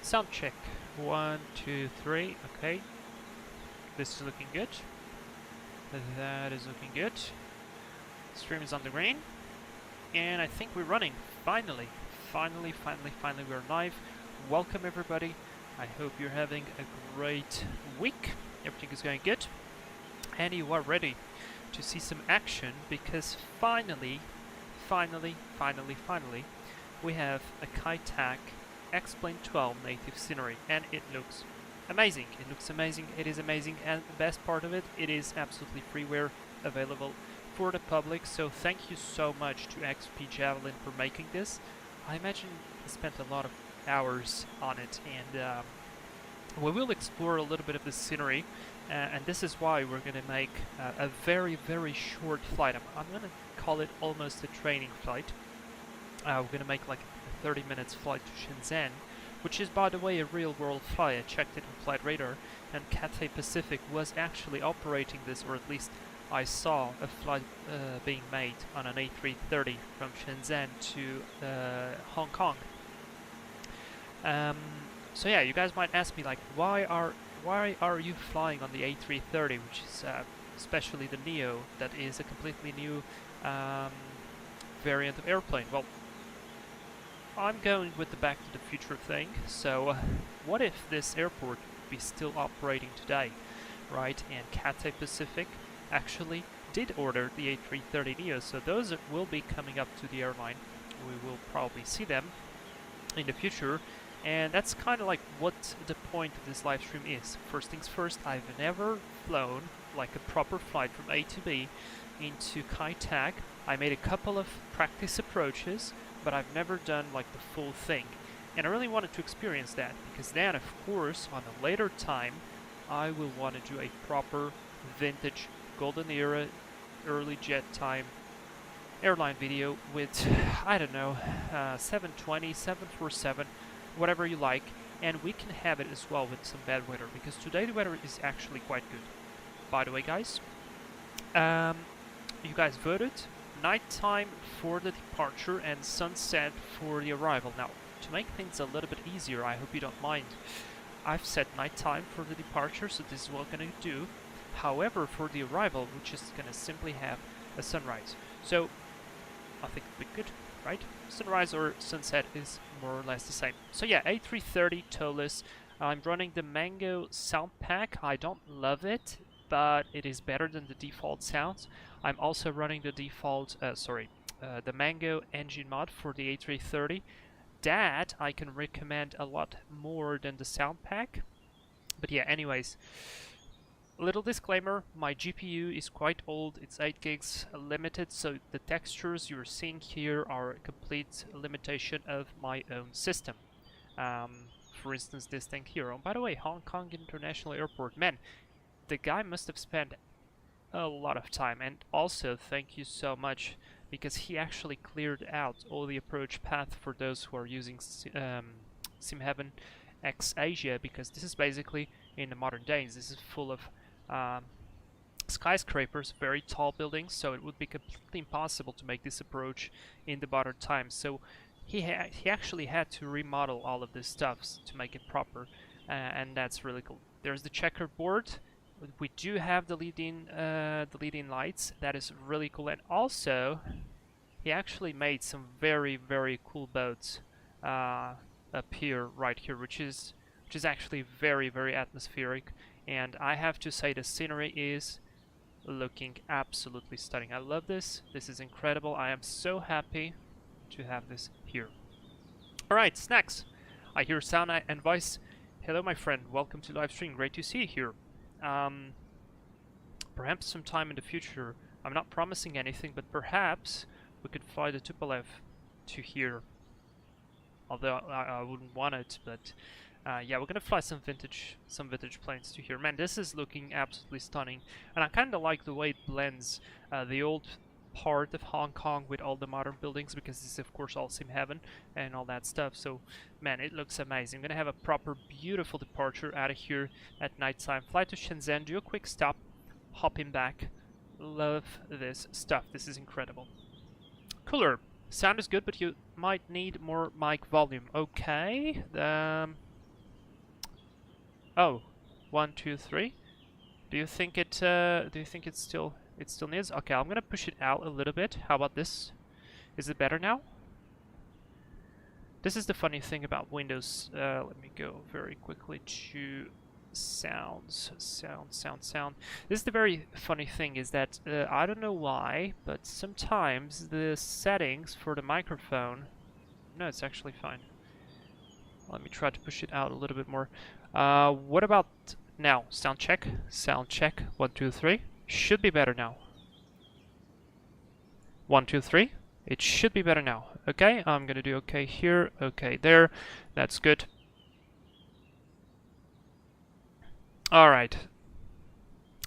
Sound check. 1, 2, 3. Okay. This is looking good. That is looking good. Stream is on the green. And I think we're running. Finally. Finally, we're live. Welcome everybody. I hope you're having a great week. Everything is going good. And you are ready to see some action because finally, we have a Cathay X-Plane 12 native scenery, and it looks amazing. It looks amazing. It is amazing, and the best part of it, it is absolutely freeware available for the public. So thank you so much to XPJavelin for making this. I imagine he spent a lot of hours on it, and we will explore a little bit of the scenery, and this is why we're going to make a very short flight. I'm going to call it almost a training flight. We're going to make like a 30 minutes flight to Shenzhen, which is, by the way, a real-world flight. I checked it on Flight Radar, and Cathay Pacific was actually operating this, or at least I saw a flight being made on an A330 from Shenzhen to Hong Kong. So yeah, you guys might ask me like, why are you flying on the A330, which is especially the Neo, that is a completely new variant of airplane? Well, I'm going with the Back to the Future thing. So what if this airport would be still operating today, right? And Cathay Pacific actually did order the A330 Neo, so those will be coming up to the airline. We will probably see them in the future, and that's kind of like what the point of this live stream is. First things first, I've never flown like a proper flight from A to B into Cathay. I made a couple of practice approaches, but I've never done like the full thing, and I really wanted to experience that, because then of course on a later time I will want to do a proper vintage golden era early jet time airline video with, I don't know, 720, 747, whatever you like, and we can have it as well with some bad weather, because today the weather is actually quite good. By the way, guys, you guys voted nighttime for the departure and sunset for the arrival. Now, to make things a little bit easier, I hope you don't mind, I've set nighttime for the departure, so this is what I'm going to do. However, for the arrival, we're just going to simply have a sunrise. So, I think it'll be good, right? Sunrise or sunset is more or less the same. So yeah, A330 Toliss. I'm running the Mango sound pack. I don't love it, but it is better than the default sounds. I'm also running the default, the Mango engine mod for the A330. That I can recommend a lot more than the sound pack. But yeah, anyways, little disclaimer, my GPU is quite old, it's 8 gigs limited, so the textures you're seeing here are a complete limitation of my own system. For instance, this thing here. Oh, by the way, Hong Kong International Airport. Man, the guy must have spent a lot of time, and also thank you so much, because he actually cleared out all the approach path for those who are using SimHeaven X Asia, because this is basically, in the modern days, this is full of skyscrapers, very tall buildings, so it would be completely impossible to make this approach in the modern times. So he actually had to remodel all of this stuff to make it proper, and that's really cool. There's the checkerboard. We do have the lead-in lights. That is really cool, and also he actually made some very cool boats up here, right here, which is actually very atmospheric. And I have to say the scenery is looking absolutely stunning. I love this. This is incredible. I am so happy to have this here. Alright, snacks. I hear sound and voice. Hello, my friend. Welcome to live stream. Great to see you here. Perhaps sometime in the future, I'm not promising anything, but perhaps we could fly the Tupolev to here. Although I wouldn't want it, but yeah, we're gonna fly some vintage planes to here. Man, this is looking absolutely stunning, and I kind of like the way it blends the old part of Hong Kong with all the modern buildings, because this is of course all SimHeaven and all that stuff. So man, it looks amazing. I'm gonna have a proper beautiful departure out of here at nighttime. Fly to Shenzhen, do a quick stop, hopping back. Love this stuff. This is incredible. Cooler. Sound is good, but you might need more mic volume. Okay. Oh, 1, 2, 3. Do you think it still needs? Okay, I'm gonna push it out a little bit. How about this? Is it better now? This is the funny thing about Windows. Let me go very quickly to sounds, sound. This is the very funny thing is that I don't know why, but sometimes the settings for the microphone. No, it's actually fine. Let me try to push it out a little bit more. What about now? Sound check. Sound check. 1, 2, 3. Should be better now. 1, 2, 3. It should be better now. Okay, I'm gonna do okay here. Okay there. That's good. Alright.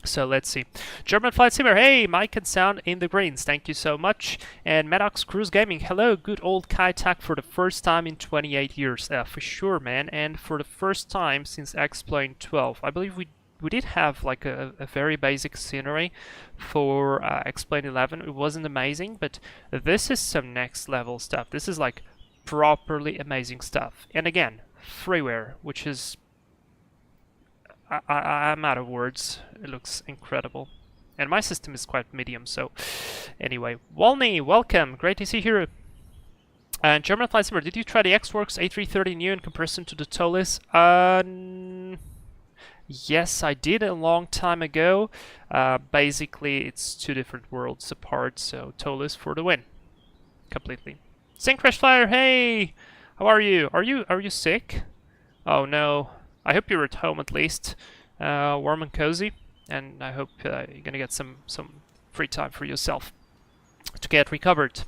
So let's see. German Flight Simmer, hey, Mike and Sound in the greens, thank you so much. And Maddox Cruise Gaming, hello, good old Kaitak for the first time in 28 years. For sure, man, and for the first time since X-Plane 12. I believe we did have like a very basic scenery for X-Plane 11. It wasn't amazing, but this is some next level stuff. This is like properly amazing stuff. And again, Freeware, which is... I'm out of words. It looks incredible. And my system is quite medium, so... Anyway, Walney, welcome! Great to see you here. And German Flight Simmer, did you try the X-Works A330 Neo in comparison to the Toliss? Yes, I did a long time ago. Basically, it's two different worlds apart, so Toliss for the win. Completely. Sync Crash Flyer, hey! How are you? Are you sick? Oh no. I hope you're at home at least, warm and cozy, and I hope you're gonna get some free time for yourself to get recovered.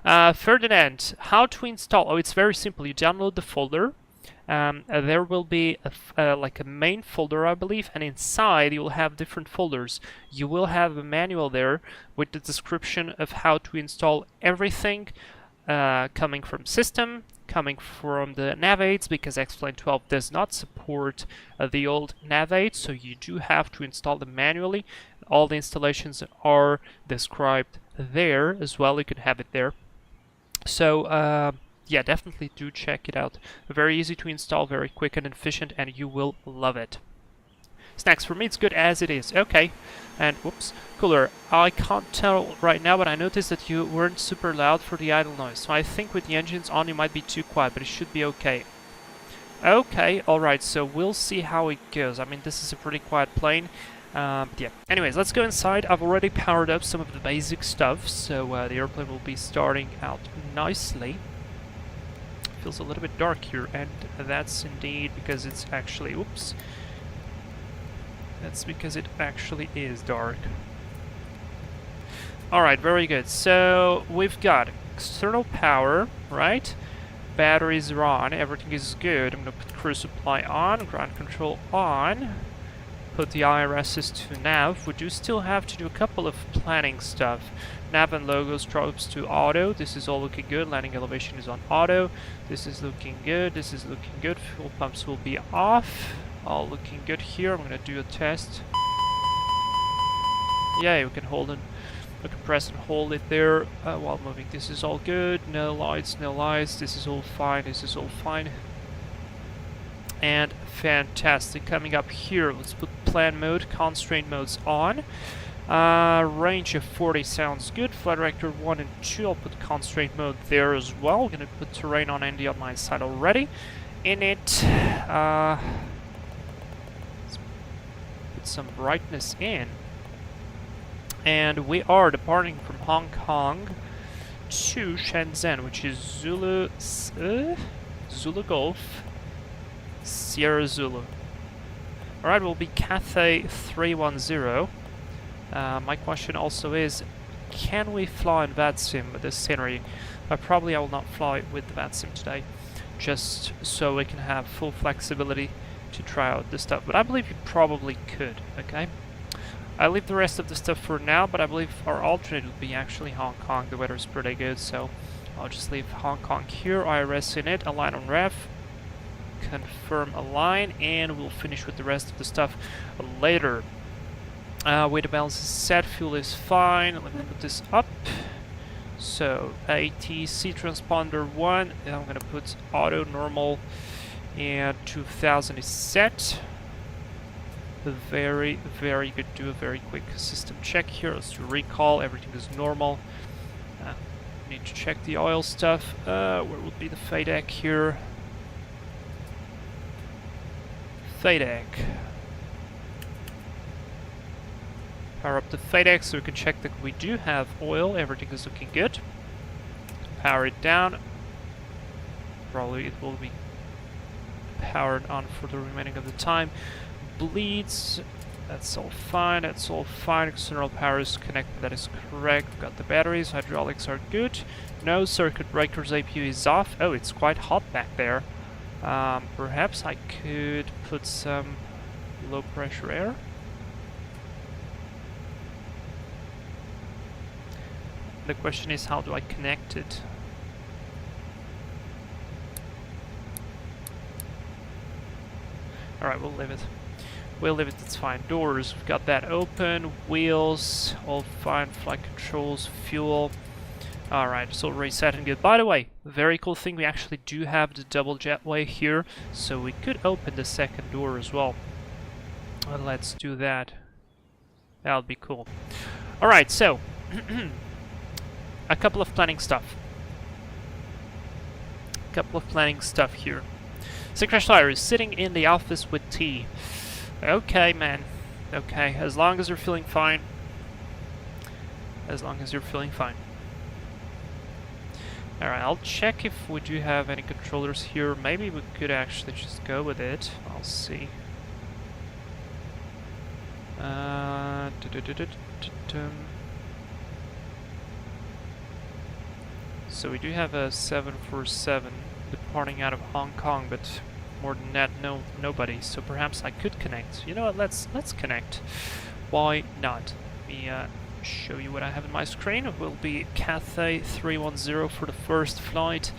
Ferdinand, how to install? Oh, it's very simple. You download the folder. There will be like a main folder, I believe, and inside you will have different folders. You will have a manual there with the description of how to install everything, coming from system, coming from the navaids, because X-Plane 12 does not support the old navaids, so you do have to install them manually. All the installations are described there as well. You can have it there. So yeah, definitely do check it out. Very easy to install, very quick and efficient, and you will love it. Snacks, for me it's good as it is. Okay. And whoops, cooler. I can't tell right now, but I noticed that you weren't super loud for the idle noise. So I think with the engines on you might be too quiet, but it should be okay. Okay, alright, so we'll see how it goes. I mean, this is a pretty quiet plane. Yeah. Anyways, let's go inside. I've already powered up some of the basic stuff, so the airplane will be starting out nicely. Feels a little bit dark here, and that's indeed because it's actually... Oops. That's because it actually is dark. Alright, very good. So, we've got external power, right? Batteries are on, everything is good. I'm going to put crew supply on, ground control on. Put the IRSs to nav. We do still have to do a couple of planning stuff. Nav and logos drops to auto. This is all looking good. Landing elevation is on auto. This is looking good. This is looking good. Fuel pumps will be off. All looking good here. I'm gonna do a test. Yeah, you can hold it. You can press and hold it there while moving. This is all good. No lights, no lights. This is all fine. This is all fine. And fantastic. Coming up here, let's put plan mode, constraint modes on. Range of 40 sounds good. Flight director 1 and 2, I'll put constraint mode there as well. Gonna put terrain on Andy on my side already. In it, let's put some brightness in. And we are departing from Hong Kong to Shenzhen, which is Zulu Golf, Sierra Zulu. Alright, we'll be Cathay 310. My question also is, can we fly in VATSIM with this scenery? Probably I will not fly with the VATSIM today, just so we can have full flexibility to try out this stuff. But I believe you probably could, okay? I leave the rest of the stuff for now, but I believe our alternate would be actually Hong Kong. The weather's pretty good, so I'll just leave Hong Kong here, IRS in it, align on ref, confirm align, and we'll finish with the rest of the stuff later. Weight balance is set, fuel is fine. Let me put this up. So ATC transponder 1, I'm gonna put auto normal, and 2000 is set. Very, very good. Do a very quick system check here. Let's do recall. Everything is normal. Need to check the oil stuff. Where would be the FADEC here? FADEC. Power up the FADEC so we can check that we do have oil. Everything is looking good. Power it down. Probably it will be powered on for the remaining of the time. Bleeds. That's all fine. That's all fine. External power is connected. That is correct. We've got the batteries. Hydraulics are good. No circuit breakers. APU is off. Oh, it's quite hot back there. Perhaps I could put some low pressure air. The question is, how do I connect it? Alright, we'll leave it. We'll leave it, it's fine. Doors, we've got that open. Wheels, all fine. Flight controls, fuel. Alright, so reset and good. By the way, very cool thing, we actually do have the double jetway here, so we could open the second door as well. Well, let's do that. That'll be cool. Alright, so a couple of planning stuff. Here. Crash Tire is sitting in the office with T. Okay, man. Okay, as long as you're feeling fine. As long as you're feeling fine. Alright, I'll check if we do have any controllers here. Maybe we could actually just go with it. I'll see. So we do have a 747 departing out of Hong Kong, but more than that, nobody. So perhaps I could connect. You know what? Let's connect. Why not? Let me show you what I have in my screen. It will be Cathay 310 for the first flight.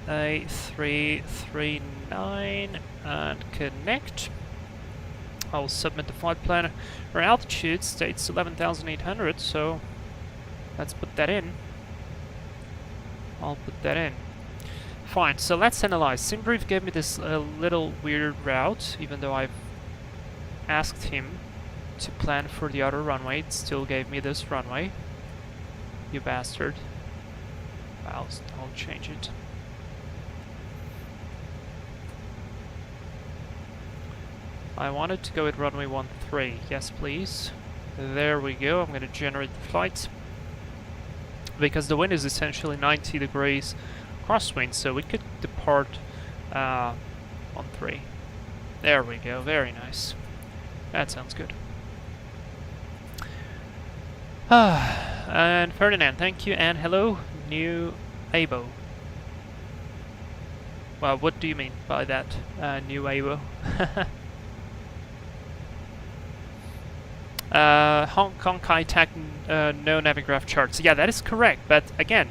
A339 and connect. I'll submit the flight plan. Our altitude states 11,800, so let's put that in. I'll put that in. Fine, so let's analyze. SimBrief gave me this little weird route, even though I've asked him to plan for the other runway. It still gave me this runway. You bastard. I'll change it. I wanted to go with runway 13. Yes, please. There we go. I'm going to generate the flight. Because the wind is essentially 90 degrees crosswind, so we could depart on 3. There we go, very nice. That sounds good. And Ferdinand, thank you, and hello, new ABO. Well, what do you mean by that, new ABO? Hong Kong Kai-Tak, no Navigraph charts. Yeah, that is correct, but again,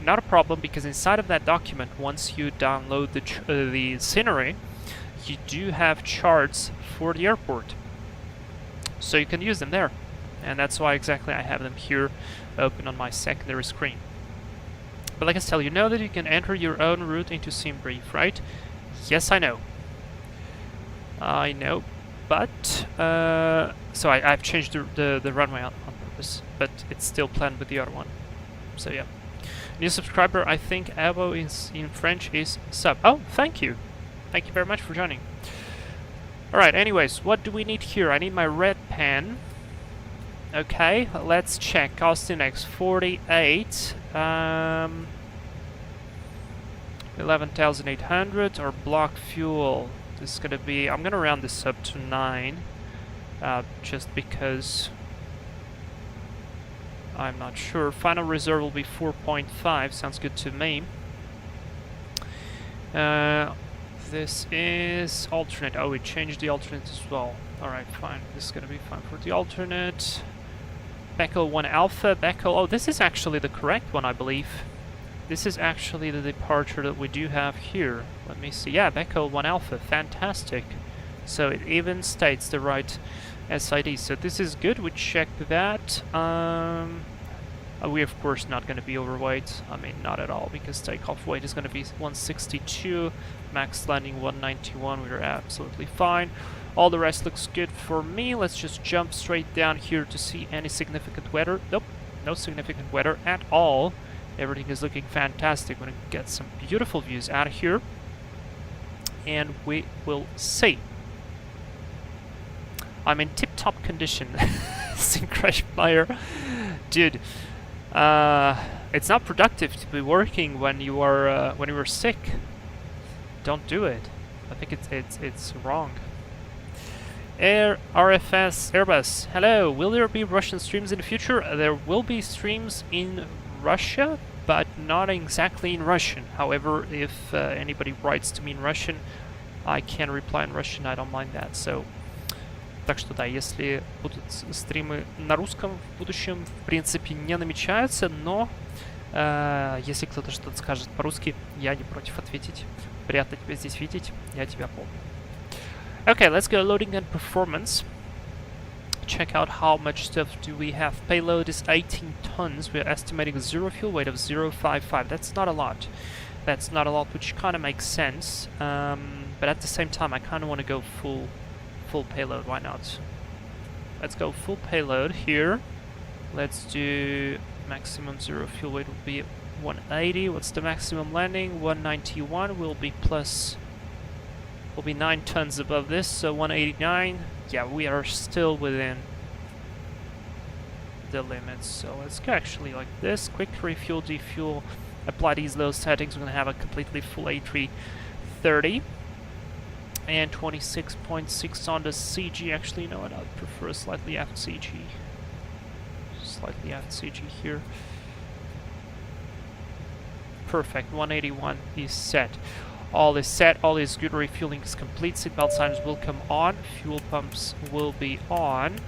not a problem, because inside of that document, once you download the scenery, you do have charts for the airport. So you can use them there. And that's why exactly I have them here open on my secondary screen. But like I said, you know that you can enter your own route into SimBrief, right? Yes, I know. I know. But, so I've changed the runway on purpose, but it's still planned with the other one. So yeah. New subscriber, I think Avo is in French is sub. Oh, thank you. Thank you very much for joining. Alright, anyways, what do we need here? I need my red pen. Okay, let's check. Austin X48. 11,800 or block fuel. This is gonna be, I'm gonna round this up to 9, just because I'm not sure. Final reserve will be 4.5, sounds good to me. This is alternate. Oh, we changed the alternate as well. Alright, fine. This is gonna be fine for the alternate. Beckel 1 Alpha, Beckel, oh, this is actually the correct one, I believe. This is actually the departure that we do have here. Let me see. Yeah, Beckel 1 Alpha. Fantastic. So it even states the right SID. So this is good. We checked that. We of course not going to be overweight, I mean not at all, because takeoff weight is going to be 162, max landing 191, we're absolutely fine. All the rest looks good for me. Let's just jump straight down here to see any significant weather. Nope, no significant weather at all. Everything is looking fantastic. We're going to get some beautiful views out of here, and we will see. I'm in tip-top condition. Synchronizer. Dude, it's not productive to be working when you are sick. Don't do it. I think it's wrong. RFS Airbus. Hello. Will there be Russian streams in the future? There will be streams in Russia, but not exactly in Russian. However, if anybody writes to me in Russian, I can reply in Russian. I don't mind that. So. Так что да, если будут стримы на русском в будущем, в принципе, не намечаются, но если кто-то что-то скажет по-русски, я не против ответить. Приятно тебя здесь видеть, я тебя помню. Okay, let's go loading and performance. Check out how much stuff do we have. Payload is 18 tons. We're estimating a zero fuel weight of 0.55. That's not a lot. That's not a lot, which kind of makes sense. But at the same time, I kind of want to go full payload. Why not? Let's go full payload here. Let's do maximum zero fuel weight will be 180. What's the maximum landing? 191 will be 9 tons above this, so 189. Yeah, we are still within the limits. So let's go actually like this. Quick refuel, defuel, apply these low settings. We're gonna have a completely full A330. And 26.6 on the CG. Actually, no, I'd prefer slightly aft CG. Slightly aft CG here. Perfect. 181 is set. All is set. All is good. Refueling is complete. Seatbelt signs will come on. Fuel pumps will be on.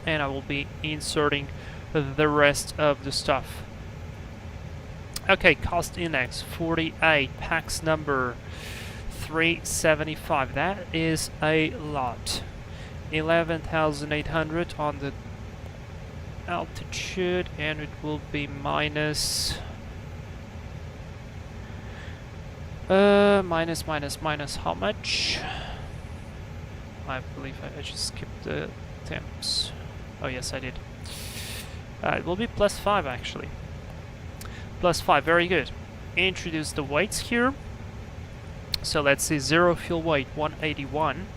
And I will be inserting the rest of the stuff. Okay, cost index 48, pax number 375. That is a lot. 11,800 on the altitude, and it will be minus minus how much? I believe I just skipped the temps. Oh yes, I did. It will be +5 actually. +5, very good. Introduce the weights here. So let's see, zero fuel weight 181.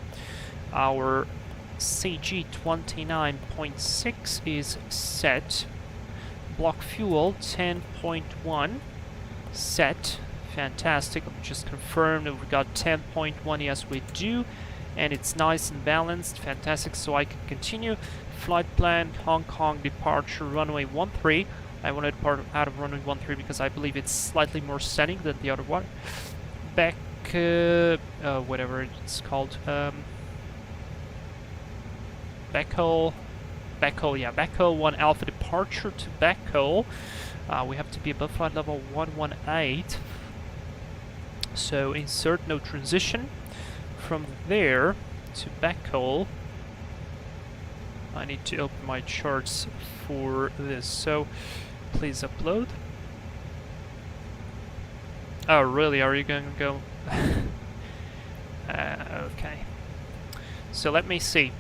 Our CG 29.6 is set. Block fuel 10.1 set. Fantastic. Let me just confirm that we got 10.1. Yes, we do. And it's nice and balanced. Fantastic. So I can continue. Flight plan, Hong Kong departure, runway 13. I want to depart out of runway 13 because I believe it's slightly more scenic than the other one. Back, whatever it's called, backhaul, yeah, backhaul 1 alpha departure to backhaul. We have to be above flight level 118. So insert no transition. From there to backhaul, I need to open my charts for this. So please upload. Oh, really? Are you going to go? Okay. So let me see.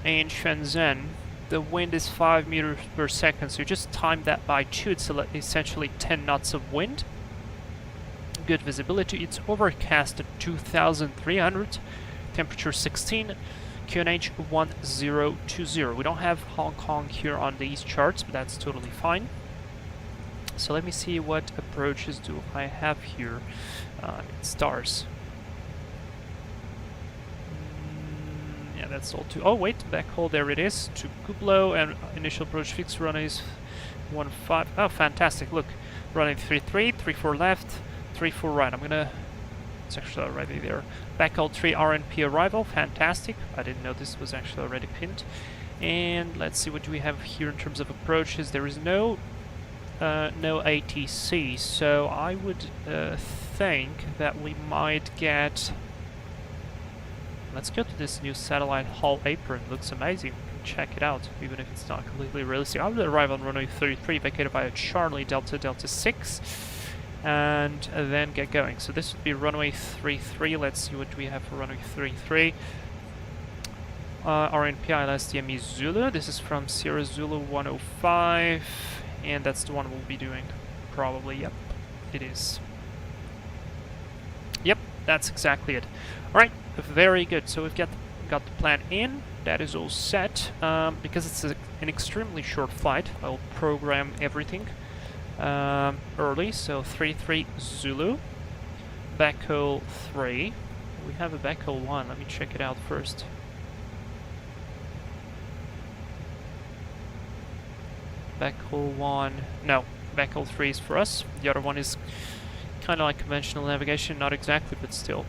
In Shenzhen, the wind is 5 meters per second. So you just time that by 2. It's essentially 10 knots of wind. Good visibility. It's overcast at 2,300. Temperature 16. QNH 1020. We don't have Hong Kong here on these charts, but that's totally fine. So let me see what approaches do I have here. Stars. Yeah, that's all too. Oh wait, backhaul, there it is. To Kublo, and initial approach fixed run is 15. Oh, fantastic! Look, running 33, 34 left, 34 right. I'm gonna. It's actually already there. Backhaul 3 RNP arrival. Fantastic. I didn't know this was actually already pinned. And let's see what do we have here in terms of approaches. There is no ATC, so I would think that we might get. Let's go to this new satellite hull apron. Looks amazing. We can check it out, even if it's not completely realistic. I will arrive on runway 33, vacated by a Charlie Delta Delta 6, and then get going. So this would be runway 33. Let's see what we have for runway 33. RNPI LSDME Zulu. This is from Sierra Zulu 105, and that's the one we'll be doing. Probably, yep, it is. Yep, that's exactly it. Alright, very good. So we've got the plan in. That is all set. Because it's an extremely short flight, I'll program everything early. So 33 Zulu, backhaul 3. We have a backhaul 1. Let me check it out first. Backhaul 1. No, backhaul 3 is for us. The other one is kind of like conventional navigation, not exactly, but still.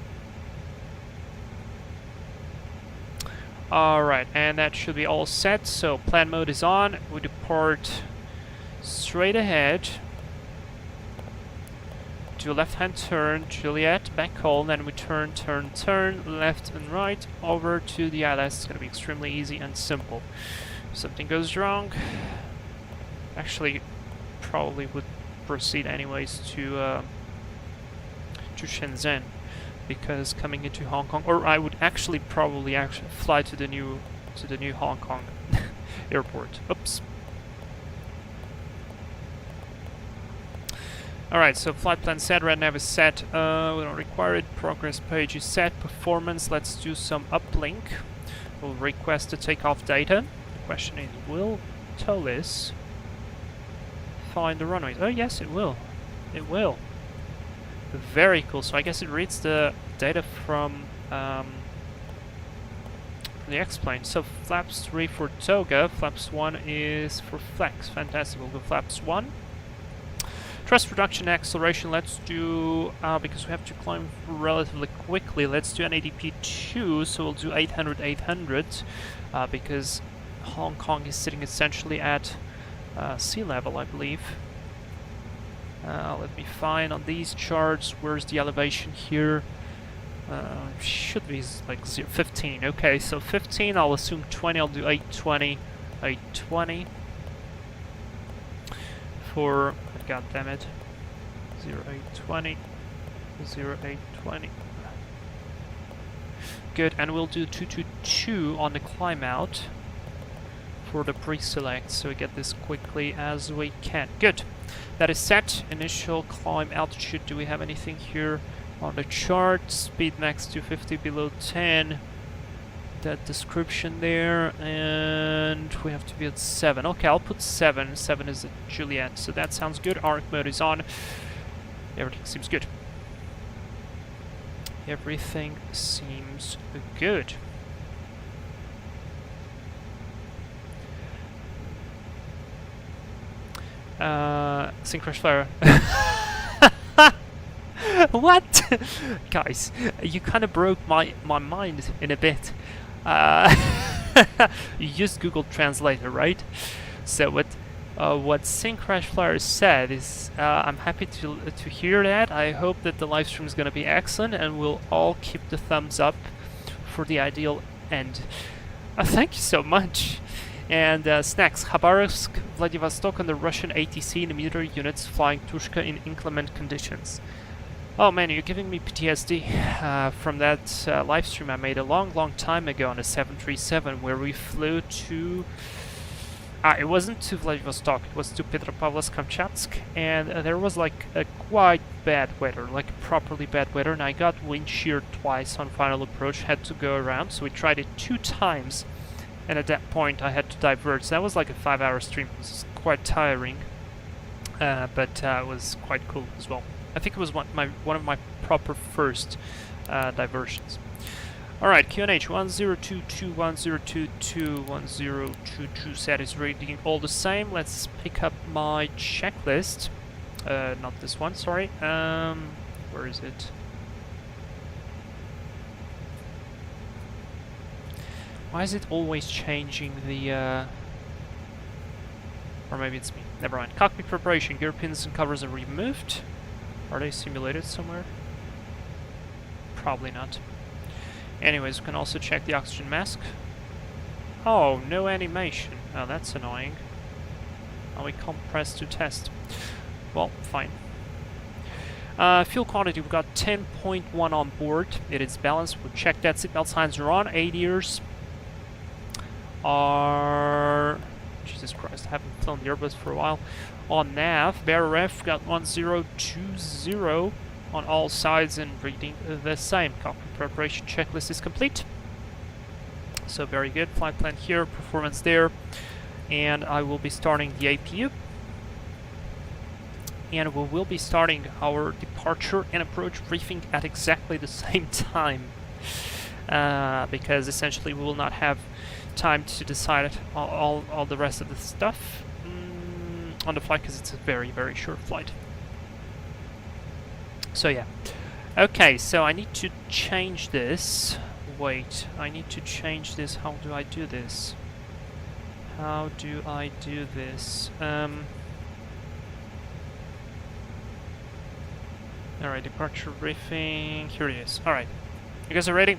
Alright, and that should be all set. So plan mode is on. We depart straight ahead. Do a left-hand turn, Juliet, backhaul, then we turn, left and right, over to the ILS. It's going to be extremely easy and simple. If something goes wrong, actually probably would proceed anyways to Shenzhen, because coming into Hong Kong, or I would actually probably fly to the new Hong Kong airport. Oops. Alright, so flight plan set, red nav is set, we don't require it, progress page is set, performance, let's do some uplink. We'll request the takeoff data. The question is, will Toliss find the runways? Oh yes, it will. It will. Very cool. So I guess it reads the data from the X-plane. So flaps 3 for toga, flaps 1 is for flex. Fantastic. We'll go flaps 1. Thrust reduction acceleration, let's do, because we have to climb relatively quickly, let's do an ADP 2, so we'll do 800, because Hong Kong is sitting essentially at sea level, I believe. Let me find on these charts, where's the elevation here? Should be like 15. Okay, so 15, I'll assume 20, I'll do 820 for, god damn it, 0820. Good, and we'll do 222 on the climb out for the pre-select, so we get this quickly as we can. Good. That is set. Initial climb altitude. Do we have anything here on the chart? Speed max 250 below 10. That description there, and we have to be at 7. Okay, I'll put 7. 7 is at Juliet, so that sounds good. Arc mode is on. Everything seems good. Everything seems good. Sync crash flare. What? Guys, you kind of broke my mind in a bit. You used Google Translator, right? So what Sync Crash Flyer said is, I'm happy to hear that. I hope that the live stream is going to be excellent, and we'll all keep the thumbs up for the ideal end. Thank you so much. And snacks, Khabarovsk, Vladivostok, and the Russian ATC in military units flying Tushka in inclement conditions. Oh man, you're giving me PTSD from that live stream I made a long time ago on a 737, where we flew to... it wasn't to Vladivostok, it was to Petropavlovsk-Kamchatsk, and there was like a quite bad weather, like properly bad weather, and I got wind shear twice on final approach, had to go around, so we tried it 2 times. And at that point I had to divert. So that was like a 5-hour stream. It was quite tiring, but it was quite cool as well. I think it was one of my proper first diversions. Alright, QNH 1022, 1022, 1022 set is reading all the same. Let's pick up my checklist. Not this one, sorry. Where is it? Why is it always changing the, or maybe it's me. Never mind. Cockpit preparation. Gear pins and covers are removed. Are they simulated somewhere? Probably not. Anyways, we can also check the oxygen mask. Oh, no animation. Oh, that's annoying. Oh, we can't press to test. Well, fine. Fuel quantity, we've got 10.1 on board. It is balanced. We'll check that. Seatbelt signs are on. 8 ears are... Jesus Christ, I haven't flown the Airbus for a while. On nav, bearer ref, got 1020 on all sides and reading the same. Cockpit preparation checklist is complete. So very good. Flight plan here, performance there. And I will be starting the APU. And we will be starting our departure and approach briefing at exactly the same time. Because essentially we will not have time to decide all the rest of the stuff on the flight, because it's a very, very short flight. So yeah. Okay, so I need to change this. Wait, I need to change this. How do I do this? How do I do this? Alright, departure briefing. Here it is. Alright. You guys are ready?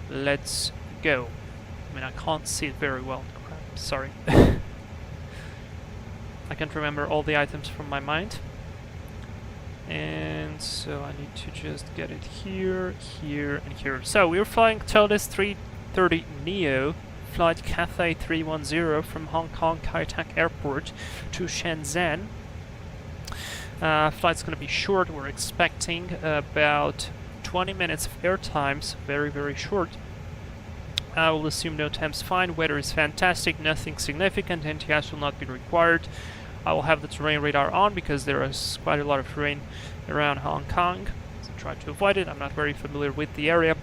Let's go. I mean, I can't see it very well. Crap, sorry. I can't remember all the items from my mind. And so I need to just get it here, here, and here. So we're flying Toliss 330 Neo, flight Cathay 310 from Hong Kong Kai Tak Airport to Shenzhen. Flight's going to be short. We're expecting about 20 minutes of airtime, so very, very short. I will assume no temps fine. Weather is fantastic, nothing significant. NTS will not be required. I will have the terrain radar on because there is quite a lot of terrain around Hong Kong. So try to avoid it. I'm not very familiar with the area.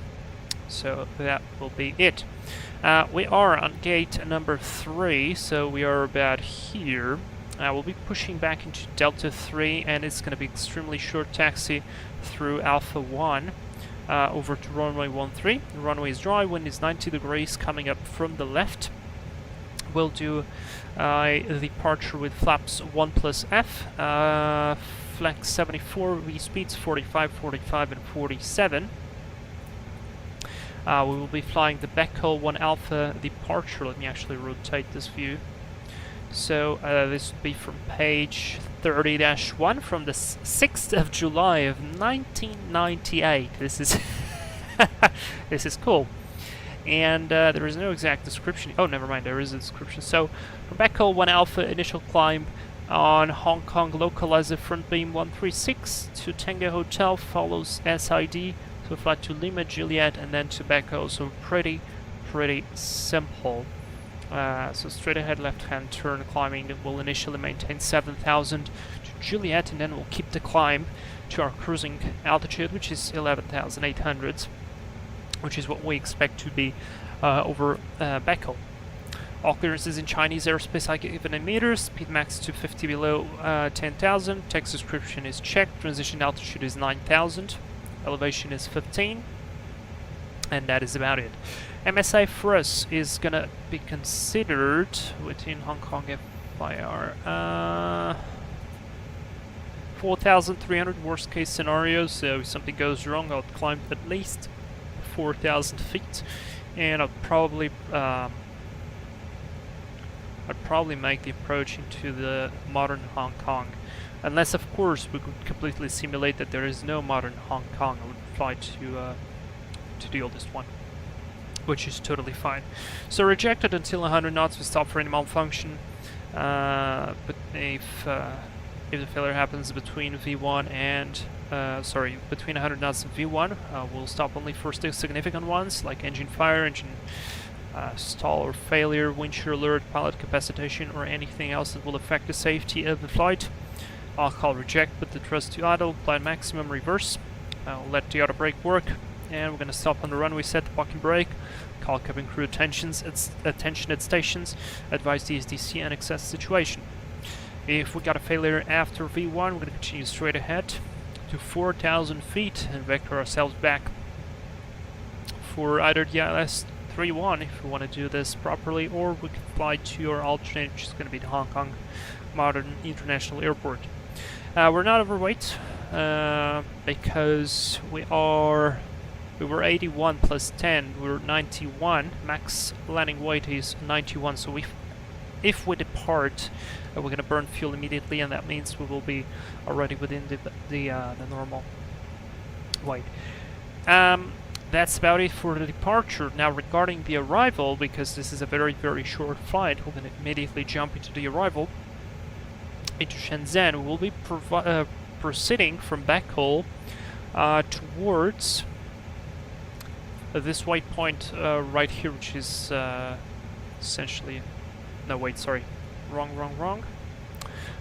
So that will be it. We are on gate number 3, so we are about here. We'll be pushing back into Delta 3, and it's going to be extremely short taxi through Alpha 1 over to runway 13. The runway is dry, wind is 90 degrees coming up from the left. We'll do a departure with flaps 1 plus F, flex 74, V speeds 45, 45, and 47. We will be flying the Beckel 1 Alpha departure. Let me actually rotate this view. So this would be from page 30-1 from the 6th of July of 1998. This is this is cool. And there is no exact description. Oh, never mind, there is a description. So from Beckel 1 Alpha, initial climb on Hong Kong localizer front beam 136 to Tango Hotel, follows SID, so flight to Lima Juliet and then to Beckel. So pretty simple. So straight ahead left-hand turn climbing will initially maintain 7,000 to Juliet, and then we'll keep the climb to our cruising altitude, which is 11,800, which is what we expect to be over Beckel. All clearances in Chinese airspace are given in meters, speed max to 50 below 10,000, text description is checked, transition altitude is 9,000, elevation is 15, and that is about it. MSA for us is gonna be considered within Hong Kong FIR 4,300 worst case scenario, so if something goes wrong I'll climb at least 4,000 feet, and I'd probably make the approach into the modern Hong Kong, unless of course we could completely simulate that there is no modern Hong Kong. I would fly to the oldest one, which is totally fine. So rejected until 100 knots, we stop for any malfunction. But if the failure happens between V1 and between 100 knots and V1, we'll stop only for significant ones like engine fire, engine stall or failure, wind shear alert, pilot capacitation, or anything else that will affect the safety of the flight. I'll call reject, put the thrust to idle, apply maximum reverse. I'll let the auto brake work. And we're going to stop on the runway, set the parking brake, call cabin crew attention at stations, advise the SDC and access situation. If we got a failure after V1, we're going to continue straight ahead to 4,000 feet and vector ourselves back for either the ILS-31 if we want to do this properly, or we can fly to our alternate, which is going to be the Hong Kong Modern International Airport. We're not overweight because we are We were 81 plus 10, we're 91. Max landing weight is 91, so if we depart, we're going to burn fuel immediately, and that means we will be already within the normal weight. That's about it for the departure. Now regarding the arrival, because this is a very, very short flight, we're going to immediately jump into the arrival into Shenzhen. We'll be proceeding from backhaul towards this waypoint right here, which is essentially... No, wait, sorry. Wrong.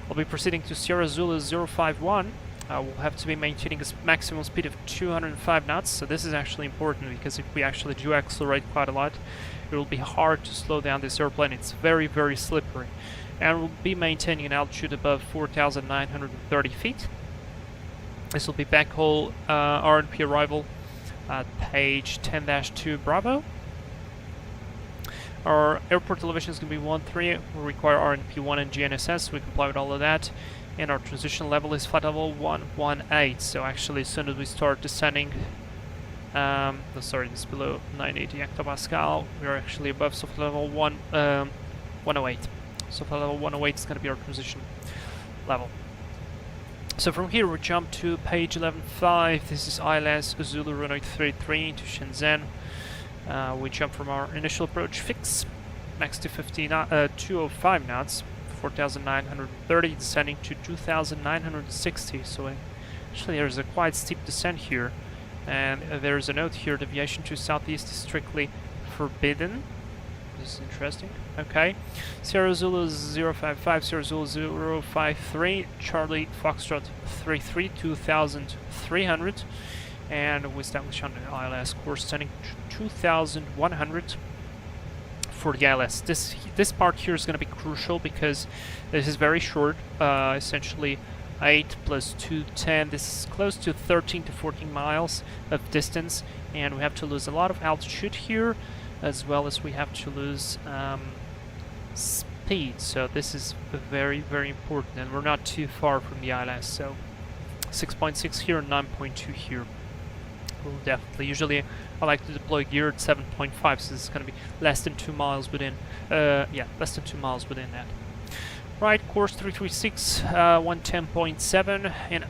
I'll be proceeding to Sierra Zulu 051. We'll have to be maintaining a maximum speed of 205 knots, so this is actually important, because if we actually do accelerate quite a lot, it will be hard to slow down this airplane. It's very, very slippery. And we'll be maintaining an altitude above 4,930 feet. This will be backhaul RNP arrival at page 10-2 Bravo. Our airport elevation is going to be 1.3. We require RNP1 and GNSS. We comply with all of that. And our transition level is flight level 118. So actually, as soon as we start descending, sorry, this is below 980 hectopascal. We are actually above flight level 108. So flight level 108 is going to be our transition level. So from here we jump to page 11.5. This is ILS Zulu runway 33 to Shenzhen. We jump from our initial approach fix next to 205 knots, 4,930, descending to 2,960. So actually there's a quite steep descent here, and there's a note here: deviation to southeast is strictly forbidden. This is interesting. Okay, Sierra Zulu 055, Sierra Zulu 053, Charlie Foxtrot 33, 2,300. And we establish on the ILS course setting 2,100 for the ILS. This part here is going to be crucial, because this is very short, essentially 8 plus 2, 10. This is close to 13 to 14 miles of distance, and we have to lose a lot of altitude here, as well as we have to lose speed. So this is very, very important, and we're not too far from the ILS. So 6.6 here and 9.2 here. We'll definitely, usually I like to deploy gear at 7.5, so this is going to be less than 2 miles within, less than 2 miles within that. Right, course 336, 110.7, and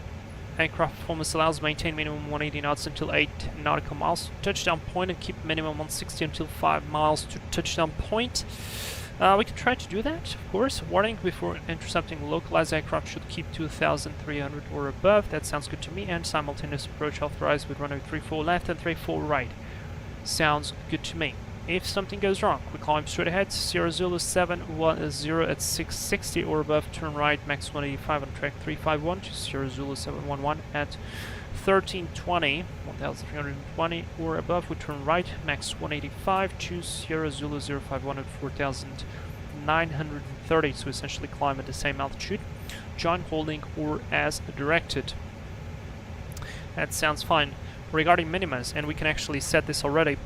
aircraft performance allows maintain minimum 180 knots until 8 nautical miles to touchdown point, and keep minimum 160 until 5 miles to touchdown point. We can try to do that, of course. Warning: before intercepting localized aircraft should keep 2,300 or above. That sounds good to me. And simultaneous approach authorized with runway 34 left and 34 right. Sounds good to me. If something goes wrong, we climb straight ahead. Sierra Zulu 710 at 660 or above, turn right, max 185 on track 351 to Sierra Zulu 711 at 1320, 1,320 or above, we turn right, max 185 to Sierra Zulu 051 at 4,930, so essentially climb at the same altitude, join holding or as directed. That sounds fine. Regarding minimas, and we can actually set this already,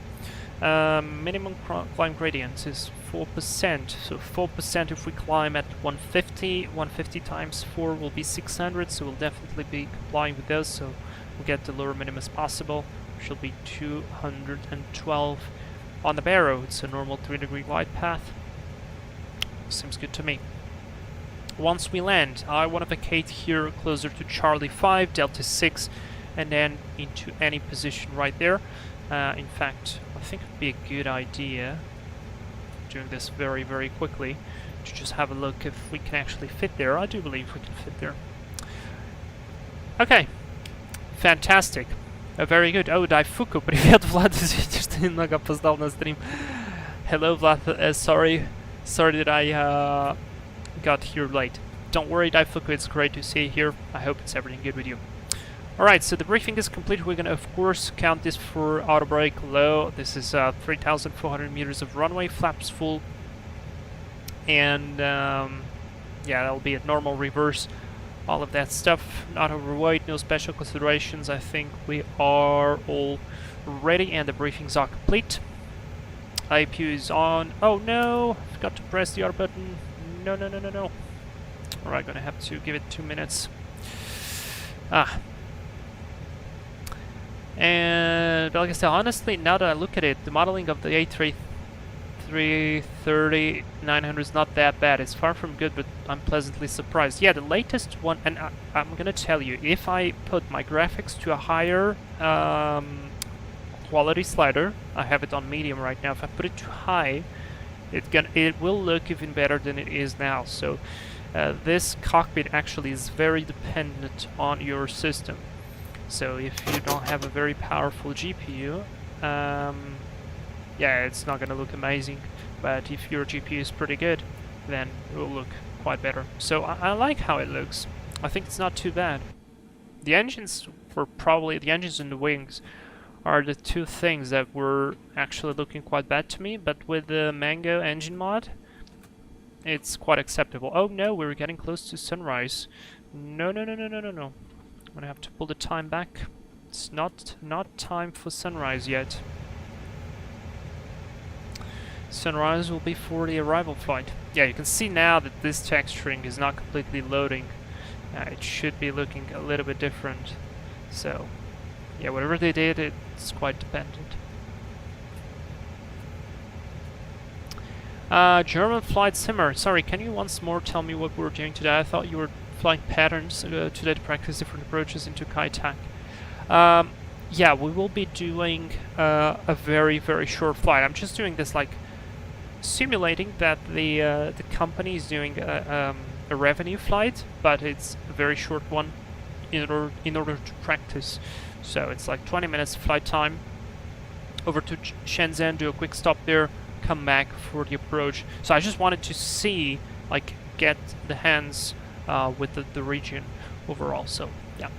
minimum climb gradient is 4%, so 4% if we climb at 150 times 4 will be 600, so we'll definitely be complying with those, so we'll get the lower minimum as possible, which will be 212 on the barrow. It's a normal 3-degree glide path. Seems good to me. Once we land, I want to vacate here closer to Charlie 5, Delta 6, and then into any position right there. In fact, I think it would be a good idea, doing this very, very quickly, to just have a look if we can actually fit there. I do believe we can fit there. Okay. Fantastic. Very good. Oh, Daifuku, привет, Vlad, извините, что немного опоздал на стрим. Hello, Vlad, sorry that I got here late. Don't worry, Daifuku, it's great to see you here. I hope it's everything good with you. Alright, so the briefing is complete. We're gonna, of course, count this for auto brake low. This is 3,400 meters of runway, flaps full. And, yeah, that'll be at normal reverse. All of that stuff, not overweight, no special considerations. I think we are all ready, and the briefings are complete. IPU is on. Oh no, forgot to press the R button. No. Alright, gonna have to give it 2 minutes. And But like I said, honestly, now that I look at it, the modeling of the A330-900 is not that bad. It's far from good, but I'm pleasantly surprised. Yeah, the latest one, and I'm gonna tell you, if I put my graphics to a higher quality slider, I have it on medium right now. If I put it too high, it will look even better than it is now. So this cockpit actually is very dependent on your system. So if you don't have a very powerful GPU, yeah, it's not gonna look amazing. But if your GPU is pretty good, then it will look quite better. So I like how it looks. I think it's not too bad. The engines were probably, the engines and the wings are the two things that were actually looking quite bad to me, but with the Mango engine mod, it's quite acceptable. Oh no, we're getting close to sunrise. No. I'm gonna have to pull the time back. It's not time for sunrise yet. Sunrise will be for the arrival flight. Yeah, you can see now that this texturing is not completely loading. It should be looking a little bit different. So, yeah, whatever they did, it's quite dependent. German flight simmer. Sorry, can you once more tell me what we were doing today? I thought you were flying patterns today to practice different approaches into Kai Tak. Yeah, we will be doing a very short flight. I'm just doing this like simulating that the company is doing a revenue flight, but it's a very short one in order to practice. So it's like 20 minutes flight time over to Shenzhen, do a quick stop there, come back for the approach. So I just wanted to see, like, get the hands with the region overall. So yeah.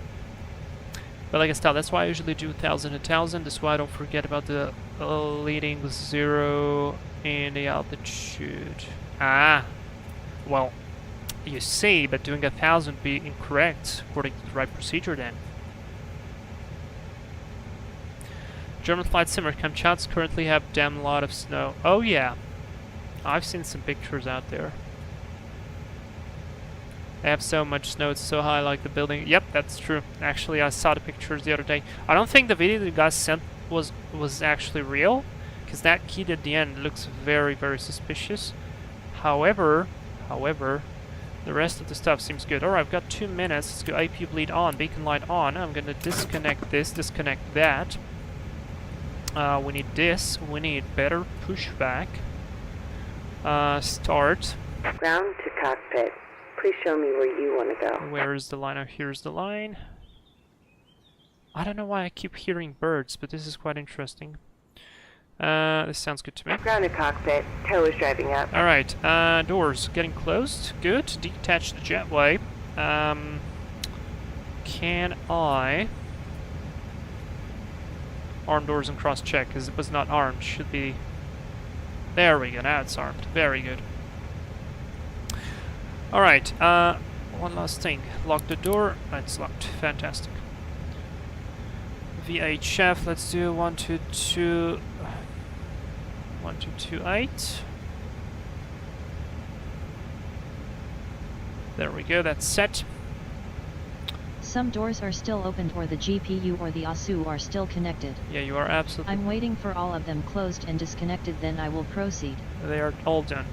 But like I said, that's why I usually do 1,000 and 1,000. That's why I don't forget about the leading 0 in the altitude. Ah, well, you see, but doing 1,000 would be incorrect according to the right procedure then. German flight simmer. Kamchats currently have damn lot of snow. Oh yeah, I've seen some pictures out there. They have so much snow, it's so high like the building. Yep, that's true. Actually, I saw the pictures the other day. I don't think the video you guys sent was actually real, because that kid at the end looks very suspicious. However, the rest of the stuff seems good. Alright, I've got 2 minutes. Let's go AP bleed on, beacon light on. I'm gonna disconnect this, disconnect that. We need this. We need better pushback. Start. Ground to cockpit. Please show me where you want to go. Where is the line? Oh, here's the line. I don't know why I keep hearing birds, but this is quite interesting. This sounds good to me. Ground to cockpit. Tow is driving up. Alright, doors getting closed. Good. Detach the jetway. Can I... arm doors and cross check, because it was not armed. Should be... There we go, now it's armed. Very good. Alright, one last thing. Lock the door. It's locked. Fantastic. VHF, let's do 1228. There we go, that's set. Some doors are still opened or the GPU or the ASU are still connected. Yeah, you are absolutely... I'm waiting for all of them closed and disconnected, then I will proceed. They are all done.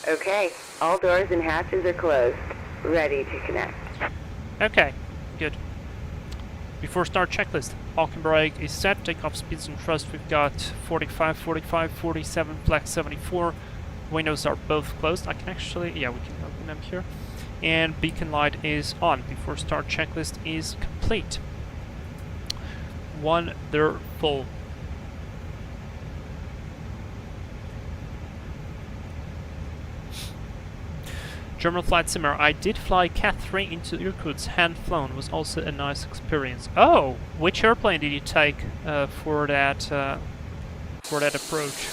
Okay, all doors and hatches are closed. Ready to connect. Okay, good. Before start checklist, parking brake is set, takeoff speeds and thrust we've got 45, 45, 47, flex 74. Windows are both closed. I can actually, yeah, we can open them here. And beacon light is on. Before start checklist is complete. Wonderful. German flight simmer. I did fly Cathay into Irkutsk, hand flown. Was also a nice experience. Oh, which airplane did you take for that approach?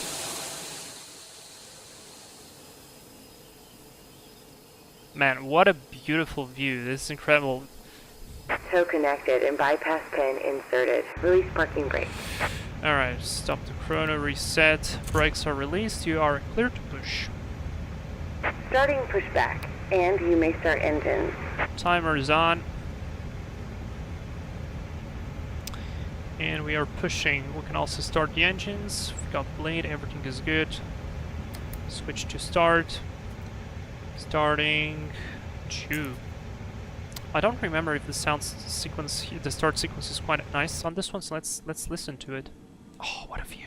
Man, what a beautiful view! This is incredible. Tow connected and bypass pin inserted. Release parking brake. All right, stop the chrono. Reset. Brakes are released. You are clear to push. Starting pushback, and you may start engines. Timer is on. And we are pushing. We can also start the engines. We've got blade, everything is good. Switch to start. Starting. Chew. I don't remember if the sound sequence, the start sequence is quite nice on this one, so let's listen to it. Oh, what a view.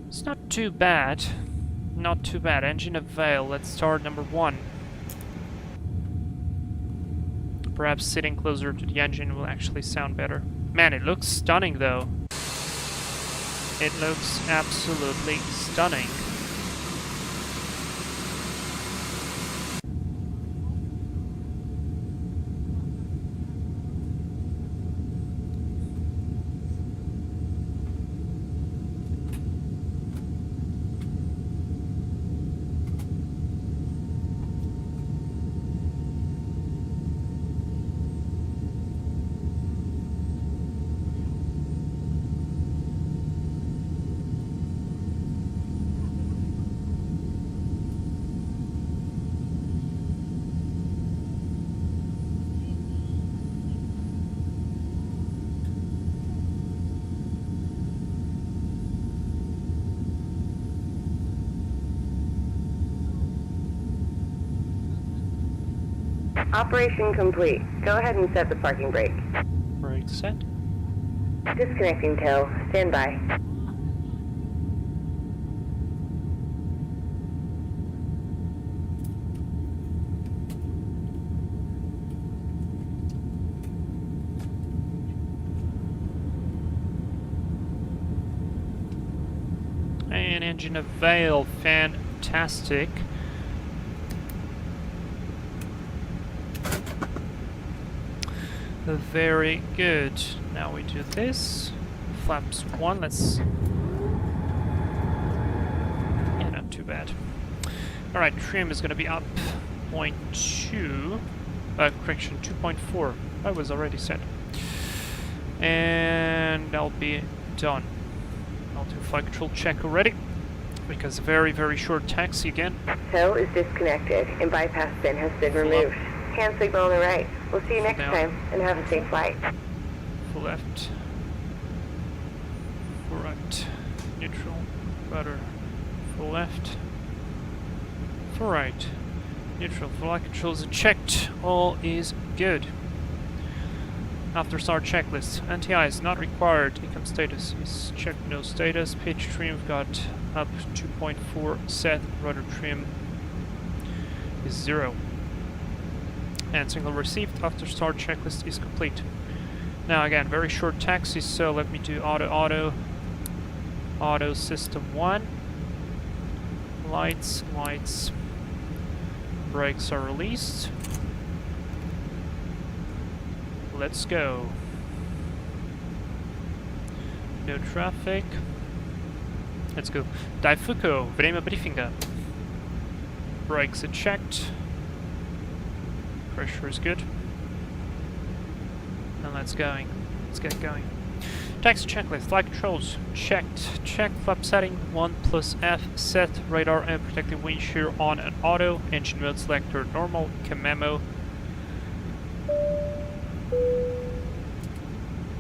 It's not too bad. Not too bad. Engine avail. Let's start number 1. Perhaps sitting closer to the engine will actually sound better. Man, it looks stunning though. It looks absolutely stunning. Operation complete. Go ahead and set the parking brake. Brake set. Disconnecting tow. Stand by. And engine avail. Fantastic. Very good. Now we do this. Flaps 1, let's... Yeah, not too bad. Alright, trim is gonna be up 0.2. Correction, 2.4. That was already set. And I'll be done. I'll do flight control check already. Because very, very short taxi again. Tow is disconnected and bypass bin has been removed. Hand signal on the right. We'll see you next time, and have a safe flight. Full left. Full right. Neutral. Rudder. Full left. Full right. Neutral. Flight controls are checked. All is good. After start checklist. Anti-eye is not required. Income status is checked. No status. Pitch trim we've got up 2.4 set. Rudder trim is 0. And signal received after start checklist is complete. Now again, very short taxi, so let me do auto system 1. Lights, brakes are released. Let's go. No traffic. Let's go. Daifuku, время брифинга. Brakes are checked. Pressure is good. And let's get going. Taxi checklist, flight controls, checked. Check flap setting, 1+F, set, radar and protective wind shear on and auto, engine mode selector normal, memo.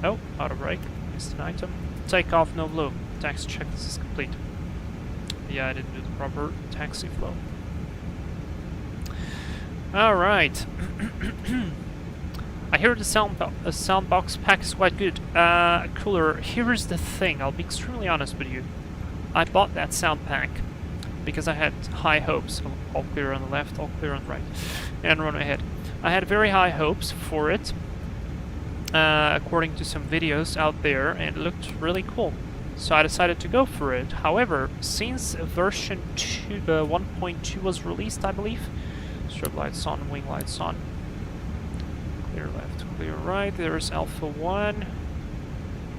Oh, auto brake, missed an item. takeoff, no bloom. Taxi checklist is complete. Yeah, I didn't do the proper taxi flow. Alright. I hear the soundbox pack is quite good. Cooler. Here's the thing, I'll be extremely honest with you. I bought that sound pack because I had high hopes. All clear on the left, all clear on the right. And run ahead. I had very high hopes for it, according to some videos out there, and it looked really cool. So I decided to go for it. However, since version 1.2 was released, I believe, strobe lights on, wing lights on, clear left, clear right, there's Alpha 1.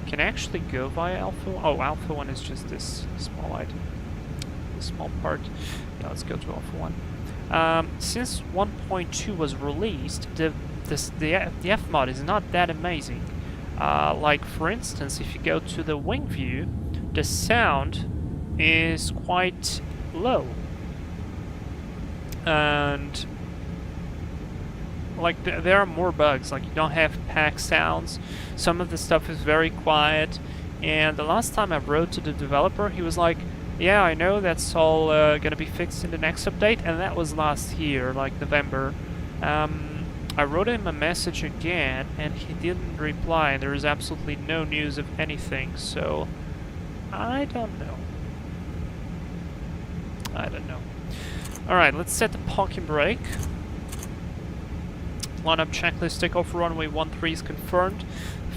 Can I actually go via Alpha 1? Oh, Alpha 1 is just this small light, this small part. Yeah, let's go to Alpha 1. Since 1.2 was released, the F mod is not that amazing. Like, for instance, if you go to the wing view, the sound is quite low. And, like, there are more bugs. Like, you don't have pack sounds. Some of the stuff is very quiet. And the last time I wrote to the developer, he was like, yeah, I know, that's all gonna be fixed in the next update. And that was last year, like November. I wrote him a message again, and he didn't reply. There is absolutely no news of anything, so I don't know. I don't know. Alright, let's set the parking brake. Lineup checklist, takeoff runway 13 is confirmed.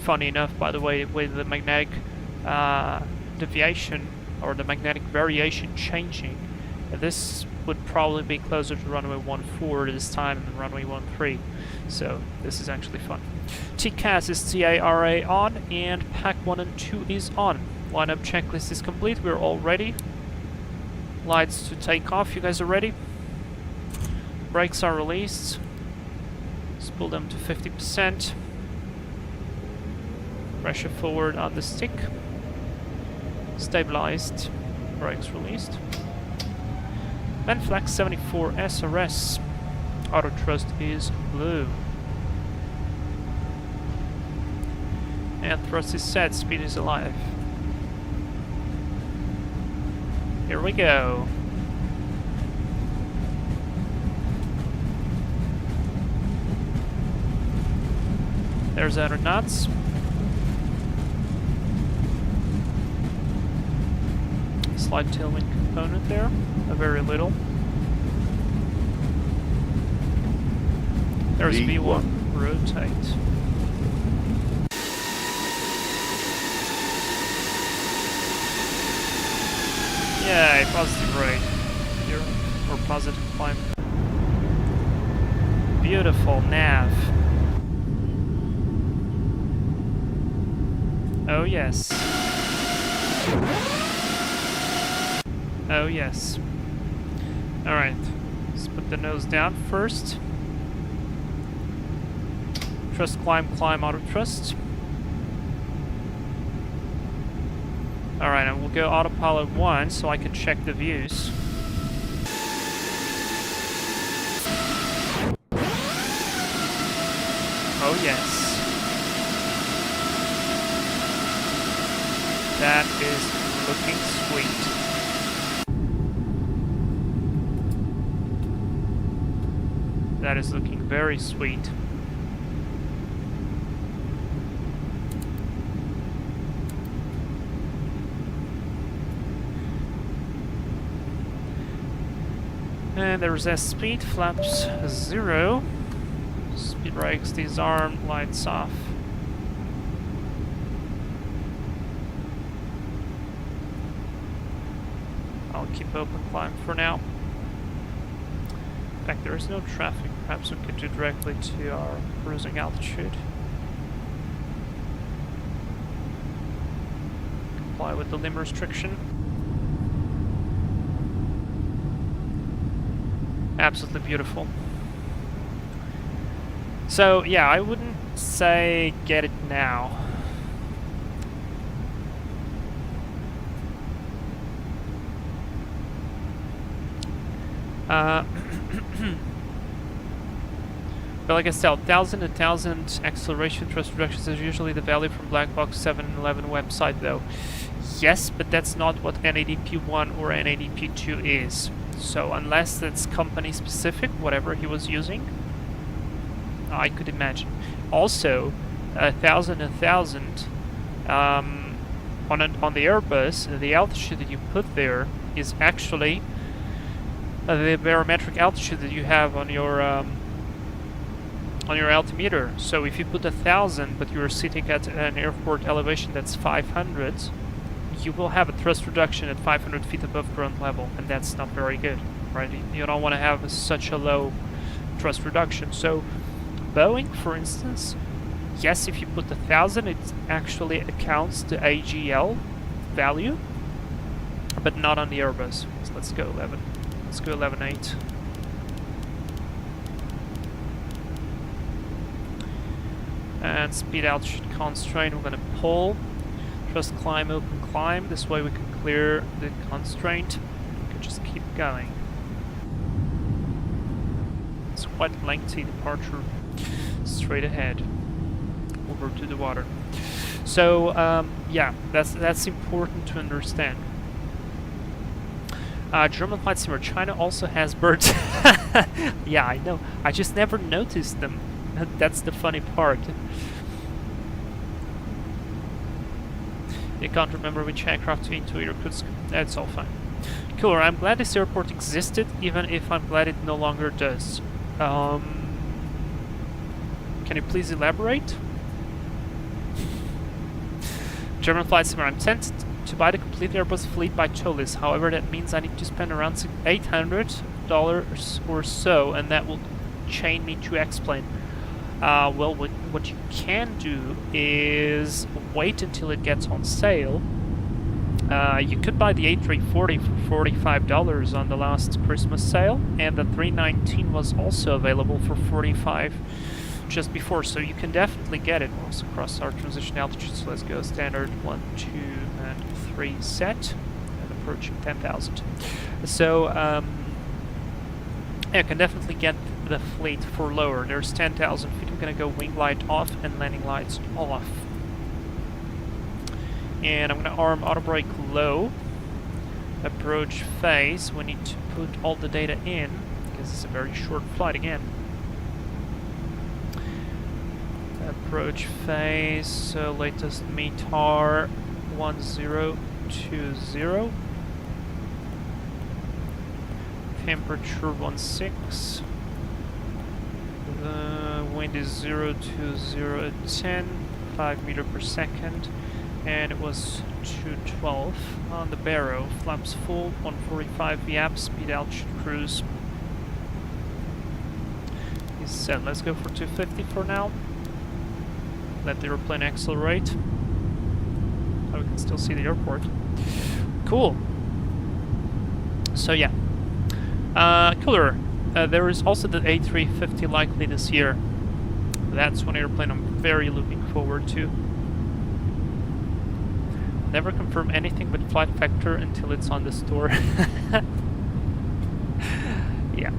Funny enough, by the way, with the magnetic deviation, or the magnetic variation changing, this would probably be closer to runway 14 this time than runway 13. So this is actually fun. TCAS is TARA on, and pack 1 and 2 is on. Lineup checklist is complete, we're all ready. Lights to take off, you guys are ready? Brakes are released. Let's pull them to 50%. Pressure forward on the stick. Stabilized. Brakes released. Flex 74 SRS. Auto thrust is blue. And thrust is set, speed is alive. Here we go. There's outer knots. Slight tailwind component there, a very little. There's V1, rotate. Yay, positive rate here, or positive climb. Beautiful nav. Oh yes. Oh yes. Alright, let's put the nose down first. Thrust, climb, climb, auto thrust. Alright, and we'll go autopilot 1 so I can check the views. Oh yes. That is looking sweet. That is looking very sweet. And there's a speed, flaps 0. Speed brakes disarmed, lights off. I'll keep open climb for now. In fact, there is no traffic. Perhaps we could do directly to our cruising altitude. Comply with the limb restriction. Absolutely beautiful. So, yeah, I wouldn't say get it now. But like I said, 1,000 acceleration thrust reductions is usually the value from Black Box 711 website though. Yes, but that's not what NADP1 or NADP2 is. So unless that's company specific, whatever he was using, I could imagine. Also, 1,000 on the Airbus, the altitude that you put there is actually the barometric altitude that you have on your altimeter. So if you put 1,000, but you're sitting at an airport elevation that's 500, you will have a thrust reduction at 500 feet above ground level, and that's not very good, right? You don't want to have such a low thrust reduction. So Boeing, for instance, yes, if you put 1,000, it actually accounts the AGL value, but not on the Airbus. So let's go 11. Let's go 11.8. And speed altitude constraint, we're going to pull. Thrust climb, open climb. This way we can clear the constraint. We can just keep going. It's quite lengthy departure straight ahead over to the water. So yeah, that's important to understand. German flight simulator. China also has birds. Yeah, I know. I just never noticed them. That's the funny part. You can't remember which aircraft to into Irkutsk. That's all fine. Cooler, I'm glad this airport existed, even if I'm glad it no longer does. Can you please elaborate? German flight simulator. I'm tempted to buy the complete Airbus fleet by Toliss. However, that means I need to spend around $800 or so, and that will chain me to X-plane. Well, what you can do is wait until it gets on sale. You could buy the A340 for $45 on the last Christmas sale, and the 319 was also available for $45 just before, so you can definitely get it. We'll also cross our transition altitude, so let's go standard 1, 2, and 3 set, and approaching 10,000. So, yeah, you can definitely get the fleet for lower. There's 10,000 feet. We're gonna go wing light off and landing lights off. And I'm gonna arm auto brake low. Approach phase. We need to put all the data in because it's a very short flight again. Approach phase. So latest METAR 1020. Temperature 16. The wind is 02010, 5 meters per second, and it was 212 on the barrow. Flaps full, 145 VAP, speed altitude cruise is set. Let's go for 250 for now. Let the airplane accelerate. Oh, we can still see the airport. Cool. So yeah. Cooler. There is also the A350 likely this year. That's one airplane I'm very looking forward to. Never confirm anything but flight factor until it's on the store. Yeah.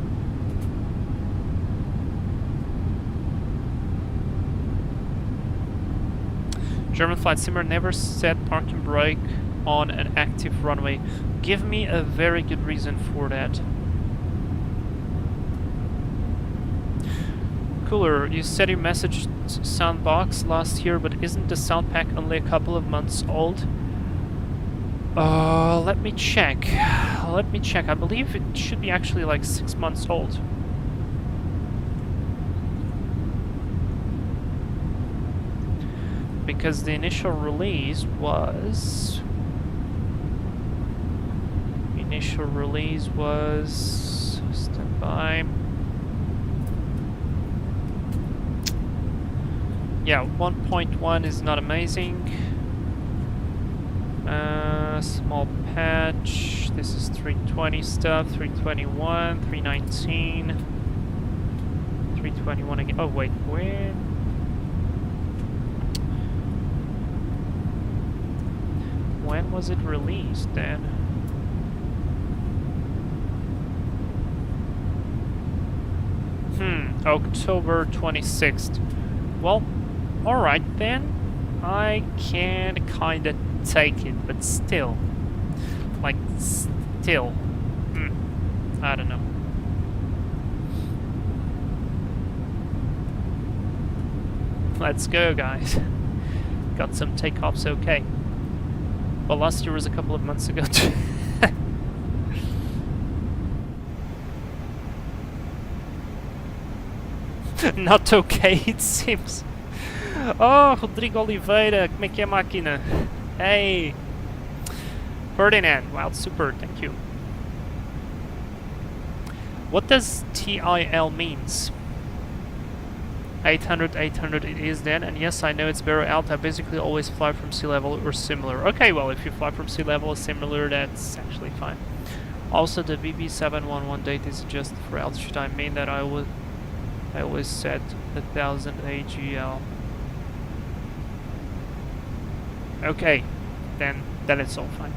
German flight simulator never set parking brake on an active runway. Give me a very good reason for that. Cooler, you said your message sound box last year, but isn't the sound pack only a couple of months old? Let me check. Let me check. I believe it should be actually like 6 months old. Because the initial release was... Stand by. Yeah, 1.1 is not amazing. Small patch. This is 320 stuff. 321, 319, 321 again. Oh wait, when was it released then? October 26th. Well, alright then. I can kinda take it, but still. Like, still. I don't know. Let's go, guys. Got some takeoffs okay. Well, last year was a couple of months ago too. Not okay, it seems. Oh, Rodrigo Oliveira, como é que é a máquina? Hey! Ferdinand, wow, super, thank you. What does TIL means? 800, 800 it is then, and yes, I know it's very out. I basically always fly from sea level or similar. Okay, well, if you fly from sea level or similar, that's actually fine. Also, the VB711 date is just for altitude. I mean that I always set 1000 AGL. Okay, then it's all fine.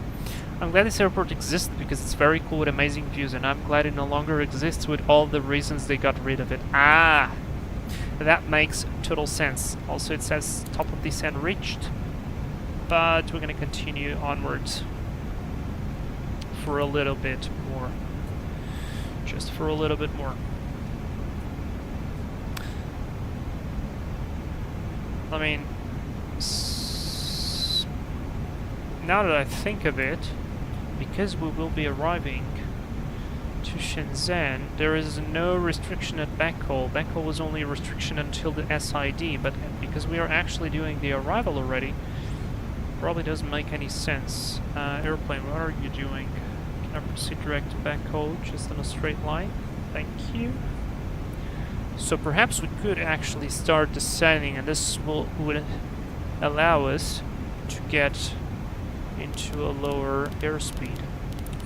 I'm glad this airport exists because it's very cool with amazing views, and I'm glad it no longer exists with all the reasons they got rid of it. Ah! That makes total sense. Also, it says top of descent reached, but we're gonna continue onwards for a little bit more. Just for a little bit more. I mean, now that I think of it, because we will be arriving to Shenzhen, there is no restriction at backhaul. Backhaul was only a restriction until the SID, but because we are actually doing the arrival already, probably doesn't make any sense. Airplane, what are you doing? Can I proceed direct to backhaul, just on a straight line? Thank you. So perhaps we could actually start descending, and this would allow us to get into a lower airspeed,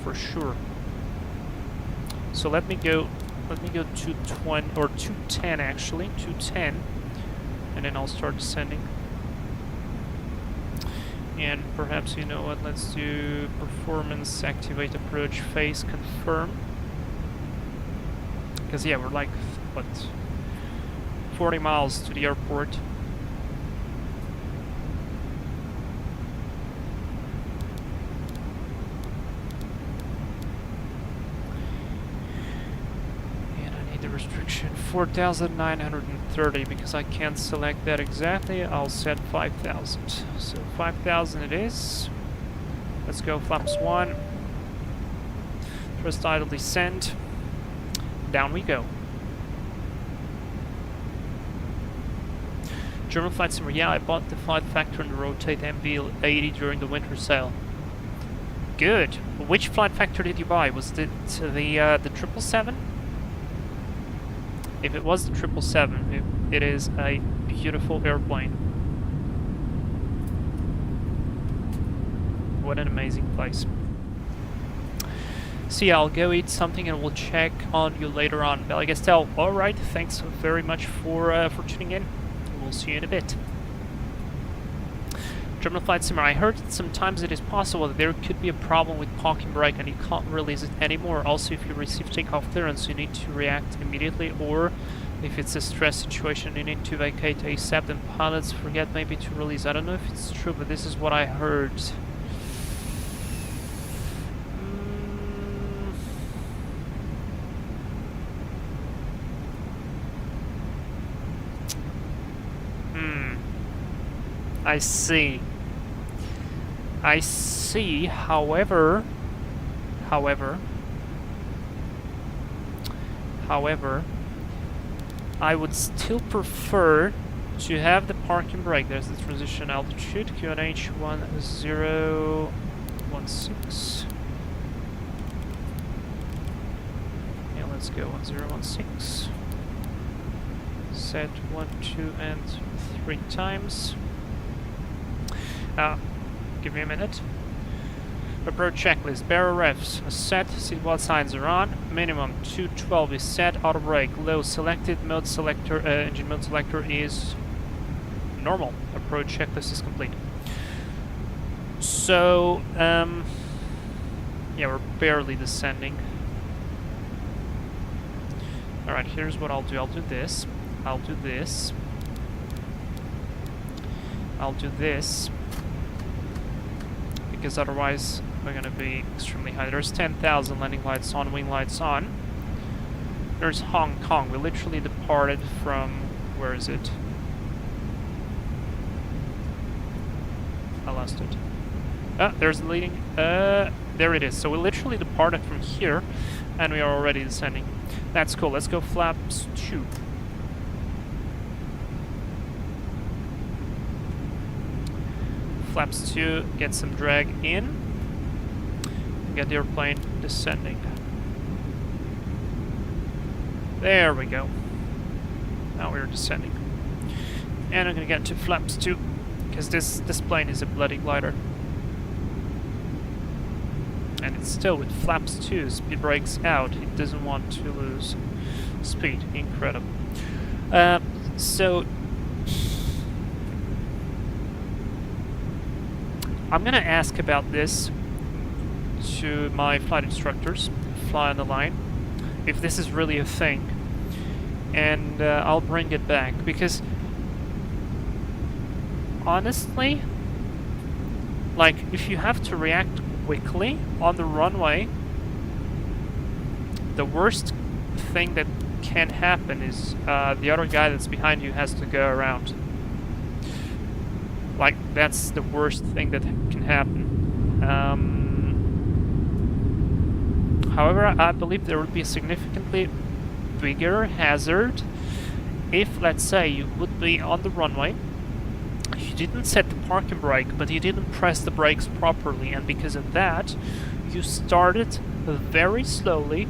for sure. So let me go 220 or 210 actually, 210, and then I'll start descending. And perhaps, you know what, let's do performance, activate approach, phase, confirm. Because yeah, we're like, what, 40 miles to the airport. Restriction 4,930, because I can't select that exactly. I'll set 5,000. So 5,000 it is. Let's go flaps 1. First idle descent. Down we go. German flight simmer. Yeah, I bought the flight factor and the rotate MV80 during the winter sale. Good. Which flight factor did you buy? Was it the 777? If it was the 777, it is a beautiful airplane. What an amazing place. See, I'll go eat something and we'll check on you later on. Bella Gastel, alright, thanks very much for tuning in. We'll see you in a bit. German flight simmer, I heard that sometimes it is possible that there could be a problem with parking brake and you can't release it anymore. Also, if you receive takeoff clearance, you need to react immediately, or if it's a stress situation, you need to vacate ASAP, and pilots forget maybe to release. I don't know if it's true, but this is what I heard. I see. I see, however, I would still prefer to have the parking brake. There's the transition altitude, QNH 1016. Yeah, let's go 1016. Set 1, 2, and 3 times. Give me a minute. Approach checklist. Barrel revs set. Seatbelt signs are on. Minimum 212 is set. Auto brake low selected. Mode selector. Engine mode selector is normal. Approach checklist is complete. So yeah, we're barely descending. Alright, here's what I'll do. I'll do this. I'll do this. I'll do this. Because otherwise we're gonna be extremely high. There's 10,000 landing lights on, wing lights on. There's Hong Kong. We literally departed from... where is it? I lost it. Ah, there's the leading... there it is. So we literally departed from here, and we are already descending. That's cool. Let's go flaps 2. Flaps 2, get some drag in, get the airplane descending. There we go. Now we're descending. And I'm gonna get to flaps 2, because this plane is a bloody glider. And it's still with flaps 2, speed brakes out, it doesn't want to lose speed. Incredible. So I'm gonna ask about this to my flight instructors, fly on the line, if this is really a thing, and I'll bring it back, because honestly, like, if you have to react quickly on the runway, the worst thing that can happen is the other guy that's behind you has to go around. Like, that's the worst thing that can happen. However, I believe there would be a significantly bigger hazard if, let's say, you would be on the runway, you didn't set the parking brake, but you didn't press the brakes properly, and because of that, you started very slowly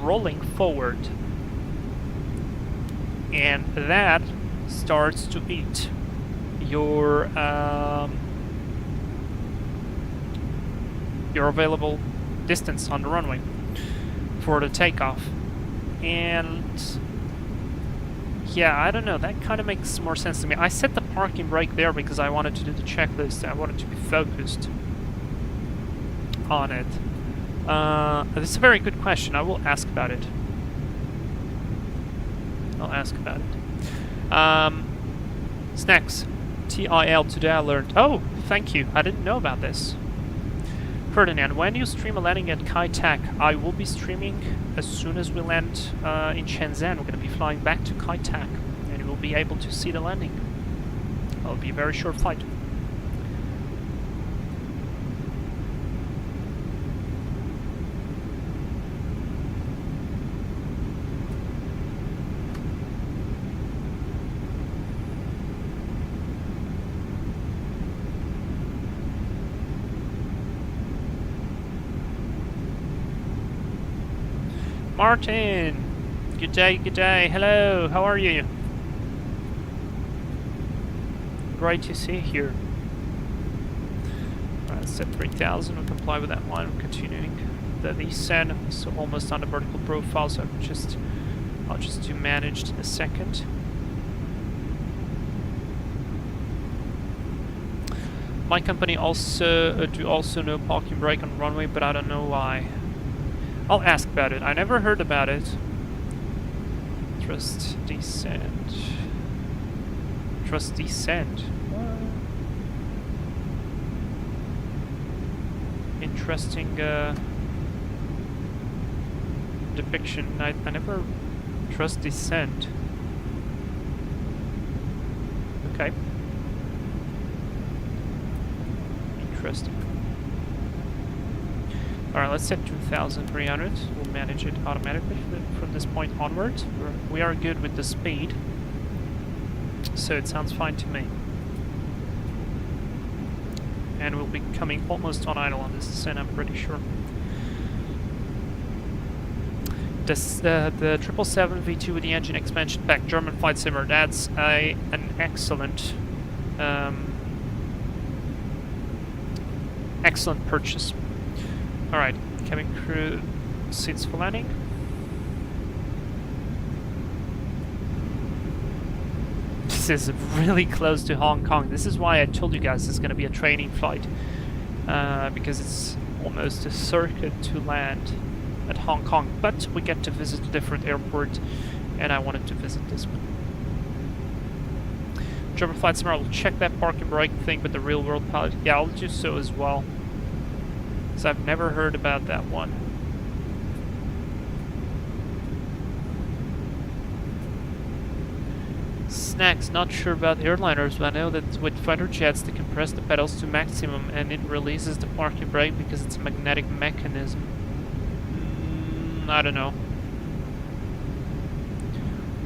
rolling forward. And that starts to eat your available distance on the runway for the takeoff. And yeah, I don't know, that kind of makes more sense to me. I set the parking brake there because I wanted to do the checklist. I wanted to be focused on it. This is a very good question. I will ask about it. I'll ask about it. Snacks. TIL, today I learned. Oh, thank you. I didn't know about this. Ferdinand, when you stream a landing at Kai-Tak, I will be streaming as soon as we land in Shenzhen. We're going to be flying back to Kai-Tak, and you will be able to see the landing. It'll be a very short flight. Martin! Good day, hello, how are you? Great to see you here. Alright, let's set 3000, we'll comply with that one. We're continuing the descent, so almost on the vertical profile, so I'll just do managed in a second. My company also do no parking brake on runway, but I don't know why. I'll ask about it. I never heard about it. Trust descent. Trust descent. Interesting depiction. I never trust descent. Okay. Interesting. Alright, let's set 2300. We'll manage it automatically from this point onwards. We are good with the speed, so it sounds fine to me. And we'll be coming almost on idle on this descent, I'm pretty sure. The 777 V2 with the engine expansion pack, German flight simmer, that's an excellent excellent purchase. Alright, cabin crew seats for landing. This is really close to Hong Kong. This is why I told you guys it's going to be a training flight. Because it's almost a circuit to land. at Hong Kong, but we get to visit a different airport, and I wanted to visit this one. German Flight Simulator will check that park and brake thing, but the real world pilot, yeah, I'll do so as well. Because I've never heard about that one. Snacks, not sure about airliners, but I know that with fighter jets they compress the pedals to maximum and it releases the parking brake because it's a magnetic mechanism. I don't know.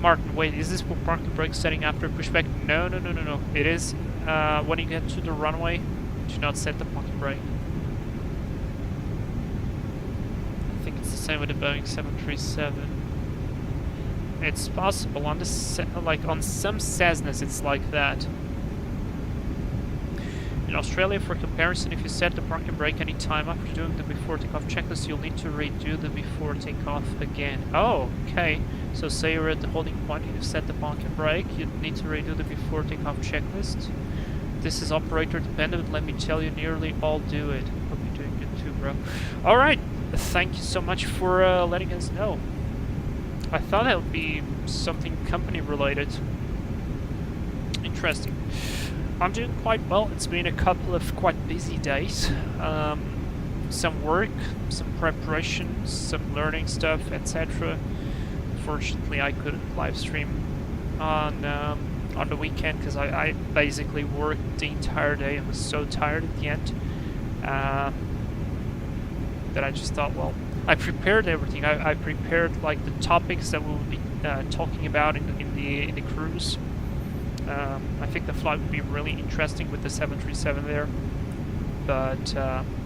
Martin, wait, is this for parking brake setting after pushback? No. It is when you get to the runway, do not set the parking brake. I think it's the same with the Boeing 737. It's possible on the like on some Cessnas it's like that. In Australia, for comparison, if you set the parking brake any time after doing the before takeoff checklist, you'll need to redo the before takeoff again. Oh, okay. So say you're at the holding point and you set the parking brake, you need to redo the before takeoff checklist. This is operator dependent, let me tell you, nearly all do it. Hope you're doing good too, bro. Alright, thank you so much for letting us know. I thought that would be something company related. Interesting. I'm doing quite well. It's been a couple of quite busy days. Some work, some preparation, some learning stuff, etc. Fortunately, I couldn't live stream on the weekend because I basically worked the entire day and was so tired at the end that I just thought, well, I prepared everything. I prepared like the topics that we'll be talking about in the cruise. I think the flight would be really interesting with the 737 there, but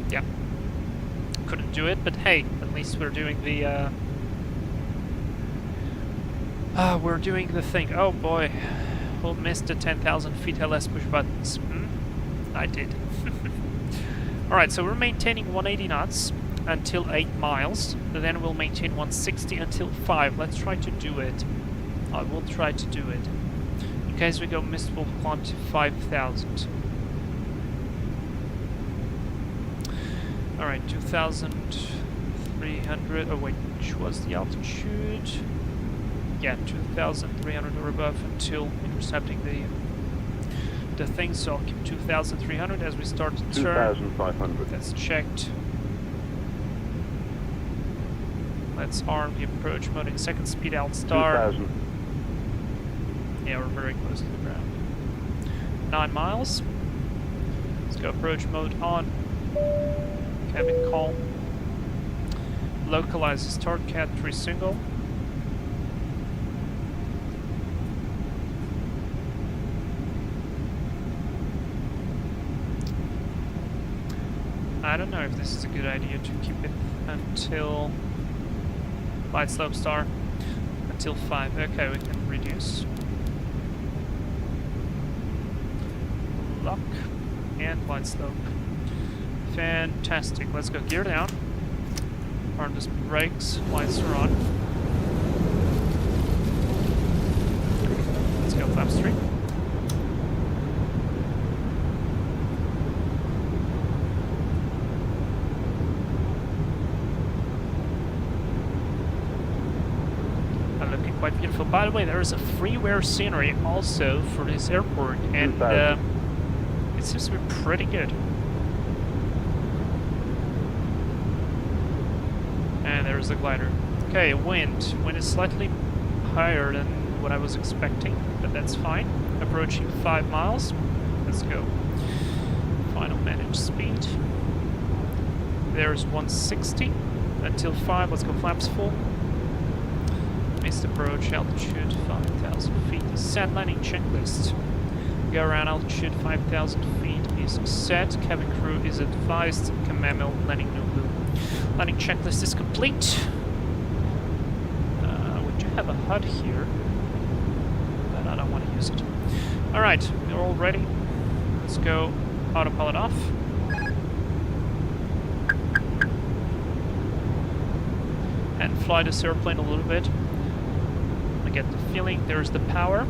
yeah, couldn't do it. But hey, at least we're doing the thing. Oh boy, we'll miss the 10,000 feet LS push buttons. I did. All right, so we're maintaining 180 knots until 8 miles. Then we'll maintain 160 until 5. Let's try to do it. I will try to do it. In case we go missed, we'll climb to 5,000. Alright, 2,300. Oh wait, which was the altitude? Yeah, 2,300 or above until intercepting the thing. So I'll keep 2,300 as we start to turn. 2,500. That's checked. Let's arm the approach mode in second speed out star. 2,000. Yeah, we're very close to the ground. 9 miles. Let's go approach mode on. Cabin calm. Localize start cat 3 single. I don't know if this is a good idea to keep it until light slope star until 5. Okay, we can reduce. Lock and light slope. Fantastic. Let's go gear down. Arm the brakes. Lights are on. Let's go flaps 3. Quite beautiful. By the way, there is a freeware scenery also for this airport, and it seems to be pretty good. And there's the glider. Okay, wind. Wind is slightly higher than what I was expecting, but that's fine. Approaching 5 miles. Let's go. Final managed speed. There's 160 until 5. Let's go flaps full. Missed approach, altitude 5,000 feet. Set landing checklist. Go around altitude 5,000 feet is set. Cabin crew is advised. Kamamel landing no blue. Landing checklist is complete. We do have a HUD here, but I don't want to use it. Alright, we're all ready. Let's go autopilot off. And fly this airplane a little bit. Get the feeling there's the power.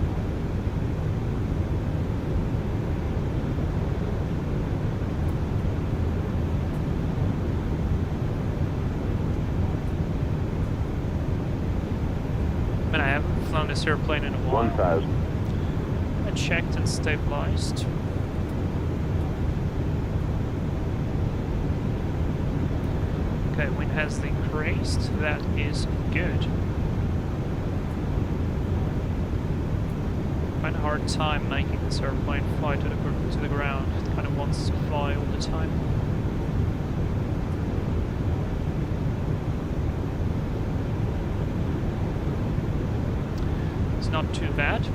this airplane in a while. 1,000. I checked and stabilized. Okay, wind has decreased. That is good. I find a hard time making this airplane fly to the ground. It kind of wants to fly all the time. It's not too bad.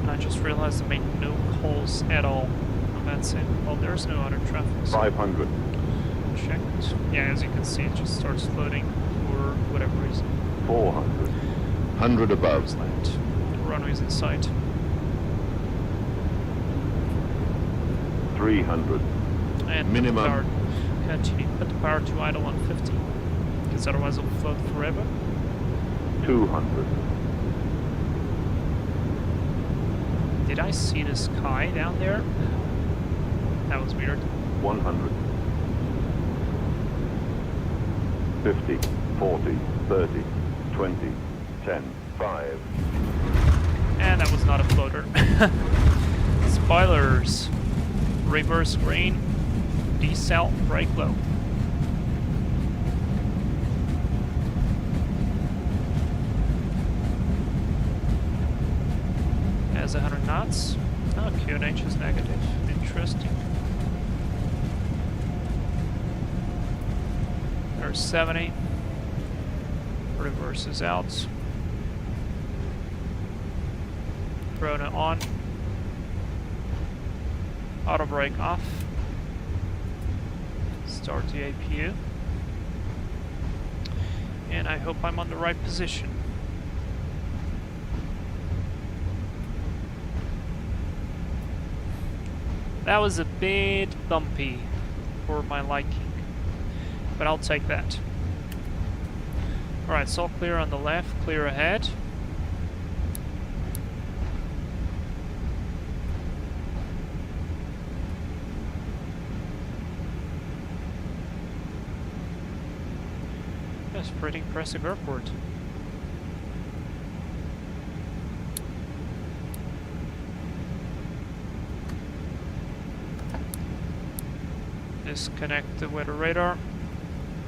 I just realized I made no calls at all. And that's it. Well, there's no other traffic. So 500. checked. Yeah, as you can see, it just starts floating for whatever reason. 400. 100 above. There's land. The runway's in sight. 300. And Minimum. Continue. Put the power to idle on 50. Because otherwise it'll float forever. 200. Did I see the sky down there? That was weird. 100. 50. 40. 30. 20. 10. 5. And that was not a floater. Spoilers. Reverse green. Decel. Brake low. Has 100 knots. Oh, QNH is negative. Interesting. There's 70. Reverse is out. Corona on. Auto brake off. Start the APU. And I hope I'm on the right position. That was a bit bumpy for my liking, but I'll take that. Alright, it's all clear on the left, clear ahead. That's a pretty impressive airport. Disconnect the weather radar.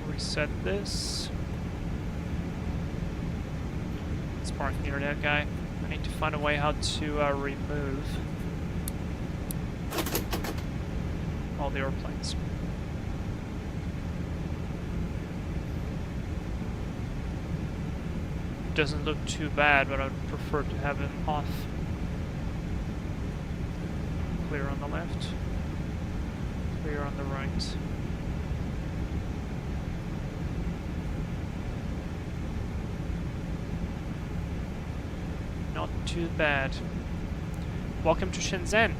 Reset this. Let's park near that guy. I need to find a way how to remove all the airplanes. Doesn't look too bad, but I'd prefer to have him off. Clear on the left. Clear on the right. Not too bad. Welcome to Shenzhen.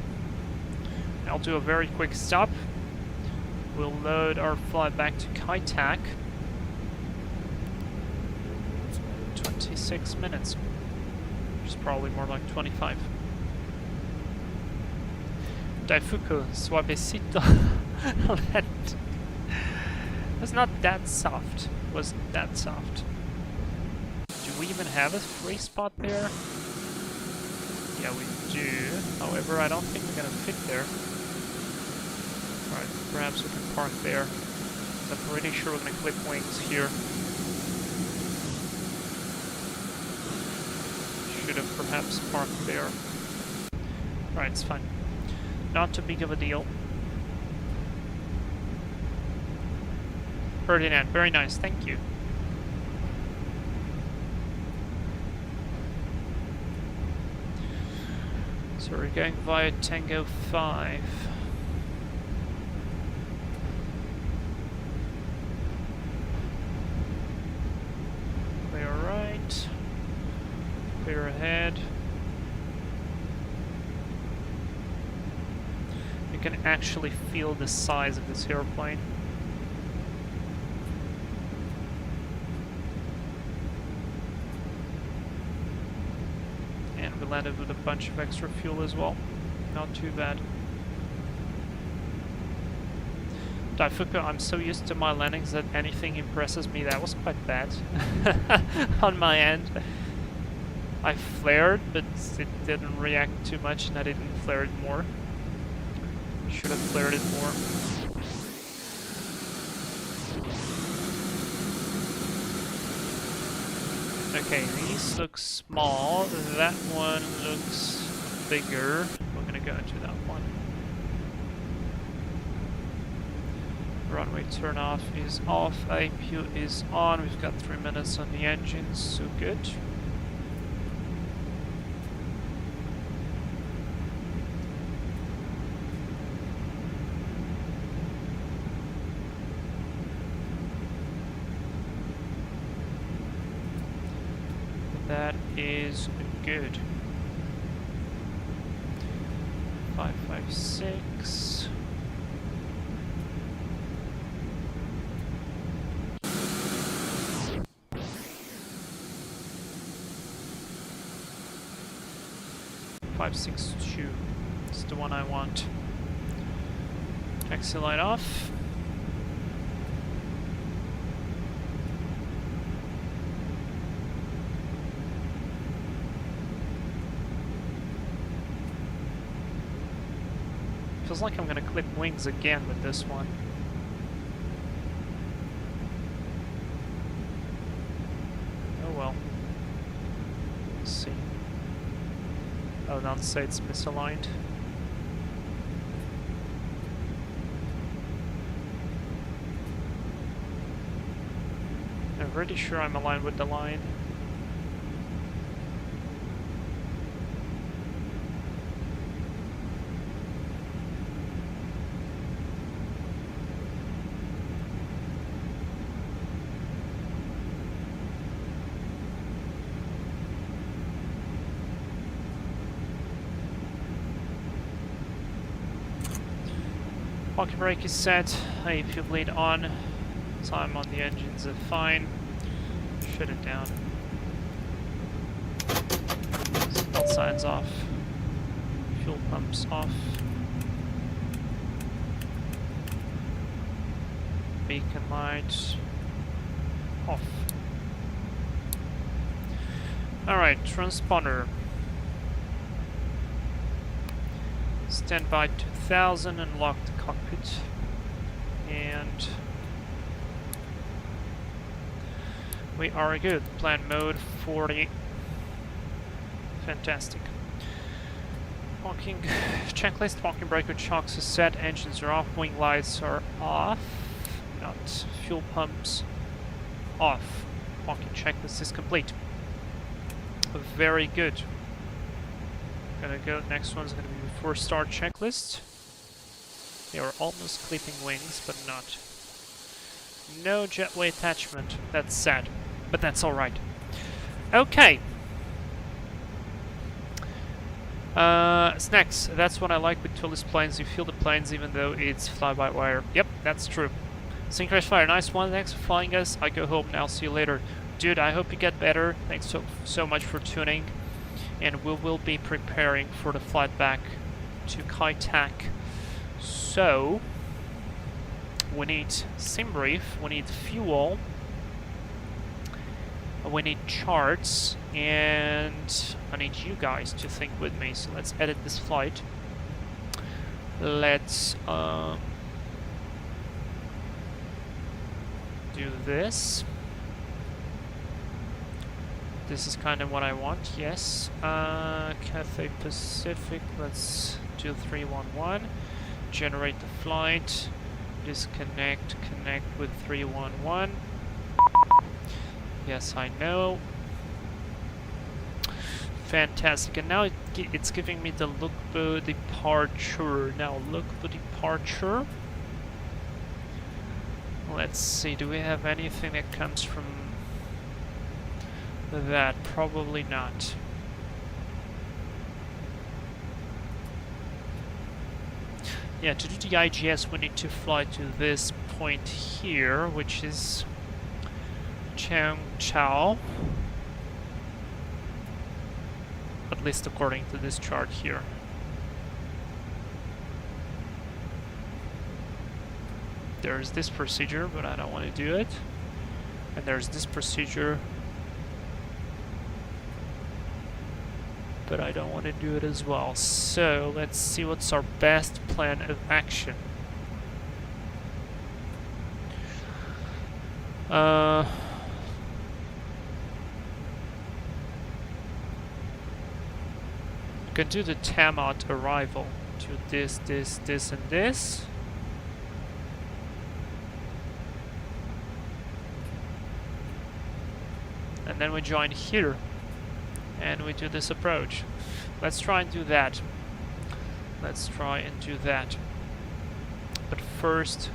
I'll do a very quick stop. We'll load our flight back to Cathay. 26 minutes. Which is probably more like 25. Daifuku, suavecito. That was not that soft. Wasn't that soft. Do we even have a free spot there? Yeah, we do. However, I don't think we're gonna fit there. Alright, perhaps we can park there. I'm pretty sure we're gonna clip wings here. Should have perhaps parked there. Alright, it's fine. Not too big of a deal. Ferdinand, very nice, thank you. So we're going via Tango 5. Clear right. Clear ahead. You can actually feel the size of this airplane. And we landed with a bunch of extra fuel as well. Not too bad. Daifuku, I'm so used to my landings that anything impresses me. That was quite bad on my end. I flared, but it didn't react too much and I didn't flare it more. Should have flared it more. Okay, these look small. That one looks bigger. We're gonna go into that one. Runway turn off is off, APU is on. We've got 3 minutes on the engines, so good. That is good. 556. .562. It's the one I want. Taxi light off. Feels like I'm gonna clip wings again with this one. Oh well. Let's see. Oh, don't say it's misaligned. I'm pretty sure I'm aligned with the line. Pocket brake is set, APU bleed on, time on the engines are fine, shut it down. Seatbelt signs off, fuel pumps off, beacon light off. Alright, transponder. Stand by 2000 and lock the cockpit. And we are good. Plan mode 40. Fantastic. Parking checklist. Parking brake with shocks is set. Engines are off. Wing lights are off. Not fuel pumps off. Parking checklist is complete. Very good. Gonna go. Next one's gonna be before start checklist. They are almost clipping wings, but not. No jetway attachment. That's sad, but that's all right. Okay. Snacks. That's what I like with Toliss planes. You feel the planes even though it's fly-by-wire. Yep, that's true. Synchronous fire. Nice one. Thanks for flying us. I go home now. See you later. Dude, I hope you get better. Thanks so much for tuning. And we will be preparing for the flight back to Cathay. So, we need sim brief, we need fuel, we need charts, and I need you guys to think with me. So let's edit this flight. Let's do this. This is kind of what I want, yes. Cathay Pacific, let's do 311. Generate the flight. Disconnect, connect with 311. Yes, I know. Fantastic, and now it's giving me the logbook departure. Now, logbook departure. Let's see, do we have anything that comes from that? Probably not. Yeah, to do the IGS we need to fly to this point here, which is Changchao. At least according to this chart here. There's this procedure, but I don't want to do it. And there's this procedure, but I don't want to do it as well. So let's see what's our best plan of action. We can do the Tamat arrival. Do this, this, this, and this. And then we join here. And we do this approach. Let's try and do that. Let's try and do that. But first,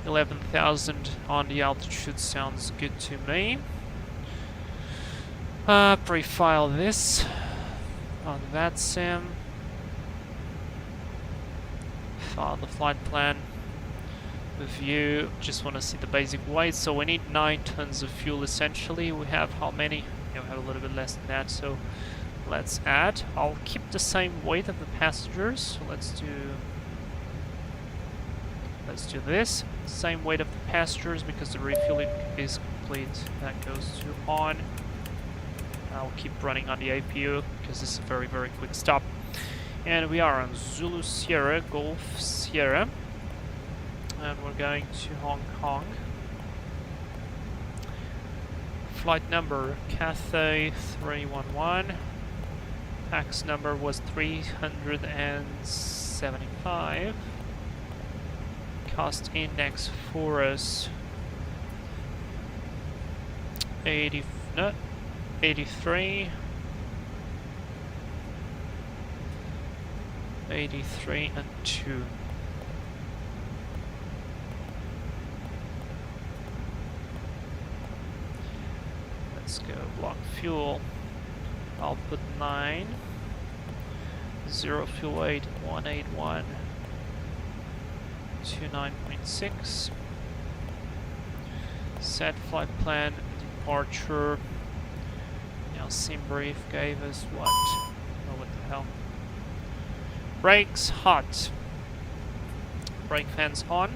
11,000 on the altitude sounds good to me. Pre-file this on VATSIM. File the flight plan. The view. Just want to see the basic weight. So we need 9 tons of fuel essentially. We have how many? Yeah, we have a little bit less than that. So let's add. I'll keep the same weight of the passengers. So let's do this. Same weight of the passengers because the refueling is complete. That goes to on. I'll keep running on the APU because this is a very, very quick stop. And we are on Zulu Sierra, Golf Sierra. And we're going to Hong Kong. Flight number Cathay 311. Pax number was 375. Cost index for us 83 and 2. Let's go block fuel. I'll put 9. 0 fuel weight 181 29.6. Set flight plan departure. Now sim brief gave us what? Oh, what the hell? Brakes hot. Brake fans on.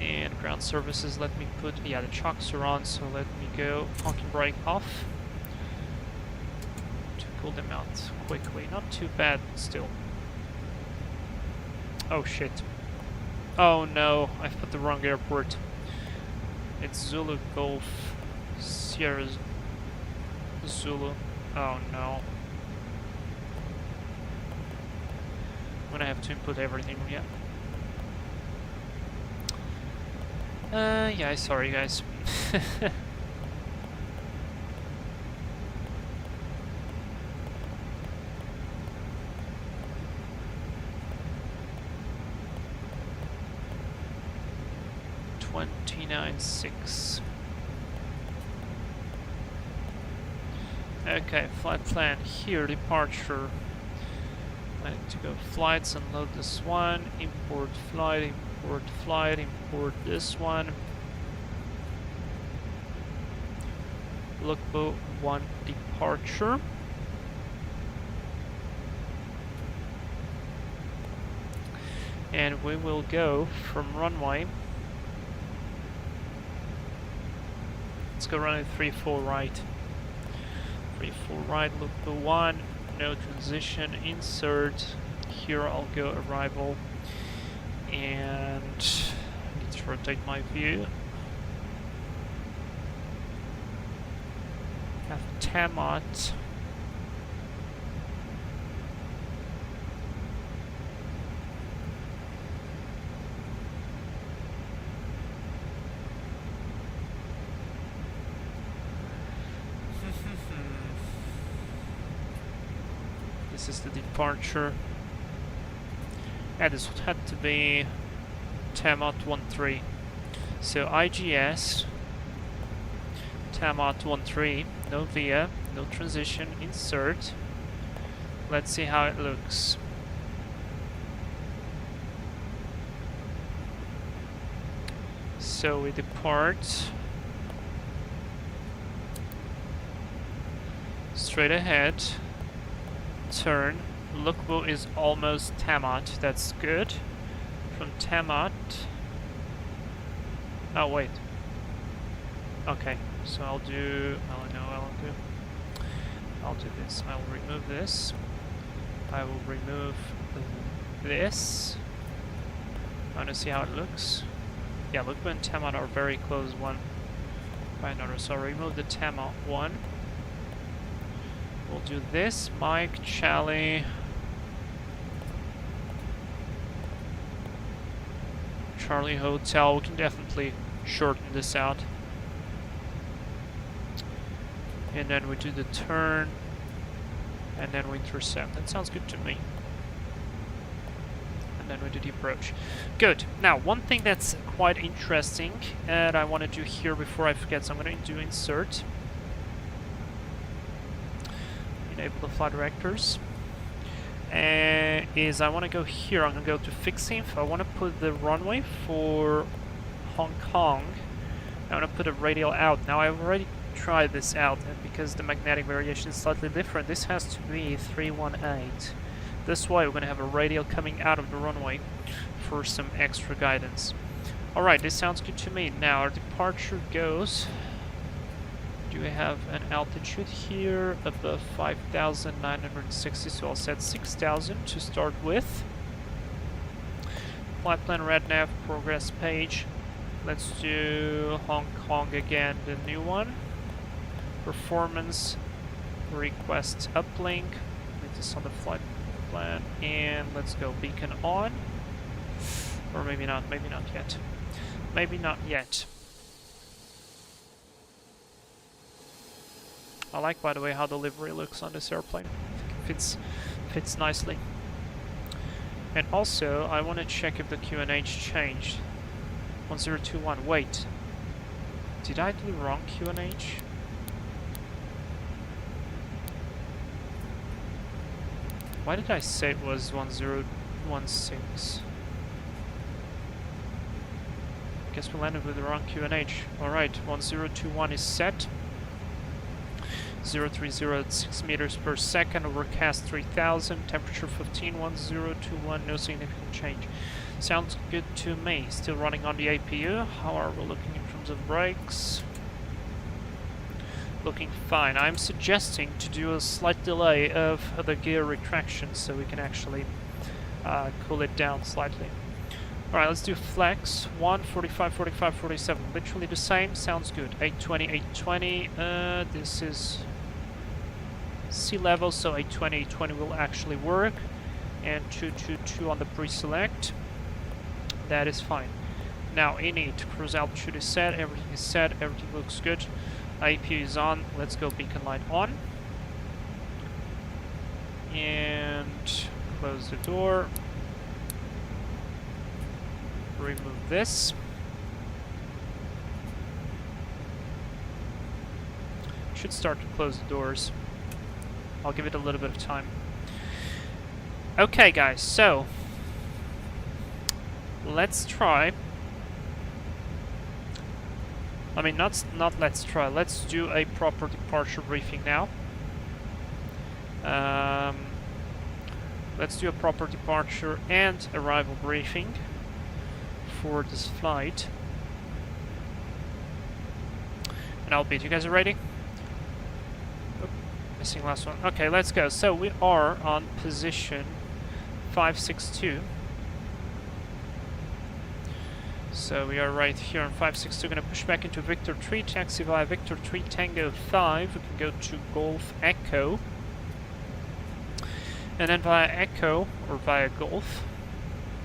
And ground services, let me put, yeah, the chocks are on, so let me go parking brake off to pull them out quickly. Not too bad, but still. Oh shit. Oh no, I've put the wrong airport. It's Zulu Golf Sierra Zulu. Oh no. I'm gonna have to input everything again. Yeah, sorry guys. $29.6. Okay, flight plan here, departure. I need to go flights, unload this one, import flight, import this one. Logbook 1 departure. And we will go from runway. Let's go runway 34 right. 34 right, logbook 1, no transition, insert. Here I'll go arrival. And let's rotate my view. Have Tamat. This is the departure. And this would have to be Tamat 13. So IGS, Tamat 13, no via, no transition, insert. Let's see how it looks. So we depart straight ahead, turn. Logbook is almost Tamat, that's good. From Tamat, Oh, wait. Okay, so I'll do... I know what I'll do this. I will remove this. I will remove this. I want to see how it looks. Yeah, Lukba and Tama are very close one by another. So I'll remove the Tama one. We'll do this. Mike, Charlie, Charlie Hotel. We can definitely shorten this out. And then we do the turn. And then we intercept. That sounds good to me. And then we do the approach. Good. Now, one thing that's quite interesting that I want to do here before I forget, so I'm going to do insert. Enable the flight directors. Is I want to go here. I'm going to go to fix info. I want to put the runway for Hong Kong. I want to put a radial out. Now, I've already tried this out, and because the magnetic variation is slightly different, this has to be 318. This way we're going to have a radial coming out of the runway for some extra guidance. Alright, this sounds good to me. Now our departure goes... Do we have an altitude here above 5,960, so I'll set 6,000 to start with. Flight plan red nav progress page. Let's do Hong Kong again, the new one. Performance request uplink. Put this on the flight plan, and let's go beacon on. Or maybe not yet. Maybe not yet. I like, by the way, how the livery looks on this airplane. I think it fits nicely. And also, I want to check if the QNH changed. 1021. Wait. Did I do the wrong QNH? Why did I say it was 1016? Guess we landed with the wrong QNH. Alright, 1021 is set. 030 at 6 meters per second, overcast 3000, temperature 15, 1021, no significant change. Sounds good to me. Still running on the APU. How are we looking in terms of brakes? Looking fine. I'm suggesting to do a slight delay of the gear retraction so we can actually cool it down slightly. Alright, let's do flex. 1, 45, 45, 47. Literally the same. Sounds good. 820, 820. This is sea level, so 820, 820 will actually work. And 222 on the pre-select. That is fine. Now, init. Cruise altitude is set. Everything is set. Everything looks good. APU is on. Let's go beacon light on. And close the door. Remove this. Should start to close the doors. I'll give it a little bit of time. Okay, guys, so let's try. I mean, not let's try. Let's do a proper departure briefing now. Let's do a proper departure and arrival briefing for this flight. And I'll beat you guys are ready. Oh, missing last one. Okay, let's go. So we are on position 562. So we are right here on 562. Going to push back into Victor 3, taxi via Victor 3 Tango 5. We can go to Golf Echo. And then via Echo, or via Golf.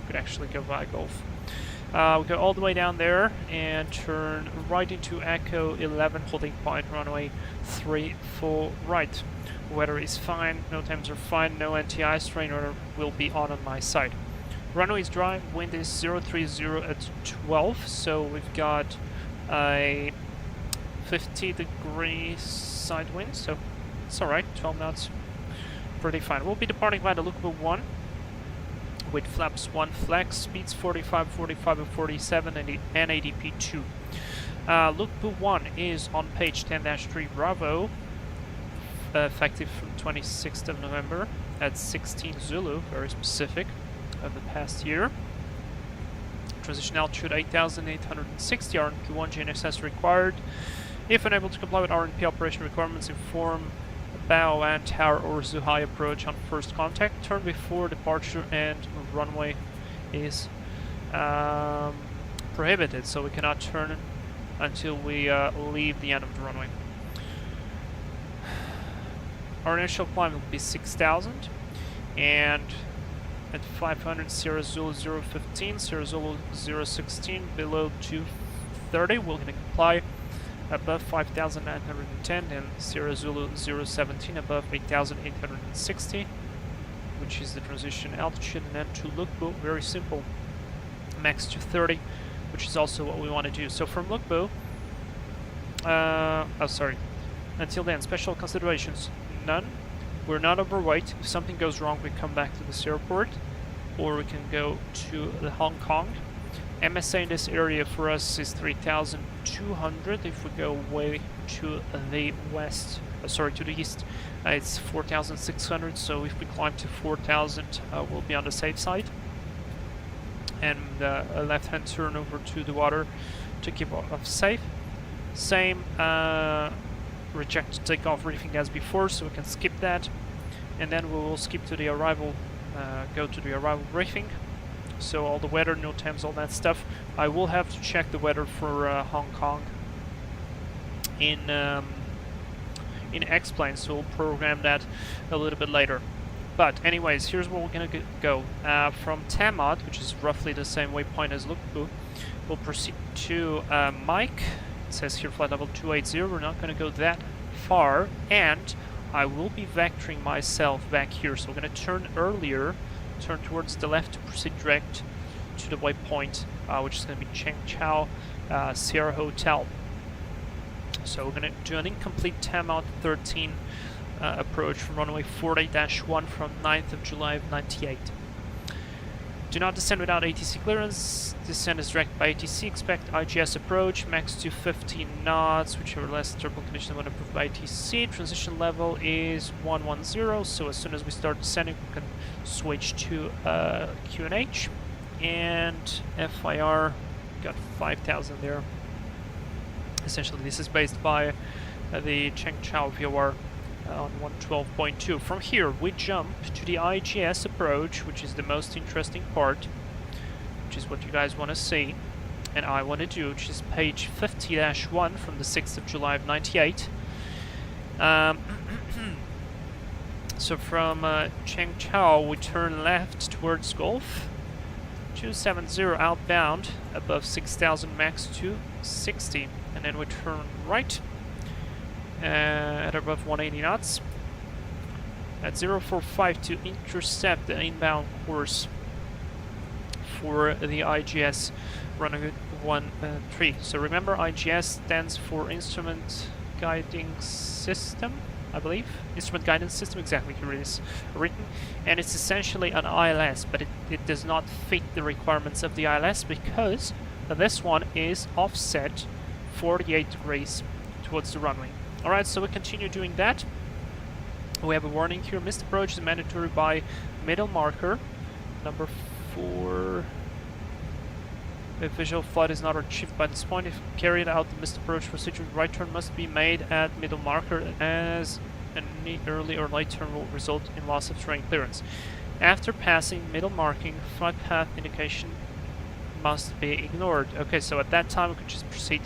We could actually go via Golf. We go all the way down there and turn right into Echo 11, holding point runway 34 right. Weather is fine, no temps are fine, no anti-ice train order will be on my side. Runway is dry, wind is 030 at 12, so we've got a 50 degrees side wind, so it's alright, 12 knots, pretty fine. We'll be departing by the Lukba 1 with flaps 1 flex, speeds 45, 45 and 47 and ADP 2. Lukba 1 is on page 10-3 Bravo, effective from 26th of November at 16 Zulu, very specific, of the past year. Transition altitude 8,860, RNP1 GNSS required. If unable to comply with RNP operation requirements, inform bow and tower or Zuhai approach on first contact. Turn before departure and runway is prohibited, so we cannot turn until we leave the end of the runway. Our initial climb will be 6,000, and at 500 Sierra Zulu 015, Sierra Zulu 016 below 230, we're going to comply above 5,910, and Sierra Zulu 017 above 8,860, which is the transition altitude. And then to Lukbo, very simple, max 230, which is also what we want to do. So from Lukbo, until then, special considerations, none. We're not overweight. If something goes wrong, we come back to this airport, or we can go to the Hong Kong. MSA in this area for us is 3,200. If we go way to the west, to the east, it's 4,600. So if we climb to 4,000, we'll be on the safe side. And a left-hand turn over to the water to keep us safe. Same reject takeoff briefing as before, so we can skip that. And then we will skip to the arrival, go to the arrival briefing. So all the weather, no temps, all that stuff. I will have to check the weather for Hong Kong in X-Plane, so we'll program that a little bit later. But anyways, here's where we're gonna go. From Tamad, which is roughly the same waypoint as Lukbu, we'll proceed to Mike. It says here flight level 280. We're not gonna go that far, and I will be vectoring myself back here. So we're gonna turn earlier, turn towards the left to proceed direct to the waypoint, which is gonna be Cheng Chao Sierra Hotel. So we're gonna do an incomplete Tamad 13 approach from runway 40-1 from 9th of July of 98. Do not descend without ATC clearance. Descent is directed by ATC. Expect IGS approach, max 250 knots, whichever less turbo condition when approved by ATC. Transition level is 110, so as soon as we start descending, we can switch to QNH. And FIR, got 5,000 there. Essentially, this is based by the Cheng Chao VOR on 112.2. From here, we jump to the IGS approach, which is the most interesting part, which is what you guys want to see, and I want to do, which is page 50-1 from the 6th of July of 98. So from Cheng Chao, we turn left towards Gulf, 270 outbound, above 6,000 max 260, and then we turn right at above 180 knots at 045 to intercept the inbound course for the IGS running 13. So remember, IGS stands for Instrument Guiding System, I believe. Instrument Guidance System, exactly, here it is written. And it's essentially an ILS, but it does not fit the requirements of the ILS because this one is offset 48 degrees towards the runway. Alright, so we continue doing that. We have a warning here. Missed approach is mandatory by middle marker. Number 4. If visual flight is not achieved by this point, if carried out the missed approach procedure, right turn must be made at middle marker, as any early or late turn will result in loss of terrain clearance. After passing middle marking, flight path indication must be ignored. Okay, so at that time we could just proceed.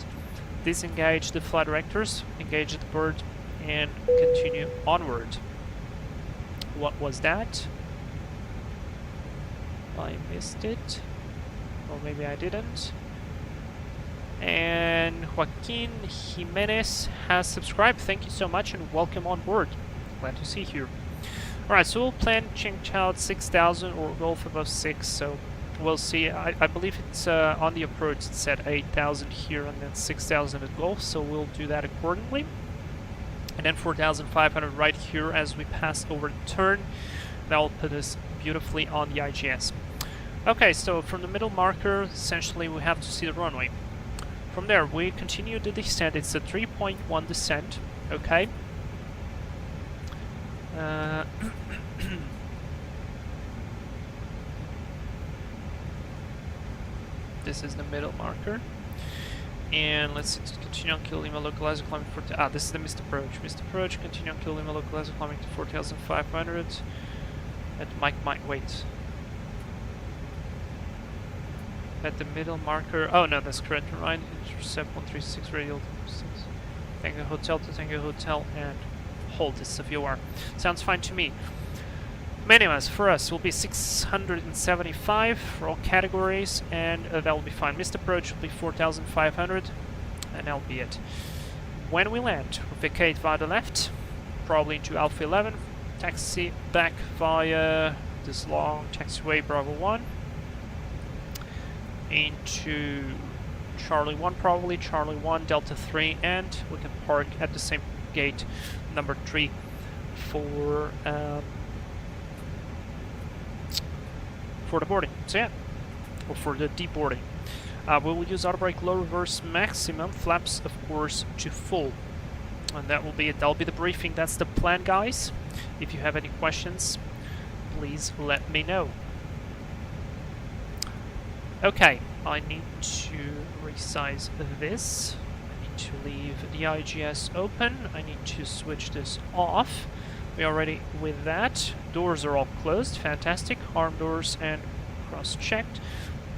Disengage the flight directors, engage the bird, and continue onward. What was that? I missed it. Or maybe I didn't. And Joaquin Jimenez has subscribed. Thank you so much and welcome on board. Glad to see you here. Alright, so we'll plan Cheng Chao at 6,000 or Gulf above 6, so we'll see. I believe it's on the approach. It said 8,000 here and then 6,000 at Gulf, so we'll do that accordingly. And then 4,500 right here as we pass over the turn. That will put us beautifully on the IGS. Okay, so from the middle marker, essentially we have to see the runway. From there, we continue the descent. It's a 3.1 descent, okay? This is the middle marker. And let's see, continue on Kilo Lima localizer climbing this is the missed approach. Missed approach, continue on Kilo Lima localizer climbing to 4,500. At Mike might wait. At the middle marker, oh no, that's correct. Right, intercept 136 radial 6. Tango Hotel to Tango Hotel and hold this VOR. Sounds fine to me. Minimums for us will be 675 for all categories, and that will be fine. Missed approach will be 4,500, and that'll be it. When we land, we'll vacate via the left, probably into Alpha 11, taxi back via this long taxiway Bravo 1, into Charlie 1 probably, Charlie 1, Delta 3, and we can park at the same gate, number 3, for the boarding. So yeah, or for the deboarding. We will use auto brake, low reverse maximum, flaps of course to full. And that will be it. That'll be the briefing. That's the plan, guys. If you have any questions, please let me know. Okay, I need to resize this. I need to leave the IGS open. I need to switch this off. We are ready with that. Doors are all closed. Fantastic. Arm doors and cross-checked.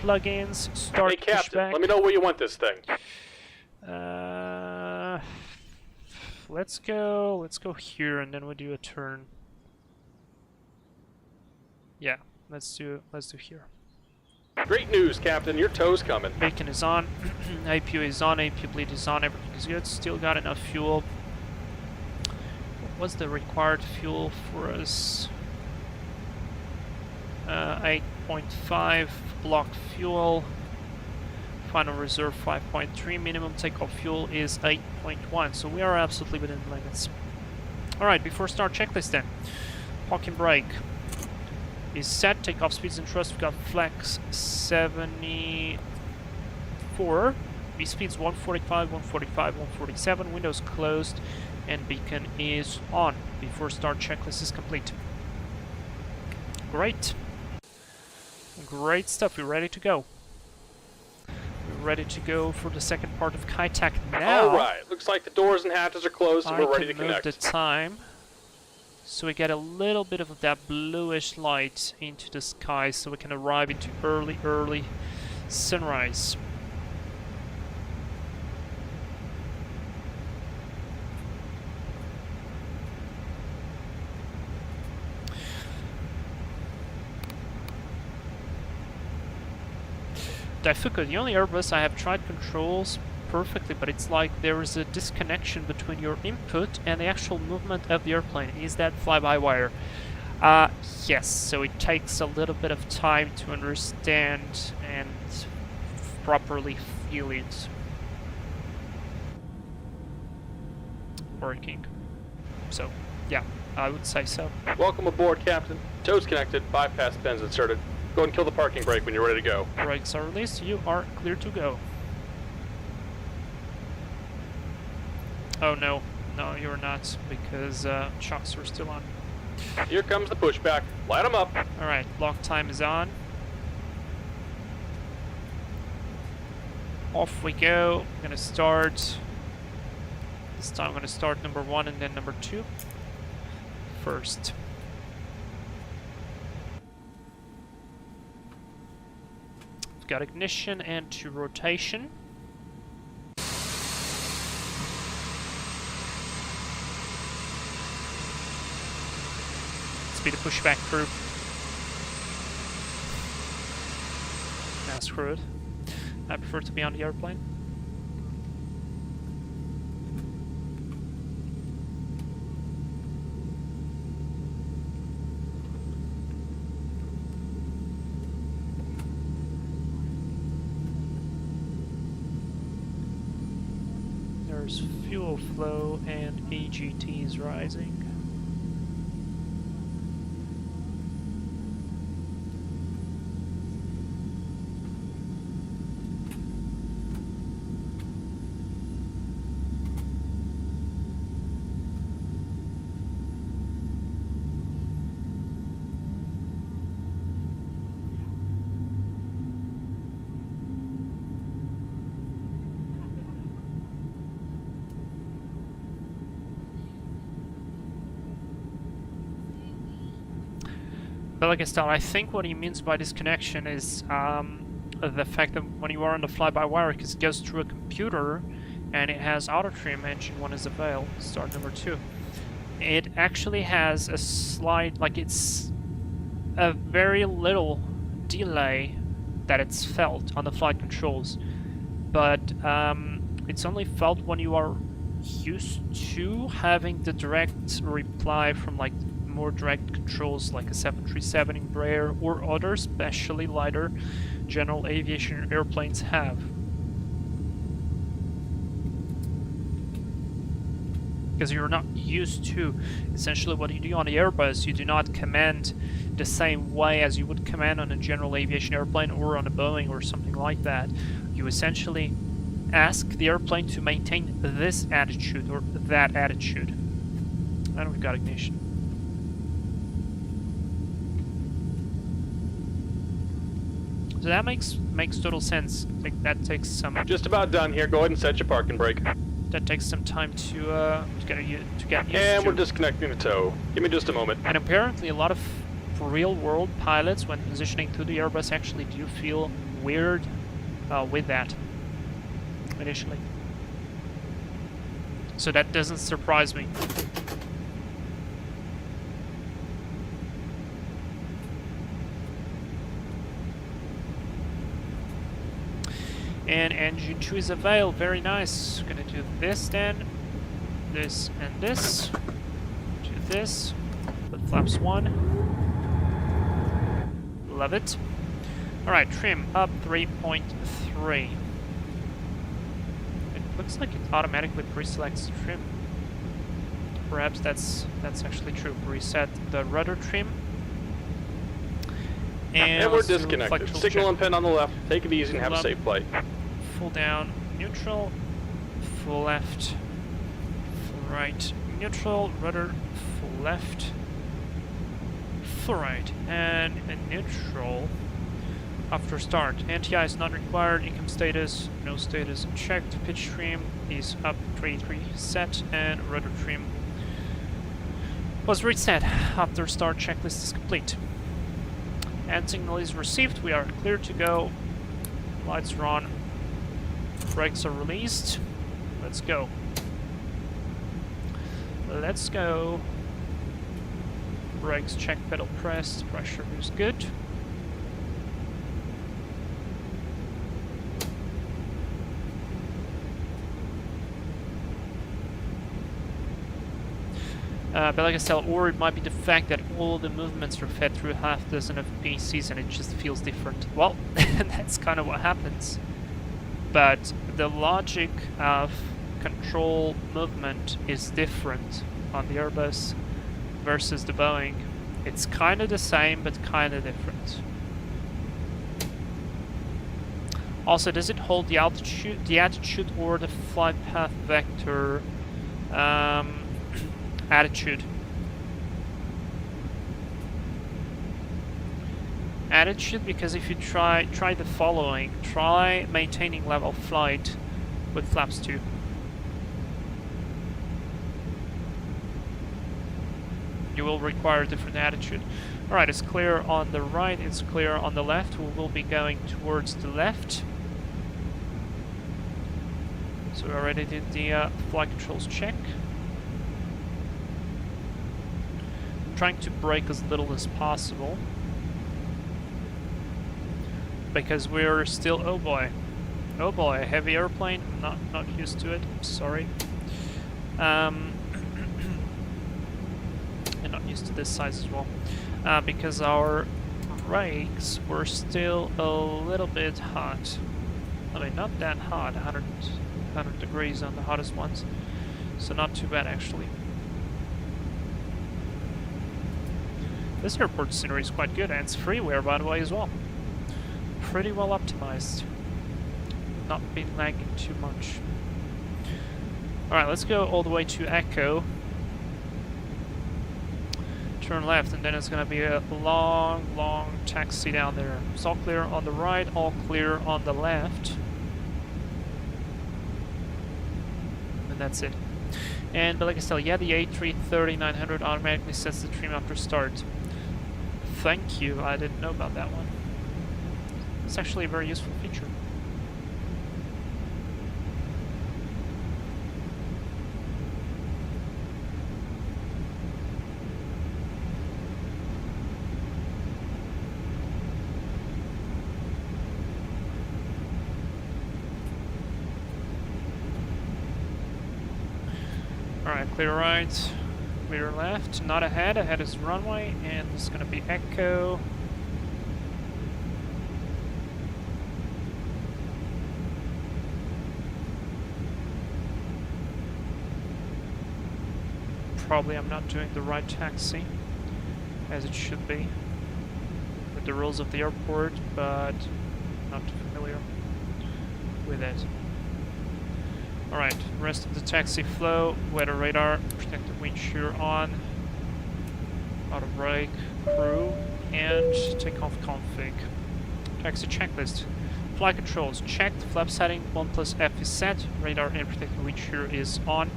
Plugins. Start. Hey, Captain, pushback. let me know where you want this thing. Let's go here, and then we'll do a turn. Yeah, let's do here. Great news, Captain. Your tow's coming. Beacon is on. APU is on. APU bleed is on. Everything is good. Still got enough fuel. What's the required fuel for us? 8.5 block fuel. Final reserve 5.3. Minimum takeoff fuel is 8.1. So we are absolutely within limits. Alright, before start checklist then. Parking brake is set. Takeoff speeds and thrust. We've got flex 74. V speeds 145, 145, 147. Windows closed. And beacon is on before start checklist is complete. Great. Great stuff. We're ready to go. We're ready to go for the second part of Kaitak now. Alright, looks like the doors and hatches are closed and we're ready to I can move connect. the time so we get a little bit of that bluish light into the sky so we can arrive into early sunrise. Daifuku, the only Airbus I have tried controls perfectly, but it's like there is a disconnection between your input and the actual movement of the airplane. Is that fly-by-wire? Yes, so it takes a little bit of time to understand and properly feel it working. So, yeah, I would say so. Welcome aboard, Captain. Tow's connected, bypass pins inserted. Go ahead and kill the parking brake when you're ready to go. Brakes are released, you are clear to go. Oh no, no you're not, because shocks are still on. Here comes the pushback. Light them up. Alright, lock time is on. Off we go. I'm gonna start. This time I'm gonna start number 1 and then number 2 first. We've got ignition and 2 rotation. Let's be the pushback crew. Nah, screw it. I prefer to be on the airplane. There's fuel flow and AGT is rising. But like I think what he means by disconnection is the fact that when you are on the fly-by-wire, because it goes through a computer and it has auto-trim, engine 1 is available, start number 2. It actually has a slight, like it's a very little delay that it's felt on the flight controls, but it's only felt when you are used to having the direct reply from like more direct controls like a 737 Embraer or other especially lighter general aviation airplanes have. Because you're not used to essentially what you do on the Airbus. You do not command the same way as you would command on a general aviation airplane or on a Boeing or something like that. You essentially ask the airplane to maintain this attitude or that attitude. And we've got ignition. So that makes total sense. I think that takes some. Just about done here. Go ahead and set your parking brake. That takes some time to get used to. And we're disconnecting the tow. Give me just a moment. And apparently a lot of real-world pilots, when positioning to the Airbus, actually do feel weird with that initially. So that doesn't surprise me. And engine 2 is available. Very nice. Gonna do this then. This and this. Do this. With flaps 1. Love it. Alright, trim up 3.3. It looks like it automatically pre-selects trim. Perhaps that's actually true. Reset the rudder trim. And we're disconnected. Signal and pin on the left. Take it easy and have a safe flight. Full down, neutral, full left, full right, neutral, rudder, full left, full right, and a neutral after start. NTI is not required, income status, no status checked, pitch trim is up 3 set, and rudder trim was reset after start. Checklist is complete. And signal is received, we are clear to go, lights are on. Brakes are released. Let's go. Let's go. Brakes check, pedal pressed, pressure is good. But like I said, or it might be the fact that all the movements are fed through half dozen of PCs and it just feels different. Well, that's kind of what happens. But the logic of control movement is different on the Airbus versus the Boeing. It's kind of the same, but kind of different. Also, does it hold the attitude or the flight path vector attitude? Attitude, because if you try the following, try maintaining level flight with flaps 2. You will require a different attitude. Alright, it's clear on the right, it's clear on the left. We will be going towards the left. So we already did the flight controls check. I'm trying to brake as little as possible, because we're still, oh boy, a heavy airplane. I'm not used to it. I'm sorry. And not used to this size as well, because our brakes were still a little bit hot. I mean, not that hot. 100 degrees on the hottest ones, so not too bad actually. This airport scenery is quite good, and it's freeware by the way as well. Pretty well optimized. Not been lagging too much. Alright, let's go all the way to Echo. Turn left, and then it's gonna be a long taxi down there. It's all clear on the right, all clear on the left. And that's it. And but like I said, yeah, the A330-900 automatically sets the trim after start. thank you. I didn't know about that one. It's actually a very useful feature. Alright, clear right, clear left, not ahead, ahead is runway, and this is gonna be Echo. Probably I'm not doing the right taxi, as it should be, with the rules of the airport, but not too familiar with it. Alright, rest of the taxi flow, weather radar, protective wind shear on, auto brake, crew, and takeoff config. Taxi checklist. Flight controls checked, flap setting 1+F is set, radar and protective wind shear is on,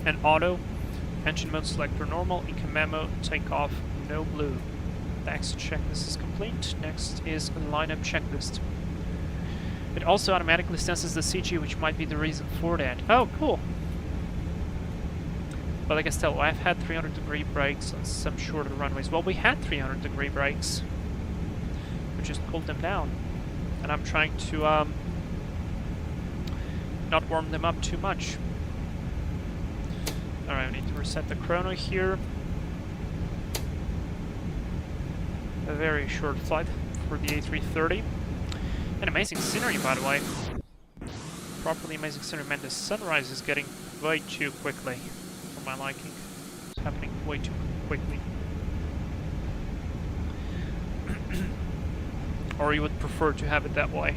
and auto, engine mode selector normal, income memo, takeoff, no blue. Taxi checklist is complete. Next is a lineup checklist. It also automatically senses the CG, which might be the reason for that. Oh, cool! But like I said, I've had 300-degree brakes on some shorter runways. Well, we had 300-degree brakes. We just pulled them down. And I'm trying to not warm them up too much. Alright, I need to reset the chrono here. A very short flight for the A330. And amazing scenery, by the way. Properly amazing scenery. Man, the sunrise is getting way too quickly for my liking. It's happening way too quickly. Or you would prefer to have it that way?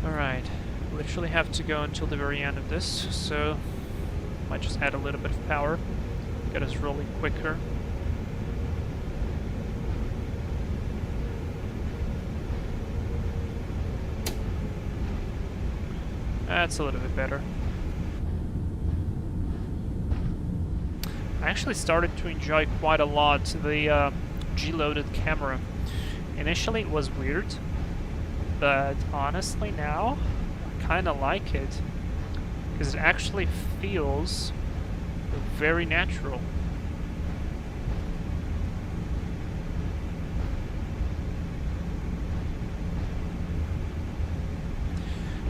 Alright. Literally have to go until the very end of this, so might just add a little bit of power, get us rolling quicker. That's a little bit better. I actually started to enjoy quite a lot the G-loaded camera. Initially it was weird, but honestly now kind of like it, because it actually feels very natural.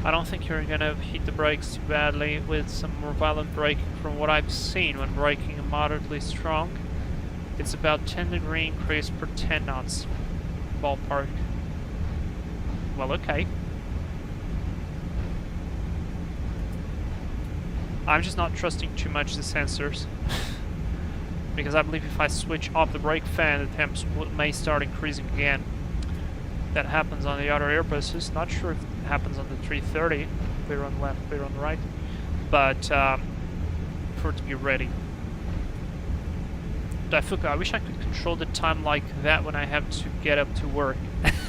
I don't think you're gonna hit the brakes too badly with some more violent braking. From what I've seen when braking moderately strong, it's about 10-degree increase per 10 knots ballpark. Well, okay. I'm just not trusting too much the sensors. Because I believe if I switch off the brake fan, the temps may start increasing again. That happens on the other Airbuses. Not sure if it happens on the 330. Clear on the left, clear on the right. But for it to be ready. Daifuku, I wish I could control the time like that when I have to get up to work.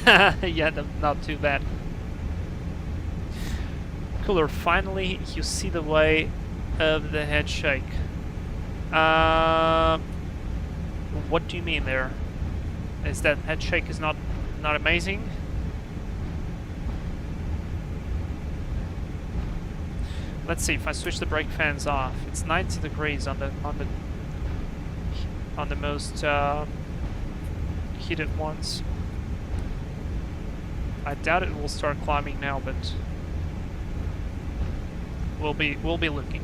Yeah, not too bad. Cooler, finally you see the way of the head shake. What do you mean there? Is that head shake is not amazing? Let's see if I switch the brake fans off. It's 90 degrees on the most heated ones. I doubt it will start climbing now, but we'll be looking.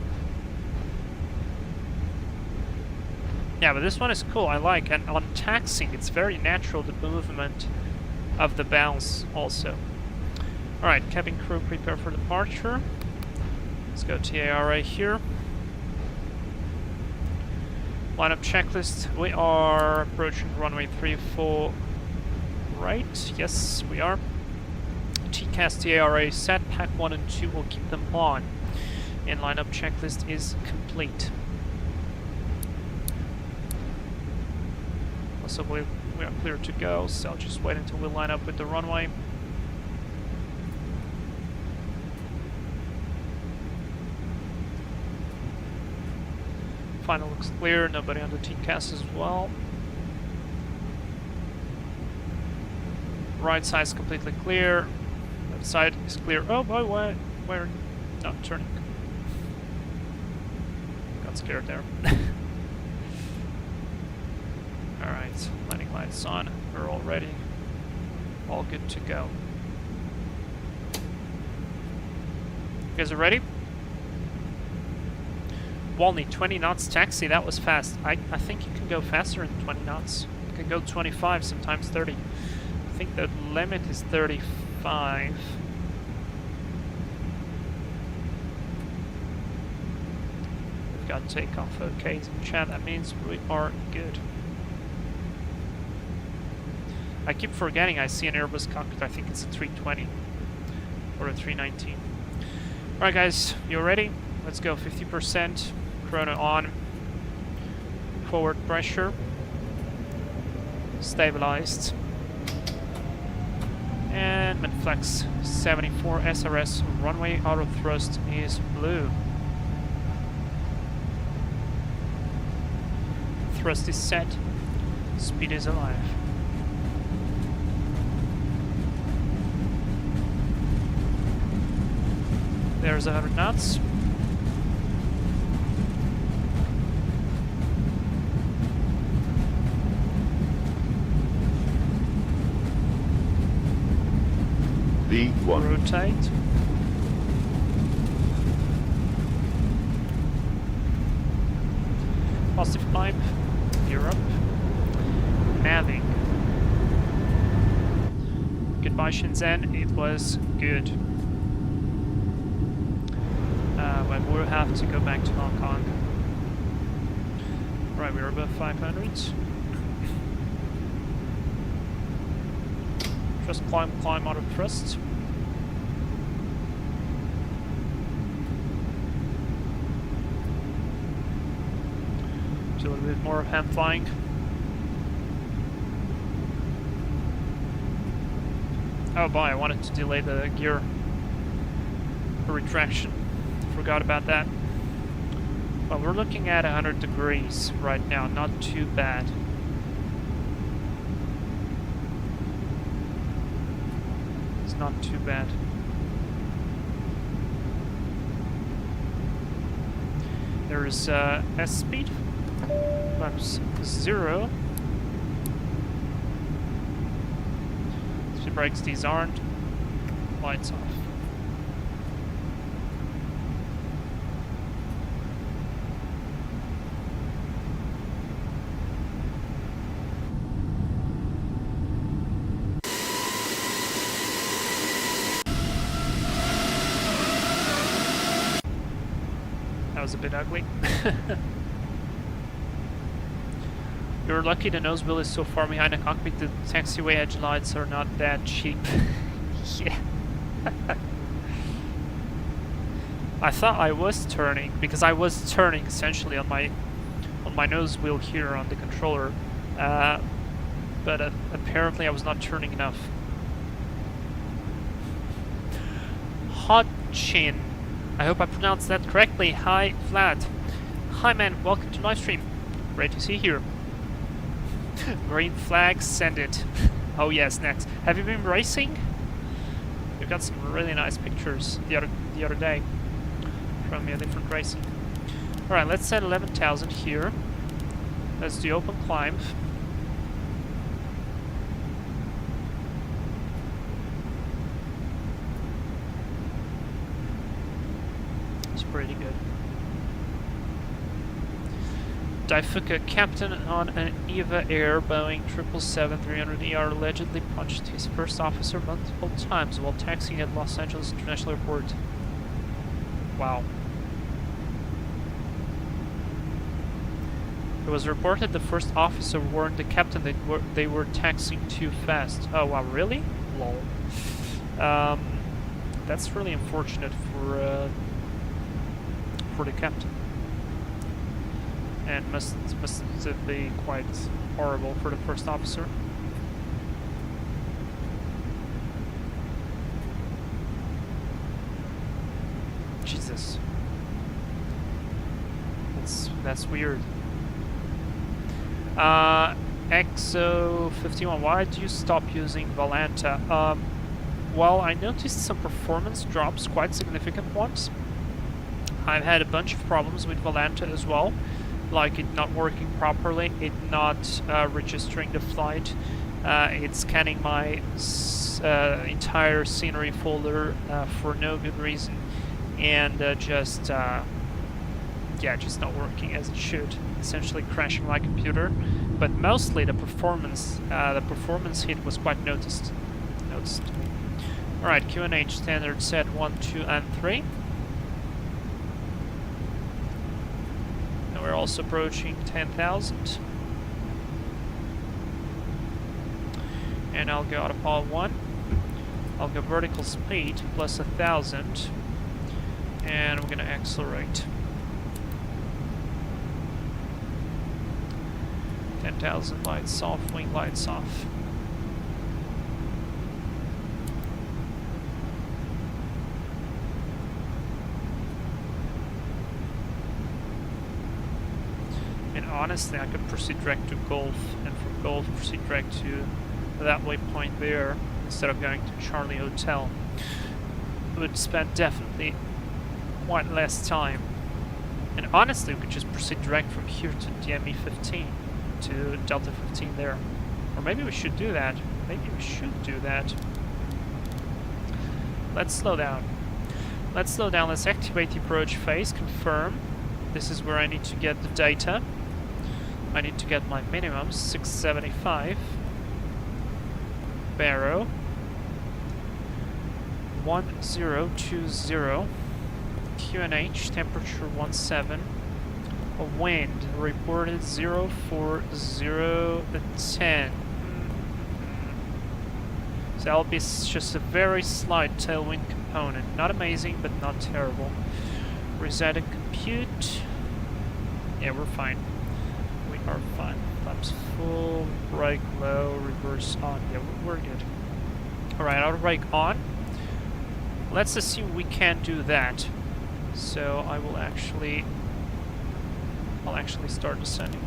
Yeah, but this one is cool. I like, and on taxiing, it's very natural, the movement of the bounce also. All right, cabin crew, prepare for departure. Let's go TARA here. Lineup checklist. We are approaching runway 34 right. Yes, we are. TCAS TARA set. Pack 1 and 2 will keep them on. And lineup checklist is complete. Also, we are clear to go, so I'll just wait until we line up with the runway. Final looks clear, nobody on the TCAS as well. Right side is completely clear. Left side is clear. Oh boy, why we're not turning? Got scared there. Alright, landing lights on. We're all ready. All good to go. You guys are ready? Walney, 20 knots taxi, that was fast. I think you can go faster than 20 knots. You can go 25, sometimes 30. I think the limit is 35. We've got takeoff okay in chat, that means we are good. I keep forgetting I see an Airbus cockpit, I think it's a 320 or a 319. Alright guys, you ready? Let's go 50%, chrono on, forward pressure, stabilized, and midflex 74 SRS, runway auto thrust is blue. Thrust is set, speed is alive. There's 100 knots. V1. Rotate. Positive climb. Gear up. Naving. Goodbye Shenzhen. It was good. But we'll have to go back to Hong Kong. Right, we're above 500. Just climb out of thrust. Do a little bit more hand flying. Oh boy, I wanted to delay the gear retraction. Forgot about that. Well, we're looking at 100 degrees right now, not too bad. It's not too bad. There is S speed, flaps 0. Speed brakes, these aren't. Lights off. Was a bit ugly. You're lucky the nose wheel is so far behind the cockpit, the taxiway edge lights are not that cheap. Yeah. I thought I was turning, because I was turning essentially on my nose wheel here on the controller, but apparently I was not turning enough. Hot chin. I hope I pronounced that correctly. Hi, Vlad. Hi, man. Welcome to live stream. Great to see you here. Green flag, send it. Oh yes, next. Have you been racing? You've got some really nice pictures the other day from your different racing. All right, let's set 11,000 here. Let's do open climb. Pretty good. Daifuka, captain on an EVA Air Boeing 777-300ER, allegedly punched his first officer multiple times while taxiing at Los Angeles International Airport. Wow. It was reported the first officer warned the captain that they were taxiing too fast. Oh wow, really? Lol. That's really unfortunate for the captain, and must be quite horrible for the first officer. Jesus. That's weird. XO51, why did you stop using Valanta? Well, I noticed some performance drops, quite significant ones. I've had a bunch of problems with Valanta as well, like it not working properly, it not registering the flight, it's scanning my entire scenery folder for no good reason, and just not working as it should, essentially crashing my computer. But mostly the performance hit was quite noticed to me. Alright, QNH standard set 1, 2, and 3. And we're also approaching 10,000. And I'll go autopilot 1. I'll go vertical speed plus 1,000. And we're gonna accelerate. 10,000 lights off, wing lights off. And honestly, I could proceed direct to Golf, and from Golf proceed direct to that waypoint there, instead of going to Charlie Hotel. It would spend definitely quite less time. And honestly, we could just proceed direct from here to DME 15. To Delta 15 there. Or maybe we should do that. Maybe we should do that. Let's slow down. Let's slow down. Let's activate the approach phase. Confirm. This is where I need to get the data. I need to get my minimum 675. Barrow. 1020. QNH temperature 17. A wind reported 04010. So that'll be just a very slight tailwind component. Not amazing, but not terrible. Reset and compute. Yeah, we're fine. We are fine. Flaps full, brake low, reverse on. Yeah, we're good. Alright, auto brake on. Let's assume we can do that. So I'll actually start descending.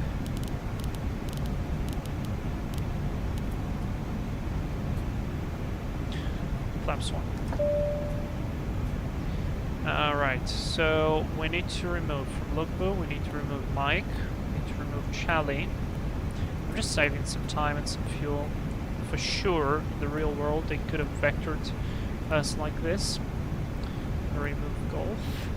Flaps 1. Alright, so we need to remove from logbook, we need to remove Mike, we need to remove Charlie. I'm just saving some time and some fuel. For sure, in the real world, they could have vectored us like this. Remove Golf.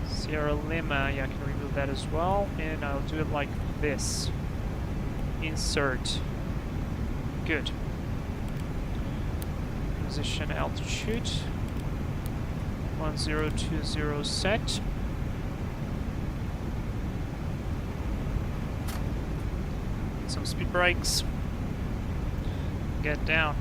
Sierra Lima, yeah, I can remove that as well, and I'll do it like this. Insert. Good. Position altitude. 1020 set. Some speed brakes. Get down.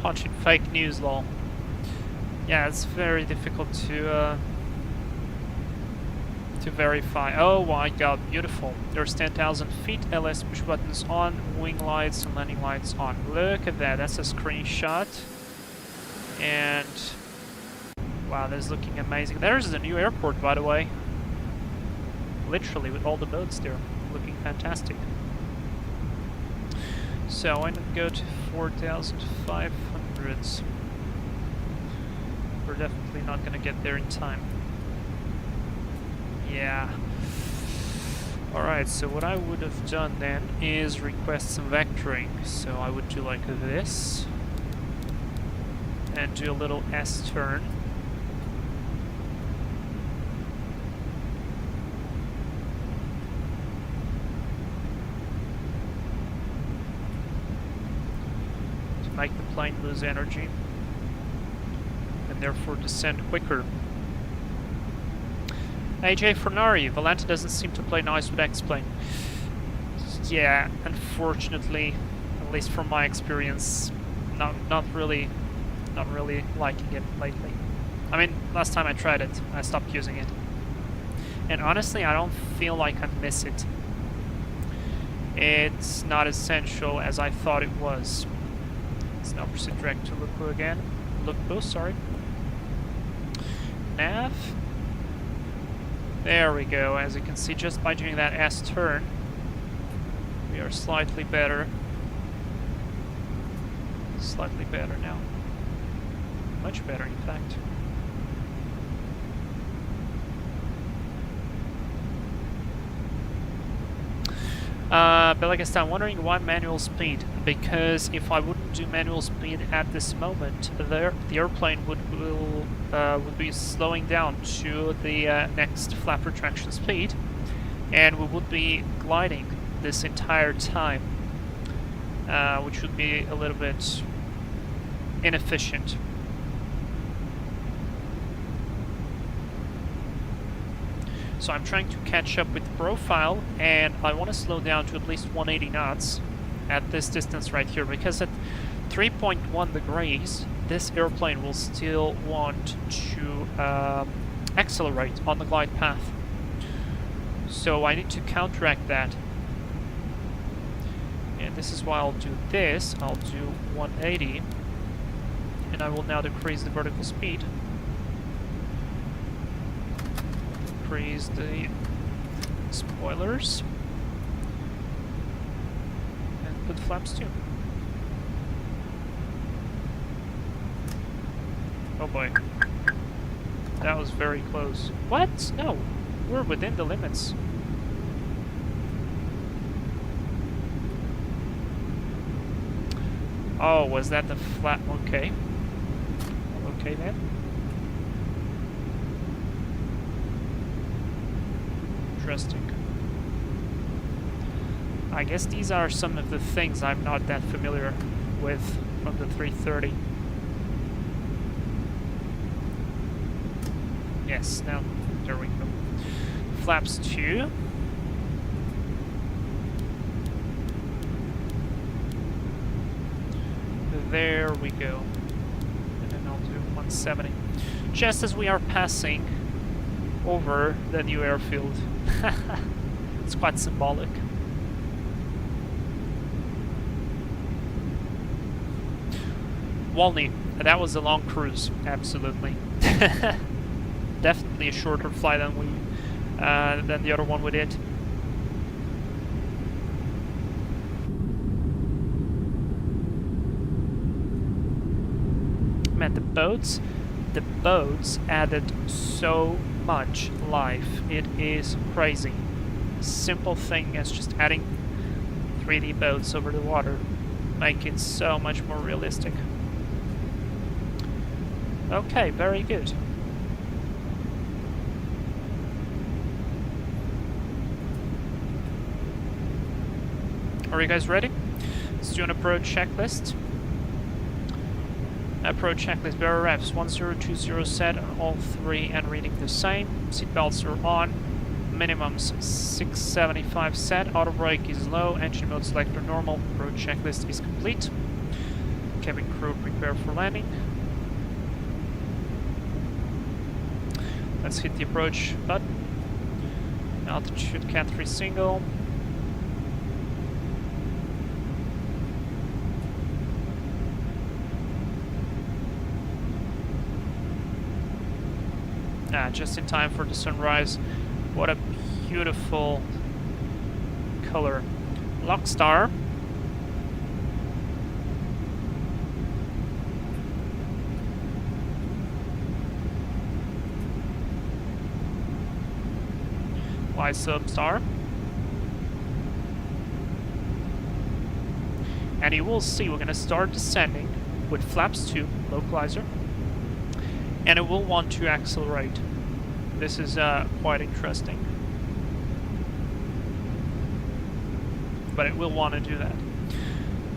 Punching fake news, lol. Yeah, it's very difficult to verify. Oh my god, beautiful. There's 10,000 feet, LS push buttons on, wing lights and landing lights on. Look at that, that's a screenshot. And wow, that's looking amazing. There's the new airport, by the way. Literally, with all the boats there. Looking fantastic. So I'm gonna go to 4,500. We're definitely not gonna get there in time. Yeah. Alright, so what I would have done then is request some vectoring. So I would do like this. And do a little S-turn. Make the plane lose energy and therefore descend quicker. AJ Fornari, Valente doesn't seem to play nice with X-Plane. Yeah, unfortunately, at least from my experience, not really liking it lately. I mean, last time I tried it, I stopped using it. And honestly, I don't feel like I miss it. It's not essential as I thought it was. Let's now proceed direct to Lupo again. Lupo, sorry. Nav. There we go. As you can see, just by doing that S turn, we are slightly better. Slightly better now. Much better, in fact. Belagistan, wondering why manual speed? Because if I wouldn't do manual speed at this moment, the airplane would be slowing down to the next flap retraction speed, and we would be gliding this entire time, which would be a little bit inefficient. So I'm trying to catch up with the profile, and I want to slow down to at least 180 knots at this distance right here, because at 3.1 degrees, this airplane will still want to accelerate on the glide path. So I need to counteract that. And this is why I'll do this. I'll do 180, and I will now decrease the vertical speed. Increase the spoilers and put flaps too. Oh boy, that was very close. What? No, we're within the limits. Oh, was that the flap? Okay. Okay then. Interesting. I guess these are some of the things I'm not that familiar with from the 330. Yes, now, there we go. Flaps 2. There we go. And then I'll do 170. Just as we are passing over the new airfield. It's quite symbolic. Walney, that was a long cruise, absolutely. Definitely a shorter flight than the other one we did. Man, the boats added so much life. It is crazy. Simple thing as just adding 3D boats over the water make it so much more realistic. Okay, very good. Are you guys ready? Let's do an approach checklist. Approach checklist, barrel reps 1020 set on all three and reading the same. Seatbelts are on. Minimums 675 set. Auto brake is low. Engine mode selector normal. Approach checklist is complete. Cabin crew prepare for landing. Let's hit the approach button. Altitude Cat 3 single. Just in time for the sunrise. What a beautiful color. Lock star. Y sub star. And you will see we're going to start descending with flaps 2, localizer. And it will want to accelerate. This is quite interesting. But it will want to do that.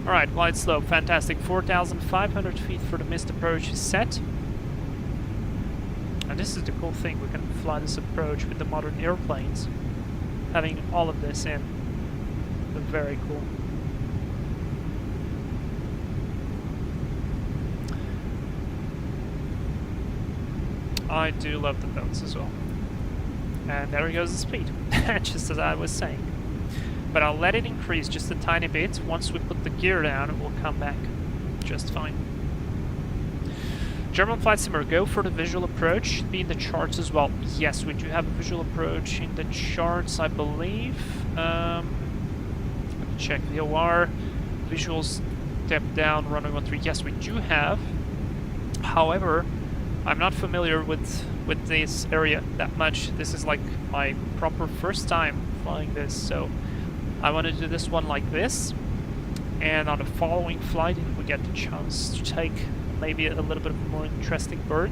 Alright, glide slope, fantastic. 4,500 feet for the missed approach is set. And this is the cool thing, we can fly this approach with the modern airplanes. Having all of this in. Very cool. I do love the boats as well. And there goes the speed, just as I was saying. But I'll let it increase just a tiny bit. Once we put the gear down, it will come back just fine. German Flight Simmer, go for the visual approach. Should be in the charts as well. Yes, we do have a visual approach in the charts, I believe. Check the OR. Visuals step down, runway 13. Yes, we do have. However, I'm not familiar with this area that much. This is like my proper first time flying this, so I want to do this one like this. And on the following flight, if we get the chance to take maybe a little bit of a more interesting bird,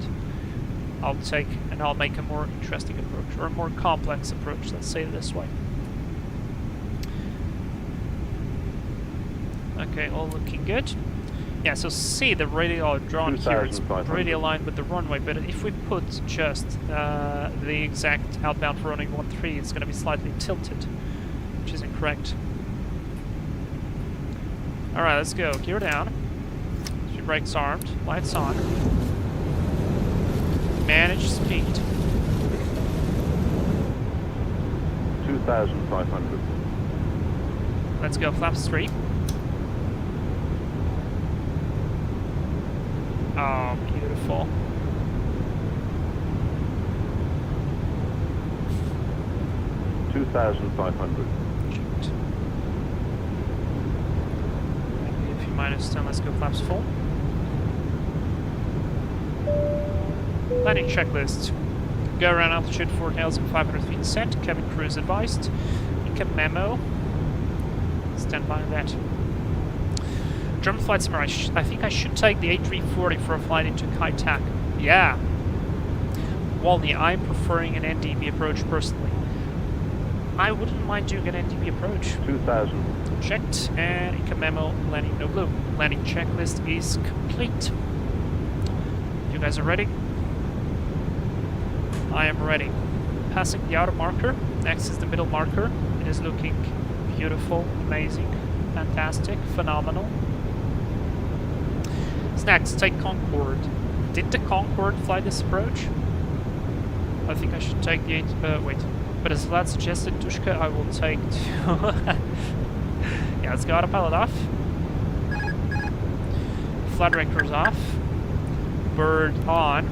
I'll take and I'll make a more interesting approach, or a more complex approach, let's say it this way. Okay, all looking good. Yeah, so see the radial drawn here, it's pretty aligned with the runway, but if we put just the exact outbound for runway 13, it's going to be slightly tilted, which is incorrect. Alright, let's go. Gear down. Brakes armed, lights on. Manage speed. 2,500. Let's go, flaps 3. Oh, beautiful. $2,500. Maybe a few -10, let's go flaps full. Landing checklist. Go around altitude 4,500 feet set. Cabin crew is advised. Income memo. Stand by on that. German Flight Simmer, I think I should take the A340 for a flight into Kai-Tak. Yeah. Walney, I'm preferring an NDB approach personally. I wouldn't mind doing an NDB approach. 2,000. Checked, and income memo, landing no blue. Landing checklist is complete. You guys are ready? I am ready. Passing the outer marker. Next is the middle marker. It is looking beautiful, amazing, fantastic, phenomenal. Next, take Concorde. Did the Concorde fly this approach? I think I should take the 8... wait. But as Vlad suggested, Tushka, I will take... yeah, let's go autopilot off. Flight director's off. Bird on.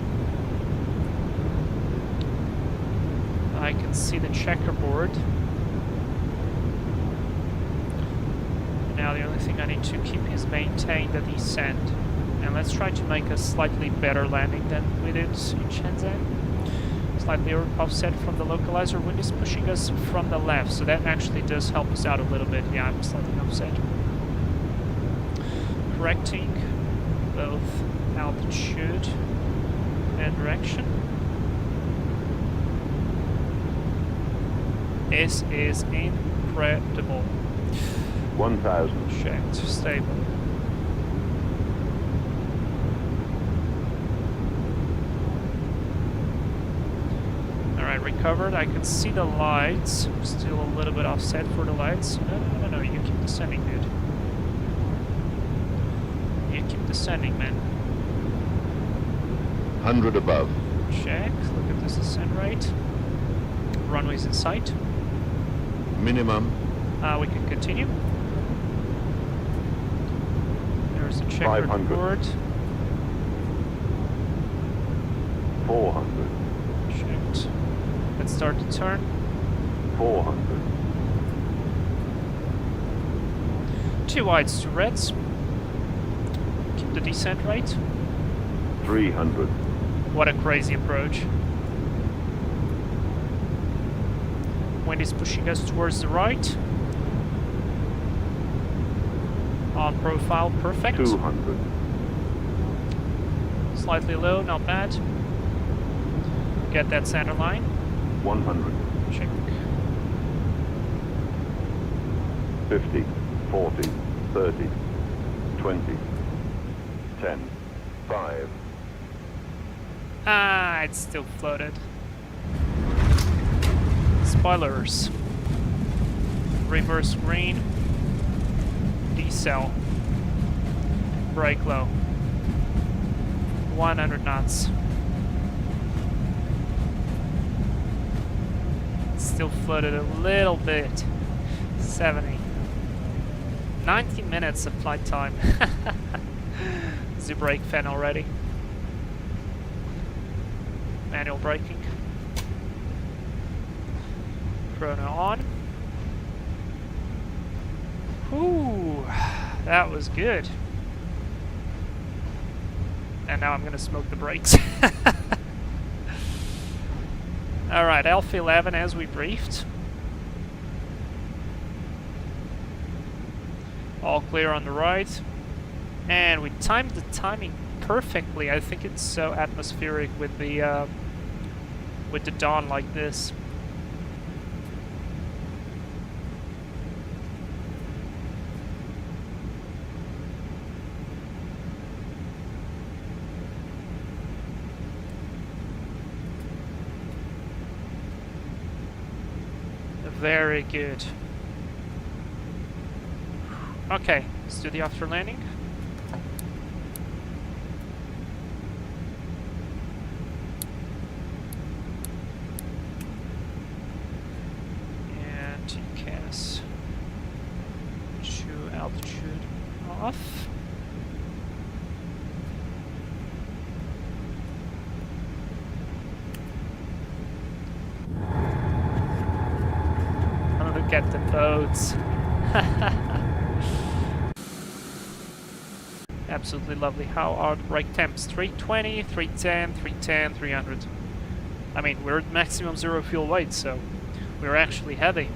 I can see the checkerboard. Now the only thing I need to keep is maintain the descent. And let's try to make a slightly better landing than we did in Shenzhen. Slightly offset from the localizer. Wind is pushing us from the left, so that actually does help us out a little bit. Yeah, I'm slightly offset. Correcting both altitude and direction. This is incredible. 1,000. Checked. Stable. Alright, recovered. I can see the lights. Still a little bit offset for the lights. No, you keep descending, dude. You keep descending, man. 100 above. Check. Look at this descent rate. Runway's in sight. Minimum. We can continue. There's a checkered 500. board. 400. Checked. Let's start the turn. 400. 2 whites, 2 reds. Keep the descent rate. 300. What a crazy approach. Wind is pushing us towards the right. On profile, perfect. 200. Slightly low, not bad. Get that center line. 100. Check. 50. 40. 30. 20. 10. 5. Ah, it's still floated. Spoilers. Reverse green. Decel. Brake low. 100 knots. Still floated a little bit. 70. 19 minutes of flight time. The brake fan already. Manual braking. Chrono on. Ooh, that was good. And now I'm gonna smoke the brakes. Alright, Alpha 11 as we briefed. All clear on the right. And we timed the timing perfectly. I think it's so atmospheric with the dawn like this. Very good. Okay, let's do the after landing. And TCAS to altitude off. Look at the boats. Absolutely lovely. How are the brake temps? 320, 310, 310, 300. I mean, we're at maximum zero fuel weight, so we're actually heavy.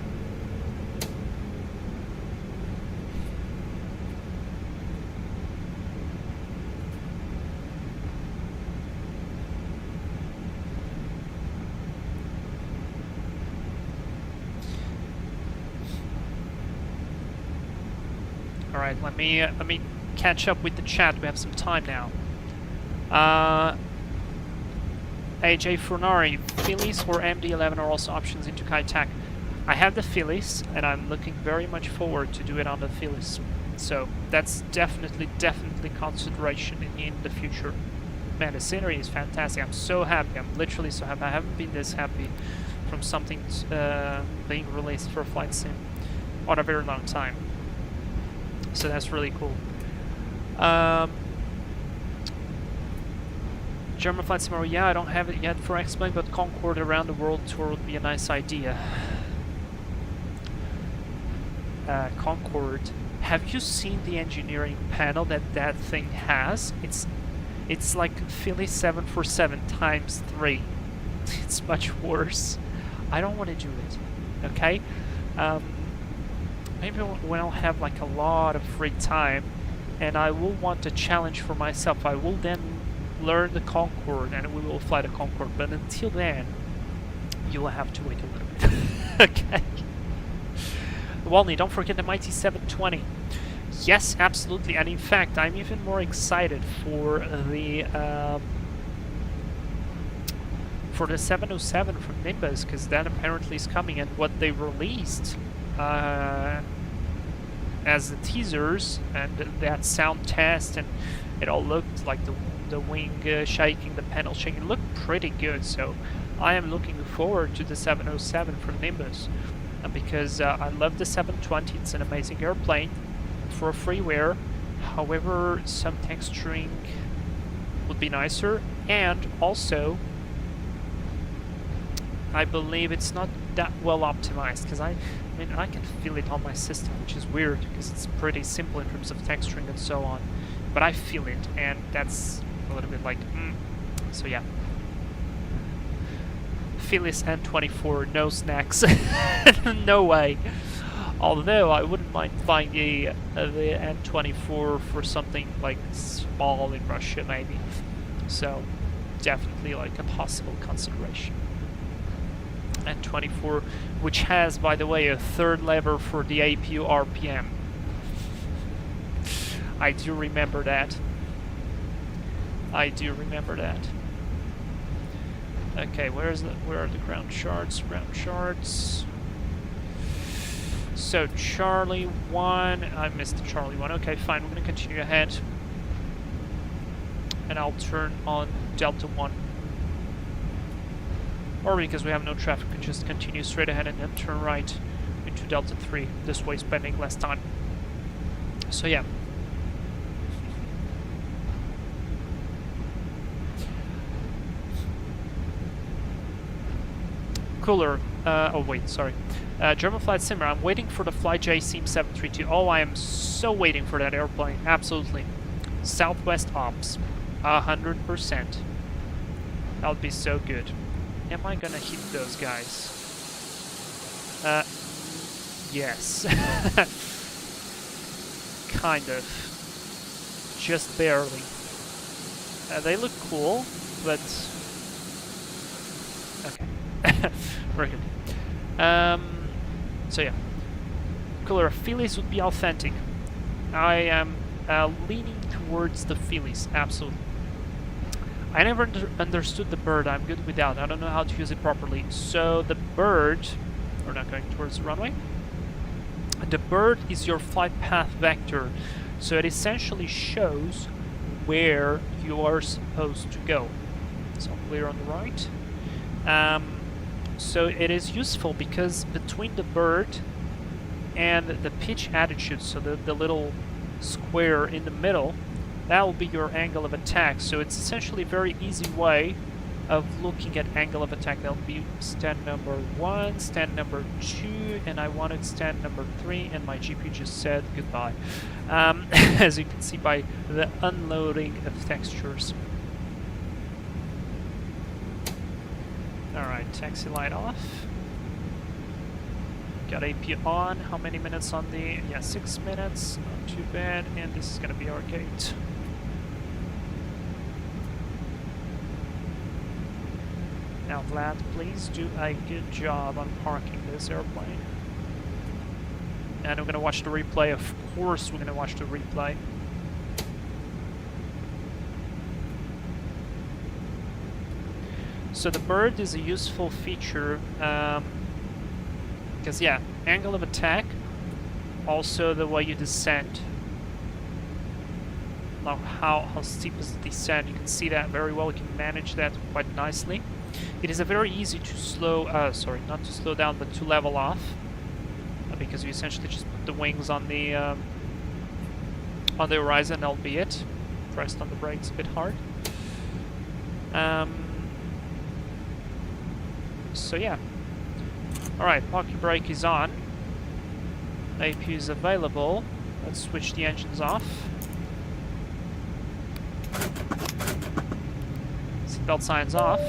Alright, let me catch up with the chat. We have some time now. AJ Furnari, Phillies or MD-11 are also options into Kai Tak. I have the Phillies, and I'm looking very much forward to do it on the Phillies. So that's definitely consideration in the future. Man, the scenery is fantastic. I'm so happy. I'm literally so happy. I haven't been this happy from something being released for a flight sim on a very long time. So that's really cool. German flight sim, yeah, I don't have it yet for X-Plane, but Concorde around the world tour would be a nice idea. Concorde, have you seen the engineering panel that thing has? It's like Philly 747 times 3. It's much worse. I don't want to do it. Okay. Maybe when I'll have like a lot of free time and I will want a challenge for myself, I will then learn the Concorde and we will fly the Concorde. But until then, you will have to wait a little bit. Okay. Walney, don't forget the Mighty 720. Yes, absolutely. And in fact, I'm even more excited for the 707 from Nimbus, because that apparently is coming, and what they released as the teasers and that sound test, and it all looked like the wing shaking, the panel shaking, it looked pretty good. So I am looking forward to the 707 from Nimbus, because I love the 720. It's an amazing airplane for a Freeware. However, some texturing would be nicer, and also I believe it's not that well optimized, because I mean I can feel it on my system, which is weird because it's pretty simple in terms of texturing and so on, but I feel it, and that's a little bit like so yeah. Phillies N24, no snacks. No way. Although I wouldn't mind flying the N24 for something like small in Russia maybe. So definitely like a possible consideration. N24, which has, by the way, a third lever for the APU RPM. I do remember that. I do remember that. Okay, where are the ground charts? Ground charts. So Charlie 1, I missed Charlie 1. Okay, fine, we're gonna continue ahead. And I'll turn on Delta 1. Or because we have no traffic, we can just continue straight ahead and then turn right into Delta 3. This way, spending less time. So yeah. Cooler. Oh wait, sorry. German flight simmer. I'm waiting for the FlyJ Seam 732. Oh, I am so waiting for that airplane. Absolutely. Southwest Ops. 100%. That would be so good. Am I gonna hit those guys? Yes. Kind of. Just barely. They look cool, but... Okay. Very good. So yeah. Cooler, Phillies would be authentic. I am leaning towards the Phillies, absolutely. I never understood the bird. I'm good without. I don't know how to use it properly. So the bird... We're not going towards the runway. The bird is your flight path vector. So it essentially shows where you are supposed to go. So clear on the right. So it is useful because between the bird and the pitch attitude, so the little square in the middle, that will be your angle of attack. So it's essentially a very easy way of looking at angle of attack. That'll be stand number 1, stand number 2, and I wanted stand number 3, and my GP just said goodbye. As you can see by the unloading of textures. Alright, taxi light off. Got AP on. How many minutes on the... Yeah, 6 minutes. Not too bad. And this is gonna be our gate. Now, Vlad, please do a good job on parking this airplane. And we're gonna watch the replay. Of course, we're gonna watch the replay. So the bird is a useful feature because yeah, angle of attack, also the way you descend. Now how steep is the descent? You can see that very well. You can manage that quite nicely. It is a very easy to slow, sorry, not to slow down, but to level off, because you essentially just put the wings on the horizon. That'll be it. Pressed on the brakes a bit hard. So yeah. Alright, parking brake is on. AP is available. Let's switch the engines off. Seatbelt signs off.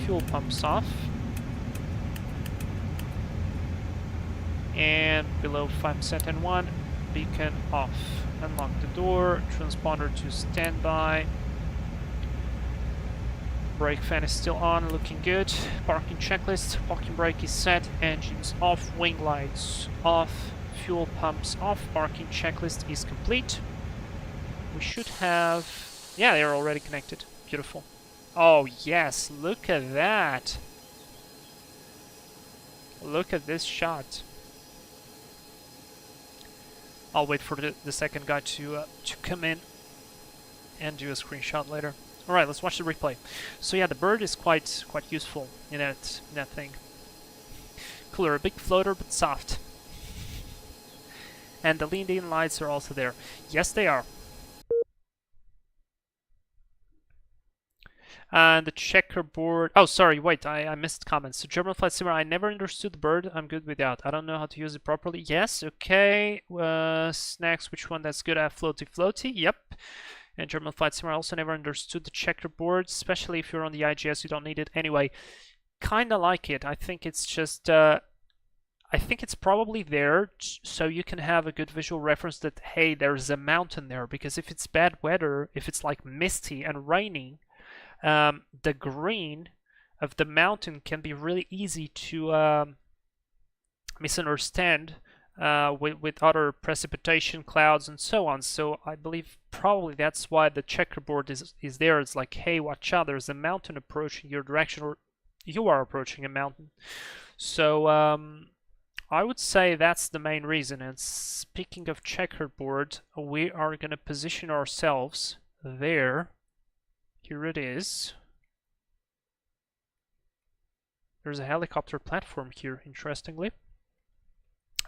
Fuel pumps off. And below 5% and 1, beacon off. Unlock the door, transponder to standby. Brake fan is still on, looking good. Parking checklist, parking brake is set, engines off, wing lights off, fuel pumps off, parking checklist is complete. We should have... Yeah, they're already connected. Beautiful. Oh yes, look at that. Look at this shot. I'll wait for the second guy to come in and do a screenshot later. Alright, let's watch the replay. So yeah, the bird is quite useful in that thing. Cooler, a big floater but soft. And the lean-in lights are also there. Yes, they are. And the checkerboard... Oh, sorry, wait, I missed comments. So German flight simmer, I never understood the bird. I'm good without. I don't know how to use it properly. Yes, okay. Snacks, which one? That's good. Floaty. Yep. And German flight simmer, I also never understood the checkerboard, especially if you're on the IGS, you don't need it anyway. Kinda like it. I think it's just, I think it's probably there so you can have a good visual reference that, hey, there's a mountain there. Because if it's bad weather, if it's like misty and raining, the green of the mountain can be really easy to misunderstand with other precipitation clouds and so on. So I believe probably that's why the checkerboard is there. It's like, hey, watch out, there's a mountain approaching your direction, or you are approaching a mountain. So I would say that's the main reason. And speaking of checkerboard, we are going to position ourselves there. Here it is. There's a helicopter platform here, interestingly.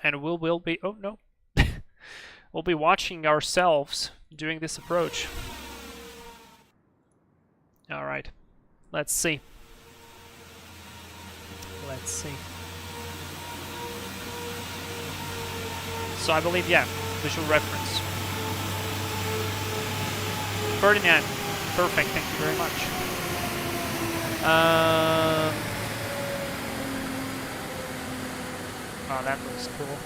And we'll be, oh no, we'll be watching ourselves doing this approach. Alright, let's see. Let's see. So I believe, yeah, visual reference. Ferdinand, perfect, thank you very much. Oh, that looks cool.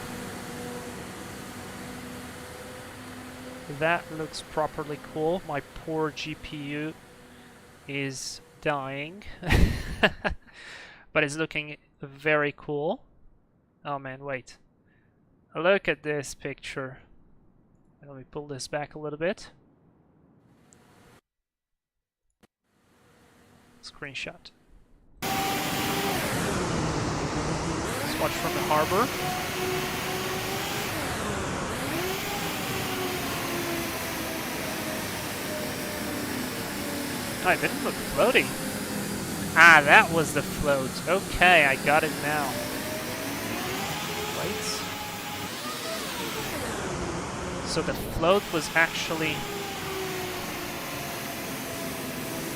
That looks properly cool. My poor GPU is dying. But it's looking very cool. Oh man, wait. Look at this picture. Let me pull this back a little bit. Screenshot. Let's watch from the harbor. Oh, it didn't look floaty. Ah, that was the float. Okay, I got it now. Wait. So the float was actually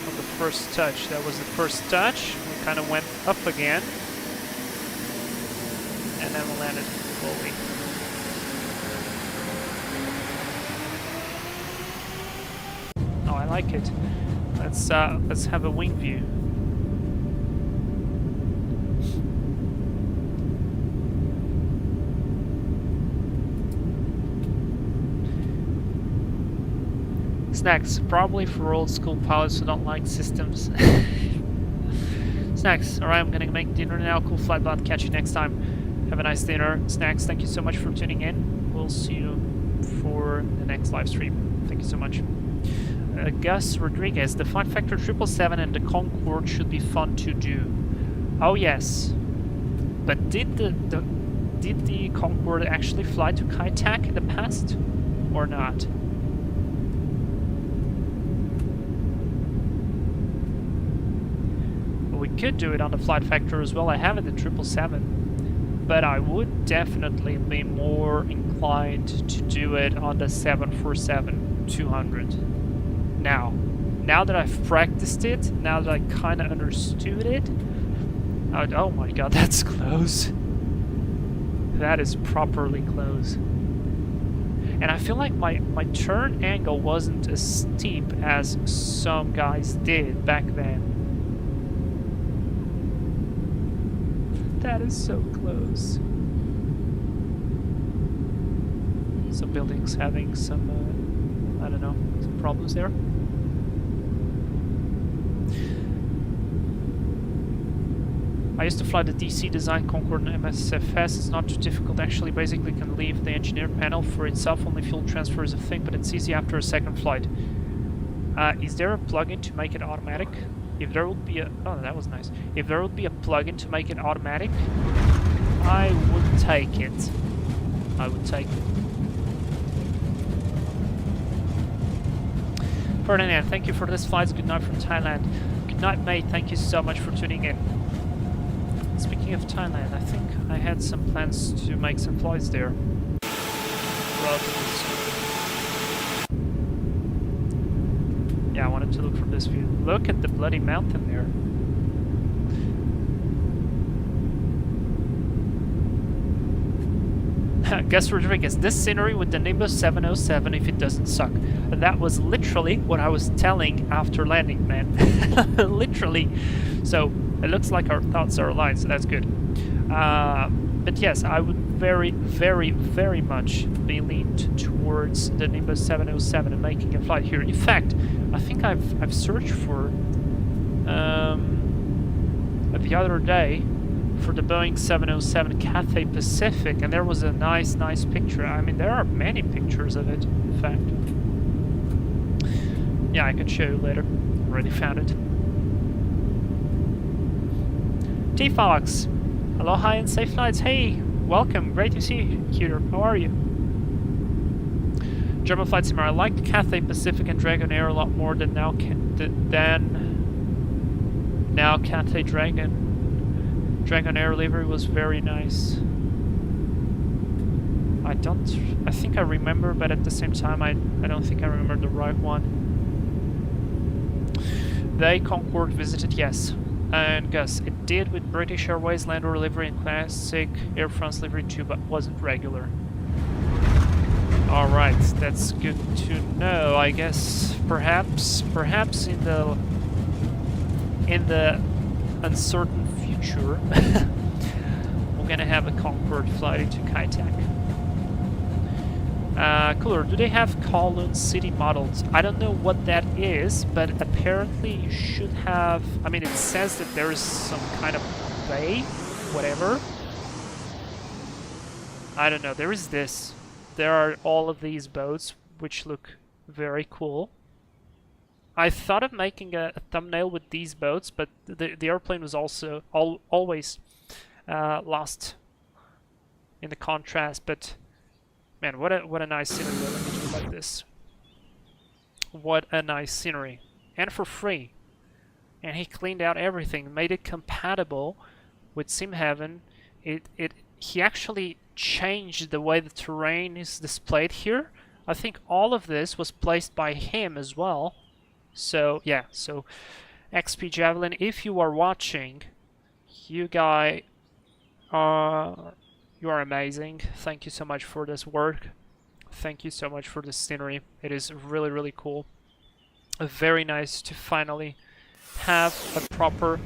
on the first touch. That was the first touch. We kind of went up again. And then we landed fully. Oh, I like it. Let's have a wing view. Snacks, probably for old school pilots who don't like systems. Snacks, alright, I'm gonna make dinner now. Cool flight, but I'll catch you next time. Have a nice dinner. Snacks, thank you so much for tuning in. We'll see you for the next live stream. Thank you so much. Gus Rodriguez, the flight factor 777 and the Concorde should be fun to do. Oh yes, but did the Concorde actually fly to Kai Tak in the past, or not? Well, we could do it on the flight factor as well. I have it in 777, but I would definitely be more inclined to do it on the 747-200. Now that I've practiced it, now that I kind of understood it, oh my god, that's close. That is properly close. And I feel like my turn angle wasn't as steep as some guys did back then. That is so close. Some buildings having some, I don't know, some problems there. I used to fly the DC design Concorde and MSFS. It's not too difficult actually. Basically can leave the engineer panel for itself. Only fuel transfer is a thing, but it's easy after a second flight. Is there a plugin to make it automatic? If there would be a... Oh, that was nice. If there would be a plugin to make it automatic, I would take it. I would take it. Ferdinand, thank you for this flight. Good night from Thailand. Good night, mate. Thank you so much for tuning in. Speaking of Thailand, I think I had some plans to make some flights there. Relatively soon. Yeah, I wanted to look from this view. Look at the bloody mountain there. Gus Rodriguez, this scenery with the Nimbus 707 if it doesn't suck. That was literally what I was telling after landing, man. Literally. So it looks like our thoughts are aligned, so that's good. But yes, I would very, very, very much be leaned towards the Nimbus 707 and making a flight here. In fact, I think I've searched for the other day for the Boeing 707 Cathay Pacific, and there was a nice picture. I mean, there are many pictures of it, in fact. Yeah, I can show you later. Already found it. T-Fox! Aloha and safe flights. Hey! Welcome, great to see you here. How are you? German Flight Simmer. I liked Cathay Pacific and Dragon Air a lot more than now Cathay Dragon Air livery was very nice. I think I remember, but at the same time I don't think I remember the right one. They Concorde visited, yes. And Gus, it did with British Airways Land Rover livery and Classic Air France livery too, but wasn't regular. Alright, that's good to know. I guess perhaps in the uncertain future we're gonna have a Concorde flight into Kai Tak. Cooler, do they have Kowloon City models? I don't know what that is, but apparently you should have... I mean, it says that there is some kind of bay, whatever. I don't know, there is this. There are all of these boats, which look very cool. I thought of making a thumbnail with these boats, but the airplane was also always lost in the contrast, but... Man, what a nice scenery. Let me do it like this. What a nice scenery. And for free. And he cleaned out everything, made it compatible with SimHeaven. He actually changed the way the terrain is displayed here. I think all of this was placed by him as well. So, yeah. So, XPJavelin, if you are watching, you guys are... You are amazing. Thank you so much for this work. Thank you so much for this scenery. It is really, really cool. Very nice to finally have a proper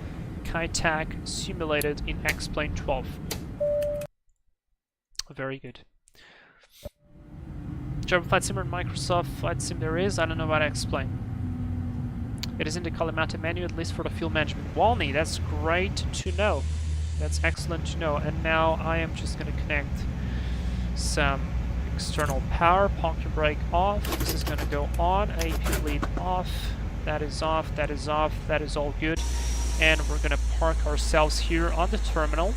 Kai Tak simulated in X-Plane 12. Very good. German Flight Sim and Microsoft Flight Sim there is. I don't know what to explain. It is in the Kalimata menu, at least for the fuel management. Walney, that's great to know. That's excellent to know. And now I am just going to connect some external power. Parking brake off. This is going to go on. AP lead off. That is off. That is off. That is all good. And we're going to park ourselves here on the terminal.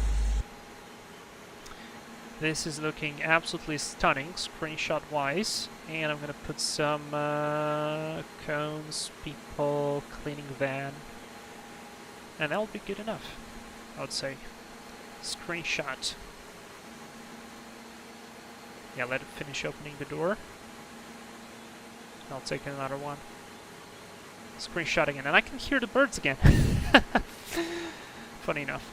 This is looking absolutely stunning, screenshot-wise. And I'm going to put some cones, people, cleaning van. And that'll be good enough, I would say. Screenshot. Yeah, let it finish opening the door. I'll take another one. Screenshot again, and I can hear the birds again. Funny enough.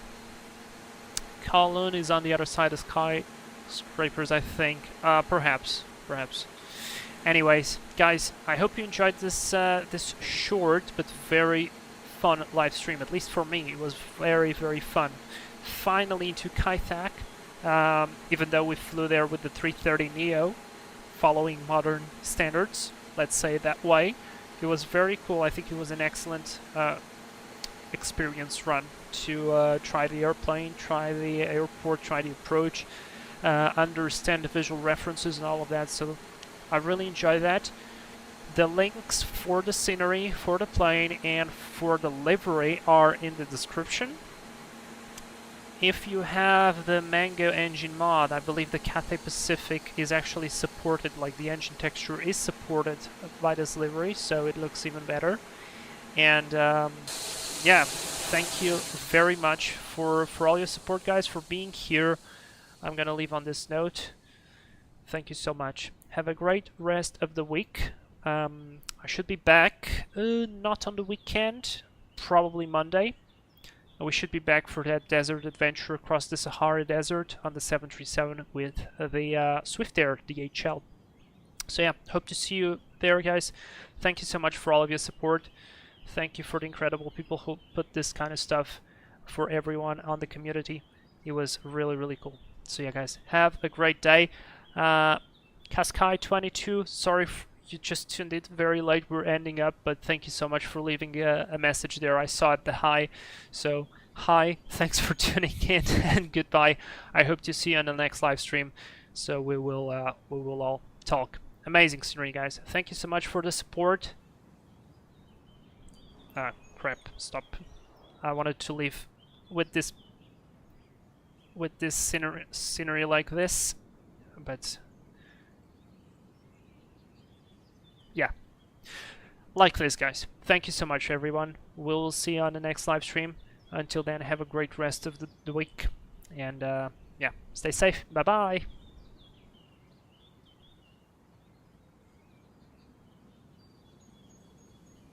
Kowloon is on the other side of skyscrapers, I think. Perhaps. Anyways, guys, I hope you enjoyed this this short but very fun live stream. At least for me, it was very, very fun. Finally into Kai Tak, even though we flew there with the 330neo, following modern standards, let's say it that way. It was very cool. I think it was an excellent experience run to try the airplane, try the airport, try the approach, understand the visual references and all of that. So I really enjoyed that. The links for the scenery, for the plane, and for the livery are in the description. If you have the Mango engine mod, I believe the Cathay Pacific is actually supported, like the engine texture is supported by this livery, so it looks even better. And yeah, thank you very much for all your support, guys, for being here. I'm gonna leave on this note. Thank you so much. Have a great rest of the week. I should be back, not on the weekend, probably Monday. We should be back for that desert adventure across the Sahara Desert on the 737 with the Swiftair DHL. So yeah, hope to see you there, guys. Thank you so much for all of your support. Thank you for the incredible people who put this kind of stuff for everyone on the community. It was really, really cool. So yeah, guys, have a great day. Kaskai22, sorry you just tuned in very late. We're ending up, but thank you so much for leaving a message there. I saw it, the hi. So hi, thanks for tuning in, and goodbye. I hope to see you on the next live stream. So we will all talk. Amazing scenery, guys. Thank you so much for the support. Crap, stop. I wanted to leave with this scenery like this, but yeah, like this, guys. Thank you so much, everyone. We'll see you on the next live stream. Until then, have a great rest of the week, and yeah, stay safe. Bye bye.